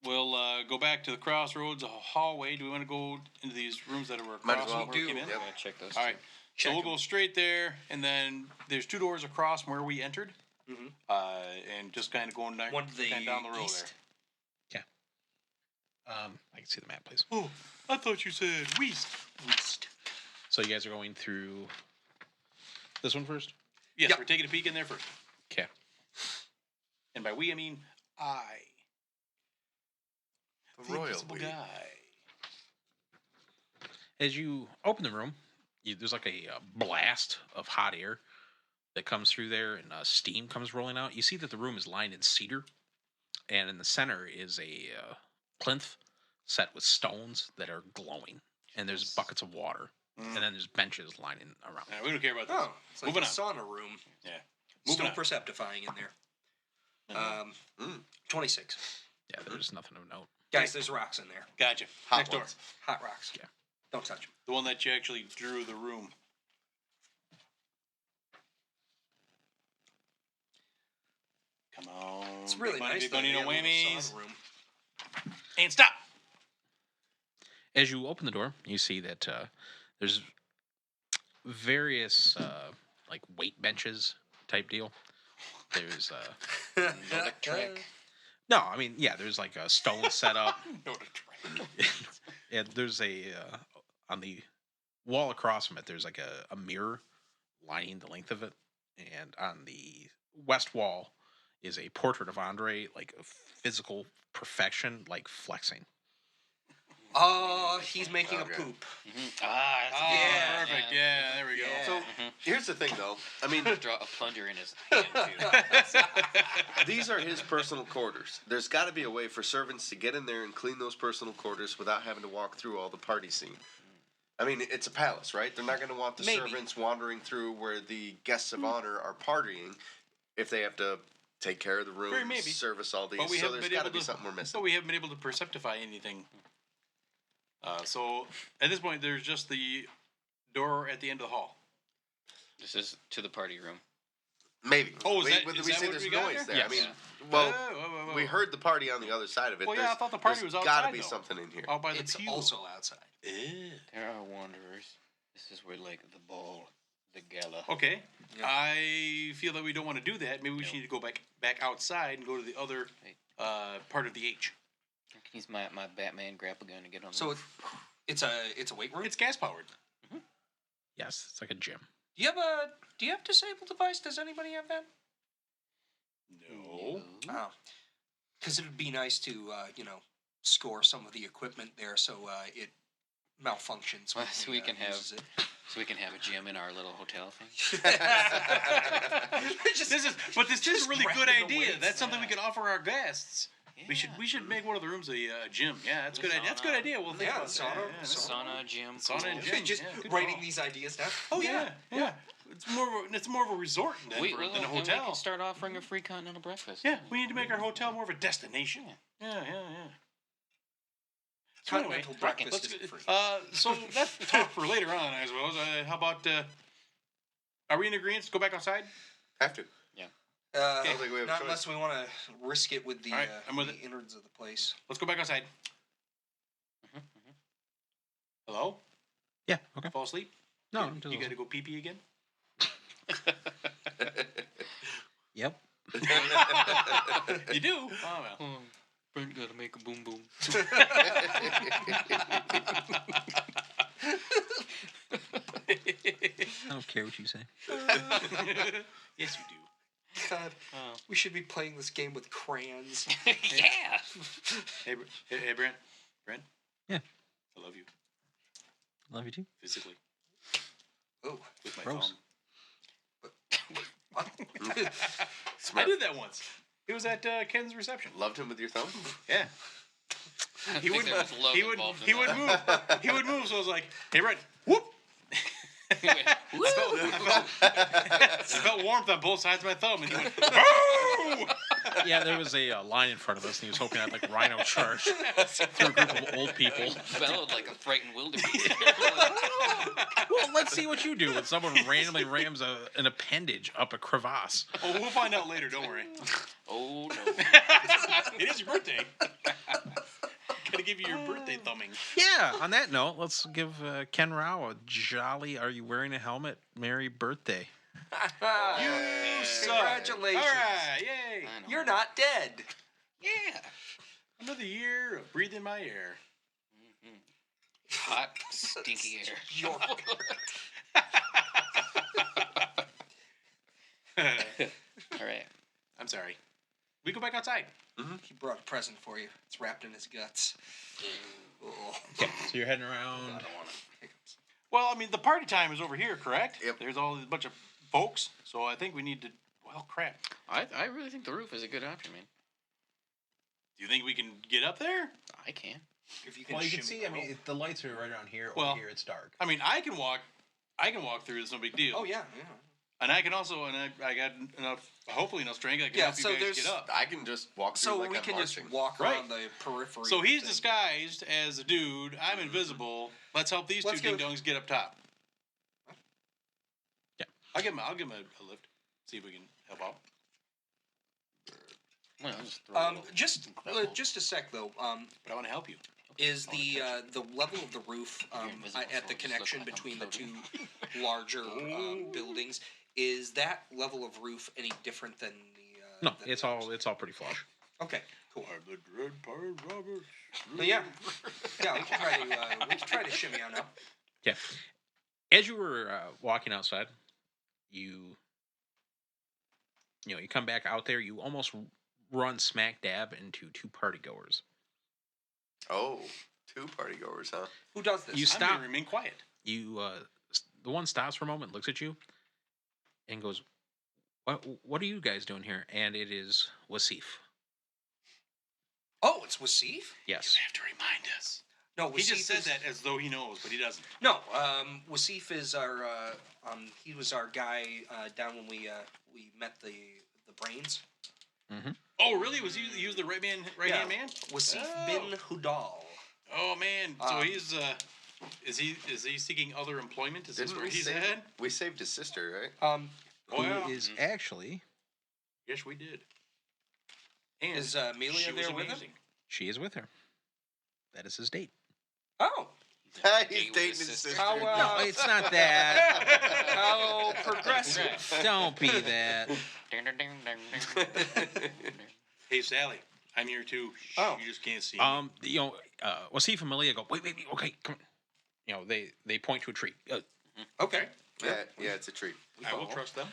[SPEAKER 3] We'll go back to the crossroads, a hallway. Do we want to go into these rooms that are
[SPEAKER 5] Might
[SPEAKER 3] across?
[SPEAKER 5] as well.
[SPEAKER 3] where we came in?
[SPEAKER 5] Yep.
[SPEAKER 4] Yeah, check those.
[SPEAKER 3] All right.
[SPEAKER 2] Check
[SPEAKER 3] So we'll
[SPEAKER 2] 'em.
[SPEAKER 3] go straight there, and then there's 2 doors across from where we entered,
[SPEAKER 2] Mhm.
[SPEAKER 3] and just kind of going down,
[SPEAKER 2] One to the
[SPEAKER 3] kinda down the road
[SPEAKER 2] east.
[SPEAKER 6] I can see the map, please.
[SPEAKER 3] there. Oh, I thought you said west. West.
[SPEAKER 6] So you guys are going through this one first?
[SPEAKER 3] Yes,
[SPEAKER 2] Yep.
[SPEAKER 3] we're taking a peek in there first.
[SPEAKER 6] Okay.
[SPEAKER 3] And by we, I mean I.
[SPEAKER 5] The
[SPEAKER 3] The
[SPEAKER 5] royal
[SPEAKER 3] invisible
[SPEAKER 5] we.
[SPEAKER 3] guy.
[SPEAKER 6] As you open the room, there's like a blast of hot air that comes through there, and steam comes rolling out. You see that the room is lined in cedar, and in the center is a plinth set with stones that are glowing, and there's buckets of water, and then there's benches lining around.
[SPEAKER 3] We don't care about this.
[SPEAKER 2] Oh, it's like
[SPEAKER 3] Moving
[SPEAKER 2] a
[SPEAKER 3] on.
[SPEAKER 2] sauna room.
[SPEAKER 3] Yeah.
[SPEAKER 2] Still
[SPEAKER 3] Moving on.
[SPEAKER 2] perceptifying in there. 26.
[SPEAKER 6] Yeah, there's nothing of note.
[SPEAKER 2] Guys, there's rocks in there.
[SPEAKER 3] Gotcha.
[SPEAKER 5] Hot
[SPEAKER 3] Next door.
[SPEAKER 5] ones.
[SPEAKER 2] Hot rocks.
[SPEAKER 6] Yeah.
[SPEAKER 2] Don't touch them.
[SPEAKER 3] The one that you actually drew the room. Come on.
[SPEAKER 2] It's really
[SPEAKER 3] Big money,
[SPEAKER 2] nice.
[SPEAKER 3] big
[SPEAKER 2] that
[SPEAKER 3] money,
[SPEAKER 2] they
[SPEAKER 3] no
[SPEAKER 2] have a little
[SPEAKER 3] whammies.
[SPEAKER 2] sauna room.
[SPEAKER 3] And stop.
[SPEAKER 6] As you open the door, you see that there's various like weight benches type deal. There's
[SPEAKER 4] Know the trick.
[SPEAKER 6] no, I mean there's like a stone set up.
[SPEAKER 3] No, the trick.
[SPEAKER 6] And there's a on the wall across from it. There's like a mirror lining the length of it, and on the west wall is a portrait of Andre, like a physical perfection, like flexing.
[SPEAKER 2] Oh, he's making
[SPEAKER 5] Okay.
[SPEAKER 2] a poop.
[SPEAKER 4] Ah,
[SPEAKER 3] Oh,
[SPEAKER 2] Yeah.
[SPEAKER 3] perfect. Yeah, there we go.
[SPEAKER 2] Yeah.
[SPEAKER 5] So here's the thing, though. I mean,
[SPEAKER 4] Draw a plunger in his hand, too.
[SPEAKER 5] these are his personal quarters. There's got to be a way for servants to get in there and clean those personal quarters without having to walk through all the party scene. I mean, it's a palace, right? They're not going to want the
[SPEAKER 2] Maybe.
[SPEAKER 5] servants wandering through where the guests of honor are partying if they have to take care of the rooms,
[SPEAKER 3] maybe.
[SPEAKER 5] service all these.
[SPEAKER 3] But we
[SPEAKER 5] So
[SPEAKER 3] haven't
[SPEAKER 5] there's
[SPEAKER 3] been
[SPEAKER 5] got to
[SPEAKER 3] able
[SPEAKER 5] be
[SPEAKER 3] to.
[SPEAKER 5] something we're missing.
[SPEAKER 3] So we haven't been able to perceptify anything. So at this point, there's just the door at the end of the hall.
[SPEAKER 4] This is to the party room.
[SPEAKER 5] Maybe.
[SPEAKER 3] Oh, is
[SPEAKER 5] we,
[SPEAKER 3] that-
[SPEAKER 5] we,
[SPEAKER 3] is
[SPEAKER 5] we
[SPEAKER 3] that
[SPEAKER 5] say
[SPEAKER 3] what
[SPEAKER 5] there's
[SPEAKER 3] we got
[SPEAKER 5] noise
[SPEAKER 3] there?
[SPEAKER 5] there. I
[SPEAKER 6] Yes.
[SPEAKER 5] mean, well,
[SPEAKER 3] Whoa.
[SPEAKER 5] we heard the party on the other side of it.
[SPEAKER 3] Well, yeah, I thought the party was
[SPEAKER 5] Got
[SPEAKER 3] outside,
[SPEAKER 5] to be
[SPEAKER 3] though.
[SPEAKER 5] something in here.
[SPEAKER 3] Out by the
[SPEAKER 2] It's
[SPEAKER 3] pew.
[SPEAKER 2] also outside.
[SPEAKER 4] There are wanderers. This is where, like, the ball, the gala.
[SPEAKER 3] Okay.
[SPEAKER 2] Yeah.
[SPEAKER 3] I feel that we don't want to do that. Maybe we should need to go back outside and go to the other part of the H.
[SPEAKER 4] I can use my Batman grapple gun to get on the
[SPEAKER 2] So
[SPEAKER 4] roof.
[SPEAKER 2] it's a weight room.
[SPEAKER 3] It's gas powered.
[SPEAKER 6] Yes, it's like a gym.
[SPEAKER 2] Do you have disable device? Does anybody have that?
[SPEAKER 3] No.
[SPEAKER 2] Oh, because it would be nice to score some of the equipment there so it malfunctions.
[SPEAKER 4] Well,
[SPEAKER 2] when
[SPEAKER 4] so
[SPEAKER 2] he,
[SPEAKER 4] we can have-
[SPEAKER 2] uses it.
[SPEAKER 4] So we can have a gym in our little hotel thing.
[SPEAKER 2] Just-
[SPEAKER 3] This is a really good
[SPEAKER 2] grabbing the
[SPEAKER 3] idea.
[SPEAKER 2] weights.
[SPEAKER 3] That's something we could offer our guests. We
[SPEAKER 4] Yeah.
[SPEAKER 3] should make one of the rooms a gym. Yeah, that's a good idea. That's a good idea. We'll think
[SPEAKER 2] Yeah,
[SPEAKER 3] about
[SPEAKER 2] sauna-
[SPEAKER 3] that. Yeah,
[SPEAKER 4] Sauna, gym,
[SPEAKER 3] Sauna
[SPEAKER 4] pool.
[SPEAKER 3] and gym.
[SPEAKER 2] just
[SPEAKER 3] Yeah, good
[SPEAKER 2] writing
[SPEAKER 3] call.
[SPEAKER 2] these ideas down.
[SPEAKER 3] Oh yeah. It's more of a resort than,
[SPEAKER 4] We,
[SPEAKER 3] than
[SPEAKER 4] well,
[SPEAKER 3] a
[SPEAKER 4] and we
[SPEAKER 3] hotel.
[SPEAKER 4] can start offering a free continental breakfast.
[SPEAKER 3] Yeah, we need to make our hotel more of a destination. Yeah. So anyway,
[SPEAKER 2] Continental breakfast
[SPEAKER 3] let's,
[SPEAKER 2] is free.
[SPEAKER 3] so that's talk for later on, I suppose. How about? Are we in agreement to go back outside?
[SPEAKER 5] Have to.
[SPEAKER 2] I
[SPEAKER 5] don't think we have a
[SPEAKER 2] not
[SPEAKER 5] choice.
[SPEAKER 2] unless we want to risk it with the,
[SPEAKER 3] All right, I'm with
[SPEAKER 2] the
[SPEAKER 3] it.
[SPEAKER 2] innards of the place.
[SPEAKER 3] Let's go back outside. Hello?
[SPEAKER 6] Yeah. Okay.
[SPEAKER 3] Fall asleep?
[SPEAKER 6] No,
[SPEAKER 3] you,
[SPEAKER 6] I'm just
[SPEAKER 3] you got to go pee pee again?
[SPEAKER 6] Yep.
[SPEAKER 3] You do? Oh, well.
[SPEAKER 4] Brent gotta make a boom boom.
[SPEAKER 6] I don't care what you say.
[SPEAKER 3] Yes, you do.
[SPEAKER 2] God,
[SPEAKER 4] Oh.
[SPEAKER 2] we should be playing this game with crayons.
[SPEAKER 4] Yeah.
[SPEAKER 3] Hey, Brent. Brent?
[SPEAKER 6] Yeah.
[SPEAKER 3] I love you.
[SPEAKER 6] Love you too.
[SPEAKER 3] Physically.
[SPEAKER 2] Oh,
[SPEAKER 3] With my
[SPEAKER 6] Gross.
[SPEAKER 3] thumb.
[SPEAKER 2] what?
[SPEAKER 3] I did that once. It was at Ken's reception.
[SPEAKER 5] Loved him with your thumb?
[SPEAKER 3] Yeah. He would move. He would move, so I was like, hey, Brent, whoop! I felt warmth on both sides of my thumb, and he went, oh!
[SPEAKER 6] Yeah, there was a line in front of us, and he was hoping I'd like rhino charge through a group of old people.
[SPEAKER 4] Bellowed like a frightened wildebeest.
[SPEAKER 6] Well, let's see what you do when someone randomly rams an appendage up a crevasse.
[SPEAKER 3] Oh, we'll find out later, don't worry.
[SPEAKER 4] Oh no.
[SPEAKER 3] It is your birthday. Gotta give you your birthday thumbing.
[SPEAKER 6] Yeah, on that note, let's give Ken Rao a jolly, are you wearing a helmet? Merry birthday.
[SPEAKER 3] You suck.
[SPEAKER 2] Congratulations.
[SPEAKER 3] All right, yay.
[SPEAKER 4] I know.
[SPEAKER 2] You're not dead.
[SPEAKER 3] Yeah. Another year of breathing my air.
[SPEAKER 4] Hot, stinky air.
[SPEAKER 2] You're
[SPEAKER 4] All right.
[SPEAKER 3] I'm sorry. We go back outside.
[SPEAKER 2] He brought a present for you. It's wrapped in his guts. Oh.
[SPEAKER 6] Okay, so you're heading around.
[SPEAKER 2] Hiccups.
[SPEAKER 3] Well, I mean, the party time is over here, correct?
[SPEAKER 5] Yep.
[SPEAKER 3] There's all a bunch of folks, so I think we need to. Well, crap.
[SPEAKER 4] I really think the roof is a good option, man.
[SPEAKER 3] Do you think we can get up there?
[SPEAKER 4] I can.
[SPEAKER 2] If you can
[SPEAKER 6] Well, you can
[SPEAKER 2] shimmy
[SPEAKER 6] see, I
[SPEAKER 2] the
[SPEAKER 6] mean,
[SPEAKER 2] rope.
[SPEAKER 6] if the lights are right around here.
[SPEAKER 3] Well-
[SPEAKER 6] Over here, it's dark.
[SPEAKER 3] I mean, I can walk. through. It's no big deal.
[SPEAKER 2] Oh, yeah, yeah.
[SPEAKER 3] And I can also, and I got enough, hopefully enough strength. I can
[SPEAKER 2] Yeah,
[SPEAKER 3] help
[SPEAKER 2] so
[SPEAKER 3] you guys
[SPEAKER 2] there's-
[SPEAKER 3] get up.
[SPEAKER 5] I can just walk through
[SPEAKER 2] So
[SPEAKER 5] like
[SPEAKER 2] we
[SPEAKER 5] I'm
[SPEAKER 2] can
[SPEAKER 5] marching.
[SPEAKER 2] just walk
[SPEAKER 3] Right.
[SPEAKER 2] around the periphery.
[SPEAKER 3] So he's
[SPEAKER 2] thing.
[SPEAKER 3] disguised as a dude. I'm invisible. Let's help these
[SPEAKER 2] Let's
[SPEAKER 3] two ding
[SPEAKER 2] go-
[SPEAKER 3] dongs get up top.
[SPEAKER 6] Yeah.
[SPEAKER 3] I'll give him a lift. See if we can help out.
[SPEAKER 4] Well, I'll just throw it over.
[SPEAKER 2] Just a sec though.
[SPEAKER 3] But I want to help you.
[SPEAKER 2] Is the level of the roof
[SPEAKER 4] You're invisible,
[SPEAKER 2] at
[SPEAKER 4] so
[SPEAKER 2] the
[SPEAKER 4] just
[SPEAKER 2] connection
[SPEAKER 4] look like I'm
[SPEAKER 2] between the two
[SPEAKER 4] floating.
[SPEAKER 2] larger buildings? Is that level of roof any different than the?
[SPEAKER 6] No,
[SPEAKER 2] than
[SPEAKER 6] it's
[SPEAKER 2] the
[SPEAKER 6] all
[SPEAKER 2] others?
[SPEAKER 6] it's all pretty flush.
[SPEAKER 2] Okay, cool.
[SPEAKER 3] I'm the Dread Pirate Roberts.
[SPEAKER 2] But yeah, we can try to shimmy on up.
[SPEAKER 6] Yeah. As you were walking outside, you come back out there. You almost run smack dab into two party goers.
[SPEAKER 5] Oh, two party goers, huh?
[SPEAKER 2] Who does this?
[SPEAKER 6] You
[SPEAKER 3] I'm
[SPEAKER 6] stop.
[SPEAKER 3] gonna remain quiet.
[SPEAKER 6] You the one stops for a moment, looks at you, and goes, "What are you guys doing here?" And it is Wasif.
[SPEAKER 2] Oh, it's Wasif?
[SPEAKER 6] Yes.
[SPEAKER 3] You have to remind us.
[SPEAKER 2] No,
[SPEAKER 3] He just
[SPEAKER 2] Wasif
[SPEAKER 3] said
[SPEAKER 2] is,
[SPEAKER 3] that as though he knows, but he doesn't.
[SPEAKER 2] No, Wasif is our he was our guy down when we met the brains.
[SPEAKER 3] Oh, really? Was he was the right hand man?
[SPEAKER 2] Wasif
[SPEAKER 3] Oh.
[SPEAKER 2] bin Hudal.
[SPEAKER 3] Oh man. So
[SPEAKER 2] Um,
[SPEAKER 3] he's is he seeking other employment? Is this
[SPEAKER 5] Didn't
[SPEAKER 3] where
[SPEAKER 5] we
[SPEAKER 3] he's
[SPEAKER 5] save?
[SPEAKER 3] at?
[SPEAKER 5] We saved his sister, right?
[SPEAKER 3] Oh, yeah.
[SPEAKER 6] Who is actually
[SPEAKER 3] Yes, we did. And
[SPEAKER 2] Is Amelia
[SPEAKER 3] she was
[SPEAKER 2] there with him?
[SPEAKER 3] amazing.
[SPEAKER 6] she is with her. That is his date.
[SPEAKER 2] Oh,
[SPEAKER 5] He's dating his sister.
[SPEAKER 2] How,
[SPEAKER 6] No, it's not that.
[SPEAKER 2] how progressive.
[SPEAKER 6] Don't be that.
[SPEAKER 3] Hey Sally, I'm here too. Shh,
[SPEAKER 2] Oh.
[SPEAKER 3] you just can't see. Me.
[SPEAKER 6] Wasif and Malia go, wait, okay, come on. They point to a tree.
[SPEAKER 2] Okay.
[SPEAKER 5] Yeah, it's a treat.
[SPEAKER 3] I will trust them.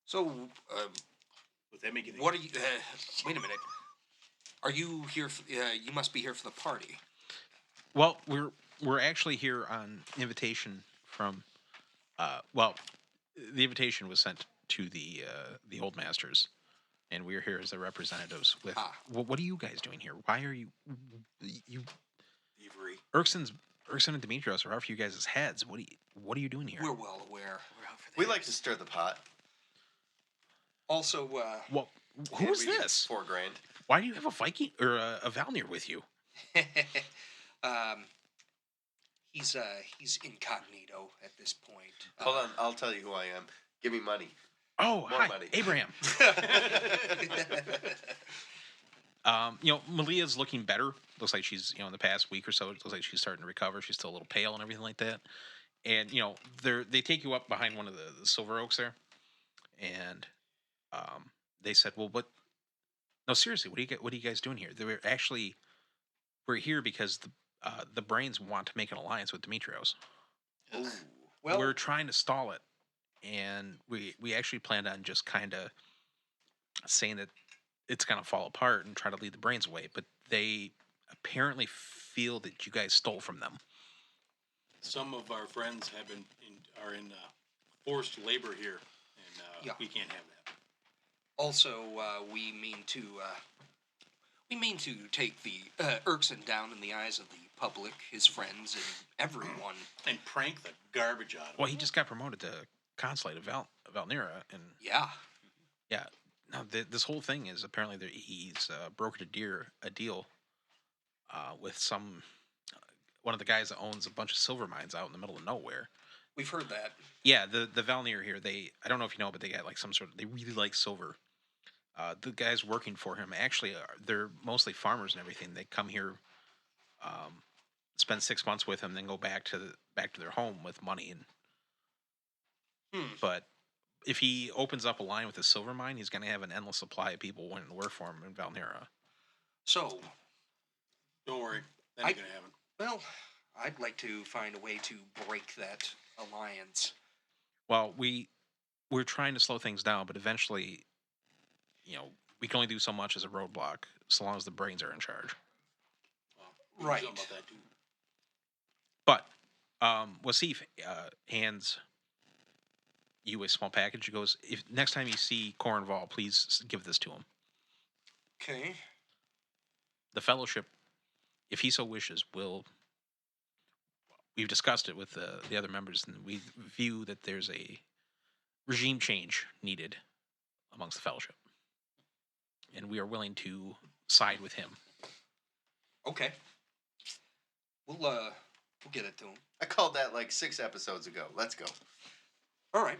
[SPEAKER 2] So,
[SPEAKER 3] With them making
[SPEAKER 2] what are you? Wait a minute. Are you here? You must be here for the party.
[SPEAKER 6] Well, we're actually here on invitation from. The invitation was sent to the old masters, and we're here as their representatives. With what are you guys doing here? Why are you
[SPEAKER 3] Thievery.
[SPEAKER 6] Erkson and Demetrios are after you guys' heads. What are you doing here?
[SPEAKER 2] We're well aware.
[SPEAKER 5] We like to stir the pot.
[SPEAKER 2] Also,
[SPEAKER 6] Well, who
[SPEAKER 5] and
[SPEAKER 6] is
[SPEAKER 5] we get
[SPEAKER 6] this?
[SPEAKER 5] $4,000.
[SPEAKER 6] Why do you have a Viking or a Valnir with you?
[SPEAKER 2] He's incognito at this point.
[SPEAKER 5] Hold on, I'll tell you who I am. Give me money.
[SPEAKER 1] Oh,
[SPEAKER 5] More
[SPEAKER 1] hi,
[SPEAKER 5] money.
[SPEAKER 1] Abraham. Malia's looking better. Looks like she's, in the past week or so, it looks like she's starting to recover. She's still a little pale and everything like that. And, they take you up behind one of the silver oaks there. And they said, well, no, seriously, what are you guys doing here? We're here because the brains want to make an alliance with Demetrios.
[SPEAKER 2] Ooh. Well,
[SPEAKER 1] We're trying to stall it. And we actually planned on just kind of saying that it's going to fall apart and try to lead the brains away. But they apparently feel that you guys stole from them.
[SPEAKER 3] Some of our friends are in forced labor here, and we can't have that.
[SPEAKER 2] also, we mean to take the Erkson down in the eyes of the public, his friends, and everyone.
[SPEAKER 3] And prank the garbage out of
[SPEAKER 1] Well,
[SPEAKER 3] them.
[SPEAKER 1] he just got promoted to consulate of Valnera. And
[SPEAKER 2] Yeah.
[SPEAKER 1] yeah, now this whole thing is apparently he's brokered a deal with one of the guys that owns a bunch of silver mines out in the middle of nowhere.
[SPEAKER 2] We've heard that.
[SPEAKER 1] Yeah, the Valnir here, I don't know if you know, but they got like they really like silver. The guys working for him actually they're mostly farmers and everything. They come here, spend 6 months with him, then go back to their home with money. And but if he opens up a line with a silver mine, he's going to have an endless supply of people wanting to work for him in Valnera.
[SPEAKER 2] So,
[SPEAKER 3] Don't worry, that ain't gonna happen.
[SPEAKER 2] well, I'd like to find a way to break that alliance.
[SPEAKER 1] Well, we're trying to slow things down, but eventually, we can only do so much as a roadblock, so long as the brains are in charge.
[SPEAKER 3] Well,
[SPEAKER 2] Right.
[SPEAKER 3] Something about that too.
[SPEAKER 1] But Wasif hands you a small package. He goes, "If next time you see Cornval, please give this to him."
[SPEAKER 2] Okay.
[SPEAKER 1] The Fellowship, if he so wishes, we've discussed it with the other members, and we view that there's a regime change needed amongst the Fellowship, and we are willing to side with him.
[SPEAKER 2] Okay. We'll get it to him.
[SPEAKER 5] I called that like 6 episodes ago. Let's go.
[SPEAKER 2] All right.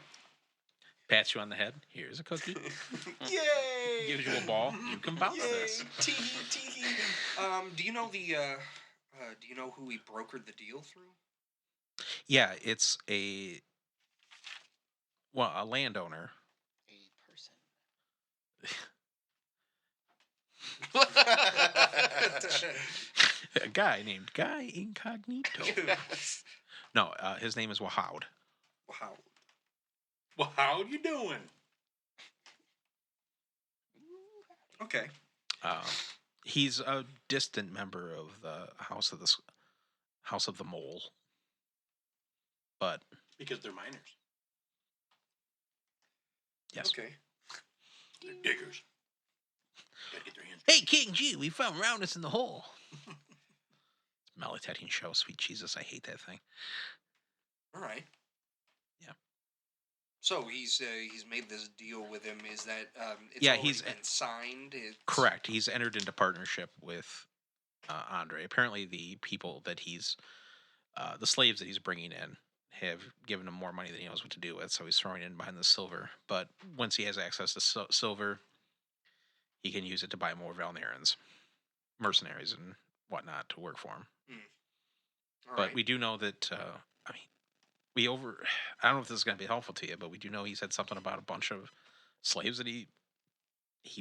[SPEAKER 1] Pats you on the head. Here's a cookie.
[SPEAKER 5] Yay!
[SPEAKER 1] Gives you a ball. You can bounce
[SPEAKER 5] Yay!
[SPEAKER 1] this.
[SPEAKER 5] Tee-hee, tee-hee.
[SPEAKER 2] Do you know do you know who we brokered the deal through?
[SPEAKER 1] Yeah, it's a landowner.
[SPEAKER 4] A person.
[SPEAKER 1] A guy named Guy Incognito. No, his name is Wahoud.
[SPEAKER 2] Wow.
[SPEAKER 3] Well, how you doing?
[SPEAKER 2] Okay.
[SPEAKER 1] He's a distant member of the House of the Mole, but
[SPEAKER 3] Because they're miners.
[SPEAKER 1] yes.
[SPEAKER 2] Okay.
[SPEAKER 3] They're diggers. Gotta get their hands.
[SPEAKER 1] Hey, King G, we found roundness in the hole. It's Melitating show, sweet Jesus, I hate that thing.
[SPEAKER 2] All right.
[SPEAKER 1] Yeah.
[SPEAKER 2] So he's made this deal with him. Is that it's
[SPEAKER 1] Yeah,
[SPEAKER 2] already
[SPEAKER 1] he's
[SPEAKER 2] been signed?
[SPEAKER 1] Correct. He's entered into partnership with Andre. Apparently, the people that the slaves that he's bringing in have given him more money than he knows what to do with, so he's throwing in behind the silver. But once he has access to silver, he can use it to buy more Valnerans, mercenaries, and whatnot to work for him.
[SPEAKER 2] All
[SPEAKER 1] But
[SPEAKER 2] right.
[SPEAKER 1] we do know that, I don't know if this is going to be helpful to you, but we do know he said something about a bunch of slaves that he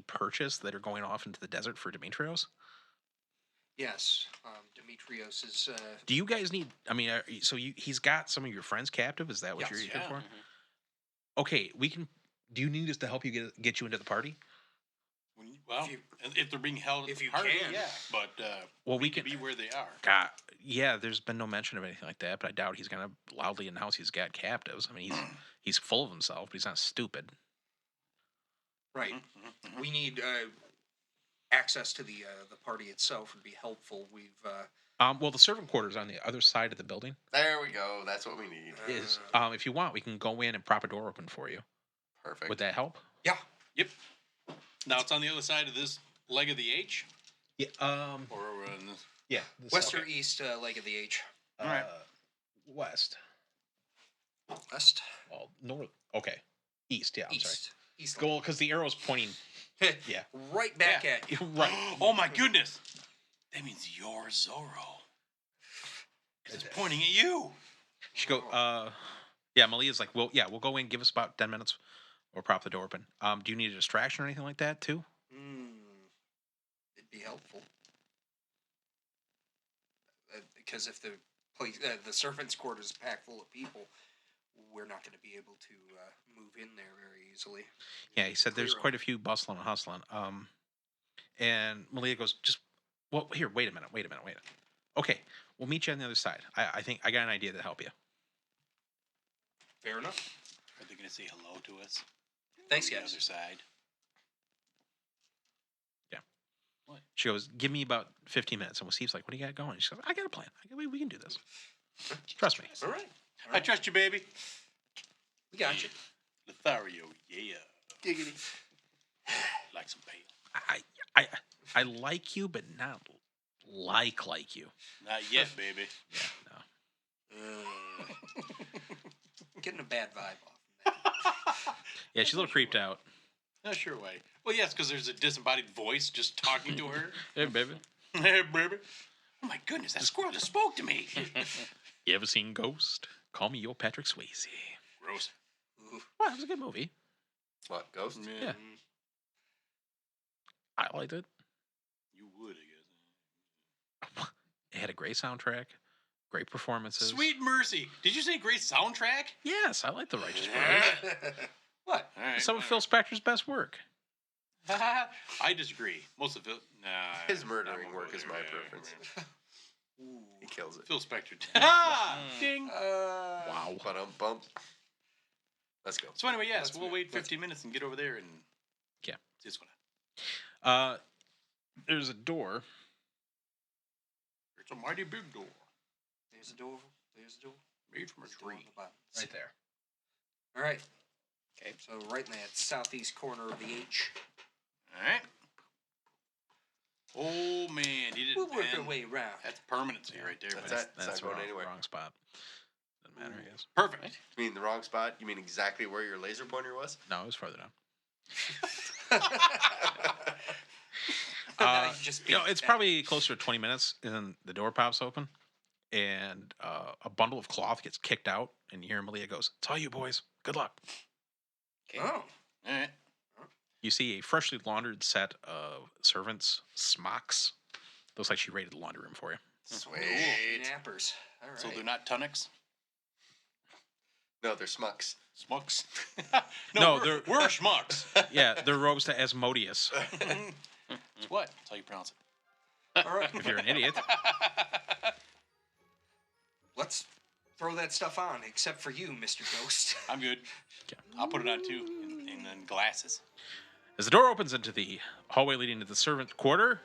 [SPEAKER 1] purchased that are going off into the desert for Demetrios.
[SPEAKER 2] Yes. Demetrios is.
[SPEAKER 1] Do you guys need, he's got some of your friends captive? Is that what
[SPEAKER 2] Yes.
[SPEAKER 1] you're here
[SPEAKER 3] Yeah.
[SPEAKER 1] for? Okay, do you need us to help you get you into the party?
[SPEAKER 3] Well, if they're being held at
[SPEAKER 2] if
[SPEAKER 3] the
[SPEAKER 2] you
[SPEAKER 3] party,
[SPEAKER 2] can.
[SPEAKER 3] yeah. But
[SPEAKER 1] Well, we
[SPEAKER 3] need to
[SPEAKER 1] can
[SPEAKER 3] be where they are.
[SPEAKER 1] God, yeah, there's been no mention of anything like that, but I doubt he's going to loudly announce he's got captives. I mean, he's full of himself, but he's not stupid.
[SPEAKER 2] Right. We need access to the party itself would be helpful. We've
[SPEAKER 1] Well, the servant quarters on the other side of the building
[SPEAKER 5] There we go. That's what we need.
[SPEAKER 1] is, if you want, we can go in and prop a door open for you.
[SPEAKER 5] Perfect.
[SPEAKER 1] Would that help?
[SPEAKER 2] yeah.
[SPEAKER 3] Yep. Now it's on the other side of this leg of the H,
[SPEAKER 1] Yeah.
[SPEAKER 3] or
[SPEAKER 1] Yeah.
[SPEAKER 2] West or east leg of the H.
[SPEAKER 3] All right.
[SPEAKER 1] west.
[SPEAKER 2] West.
[SPEAKER 1] Well, north. Okay, east. Yeah, I'm sorry.
[SPEAKER 2] East.
[SPEAKER 1] Go because the arrow's pointing. Yeah.
[SPEAKER 2] Right back at you.
[SPEAKER 1] Right.
[SPEAKER 3] Oh my goodness. That means you're Zorro. 'Cause it's pointing at you.
[SPEAKER 1] She go. Yeah. Malia's like, well, yeah, we'll go in. Give us about 10 minutes. Or prop the door open. Do you need a distraction or anything like that too?
[SPEAKER 2] It'd be helpful. Because if the place, the servants' quarters is packed full of people, we're not going to be able to move in there very easily.
[SPEAKER 1] Yeah, he said there's quite a few bustling and hustling. And Malia goes, just well, here, wait a minute. Okay, we'll meet you on the other side. I think I got an idea to help you.
[SPEAKER 2] Fair enough.
[SPEAKER 3] Are they going to say hello to us?
[SPEAKER 2] Thanks,
[SPEAKER 3] On the
[SPEAKER 2] guys.
[SPEAKER 3] other side.
[SPEAKER 1] Yeah.
[SPEAKER 3] What?
[SPEAKER 1] She goes, give me about 15 minutes, and we'll see. He's like, what do you got going? She goes, I got a plan. We can do this. Trust me.
[SPEAKER 2] All right.
[SPEAKER 3] I trust you, baby.
[SPEAKER 2] We got you.
[SPEAKER 3] Lothario, yeah.
[SPEAKER 5] Giggity.
[SPEAKER 3] Like some pale.
[SPEAKER 1] I like you, but not like you.
[SPEAKER 3] Not yet, baby.
[SPEAKER 1] Yeah, no.
[SPEAKER 2] Getting a bad vibe off.
[SPEAKER 1] Yeah, she's a little creeped out.
[SPEAKER 3] No, sure way. Well, yes, because there's a disembodied voice just talking to her.
[SPEAKER 1] Hey, baby.
[SPEAKER 3] Hey, baby. Oh my goodness, that squirrel just spoke to me.
[SPEAKER 1] You ever seen Ghost? Call me your Patrick Swayze.
[SPEAKER 3] Gross.
[SPEAKER 1] Well, it was a good movie.
[SPEAKER 5] What, Ghost?
[SPEAKER 1] Yeah. I liked it.
[SPEAKER 3] You would, I guess.
[SPEAKER 1] It had a great soundtrack, great performances.
[SPEAKER 3] Sweet mercy. Did you say great soundtrack?
[SPEAKER 1] Yes, I like The Righteous Brothers.
[SPEAKER 2] What?
[SPEAKER 3] All right.
[SPEAKER 1] Some of Phil Spector's best work.
[SPEAKER 3] I disagree. Most of it. Nah.
[SPEAKER 5] His
[SPEAKER 3] I'm
[SPEAKER 5] murdering
[SPEAKER 3] over
[SPEAKER 5] work is
[SPEAKER 3] there.
[SPEAKER 5] my preference. He kills it.
[SPEAKER 3] Phil Spector. Ah!
[SPEAKER 1] Mm.
[SPEAKER 3] Ding.
[SPEAKER 1] Wow.
[SPEAKER 5] Bump. Let's go.
[SPEAKER 3] So anyway, yes,
[SPEAKER 2] Let's
[SPEAKER 3] we'll
[SPEAKER 2] go.
[SPEAKER 3] wait 15 minutes and get over there and
[SPEAKER 1] Yeah.
[SPEAKER 3] see what's going on.
[SPEAKER 1] There's a door.
[SPEAKER 3] It's a mighty big door
[SPEAKER 2] There's a door. There's a door.
[SPEAKER 3] made from a
[SPEAKER 2] There's a door on
[SPEAKER 3] tree.
[SPEAKER 2] the bottom.
[SPEAKER 1] Right there.
[SPEAKER 2] All right.
[SPEAKER 4] Okay.
[SPEAKER 2] So right in that southeast corner of the H.
[SPEAKER 3] All right. Oh man, he didn't.
[SPEAKER 2] We'll work our
[SPEAKER 3] man,
[SPEAKER 2] way around.
[SPEAKER 3] That's permanency right there.
[SPEAKER 5] That's
[SPEAKER 3] buddy.
[SPEAKER 5] it. It's
[SPEAKER 1] That's
[SPEAKER 5] not going
[SPEAKER 1] wrong,
[SPEAKER 5] anywhere.
[SPEAKER 1] wrong spot. Doesn't matter, I guess.
[SPEAKER 3] Perfect.
[SPEAKER 5] You mean the wrong spot? You mean exactly where your laser pointer was?
[SPEAKER 1] No, it was further down.
[SPEAKER 2] Now you just
[SPEAKER 1] You know,
[SPEAKER 2] beat
[SPEAKER 1] it's
[SPEAKER 2] that.
[SPEAKER 1] probably closer to 20 minutes, and then the door pops open, and a bundle of cloth gets kicked out, and you hear Malia goes, "It's all you boys. Good luck."
[SPEAKER 2] Oh.
[SPEAKER 3] All right.
[SPEAKER 1] You see a freshly laundered set of servants' smocks. Looks like she raided the laundry room for you.
[SPEAKER 5] Sweet.
[SPEAKER 2] Nappers. All right.
[SPEAKER 3] So they're not tunics,
[SPEAKER 5] No, they're smucks.
[SPEAKER 3] smucks.
[SPEAKER 1] No,
[SPEAKER 3] we're schmucks.
[SPEAKER 1] Yeah, they're robes to Asmodeus,
[SPEAKER 3] It's what? That's how you pronounce it.
[SPEAKER 2] All right.
[SPEAKER 1] if you're an idiot.
[SPEAKER 2] Let's throw that stuff on, except for you, Mr. Ghost.
[SPEAKER 3] I'm good. I'll put it on too, and then glasses.
[SPEAKER 1] As the door opens into the hallway leading to the servant quarter,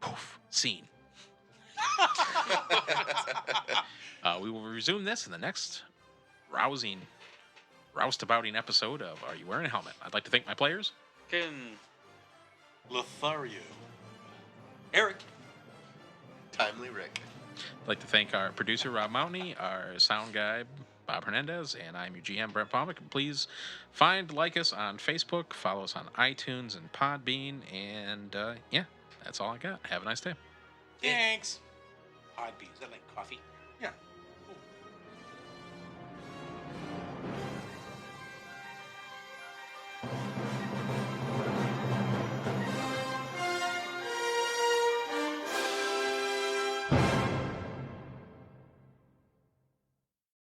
[SPEAKER 1] poof, scene. We will resume this in the next roustabouting episode of Are You Wearing a Helmet? I'd like to thank my players.
[SPEAKER 3] Lothario.
[SPEAKER 2] Eric.
[SPEAKER 5] Timely Rick.
[SPEAKER 1] I'd like to thank our producer, Rob Mountney, our sound guy, Bob Hernandez, and I'm your GM, Brent Palmick. Please like us on Facebook, follow us on iTunes and Podbean, and yeah, that's all I got. Have a nice day.
[SPEAKER 3] Thanks. Podbean. Is that like coffee?
[SPEAKER 2] Yeah.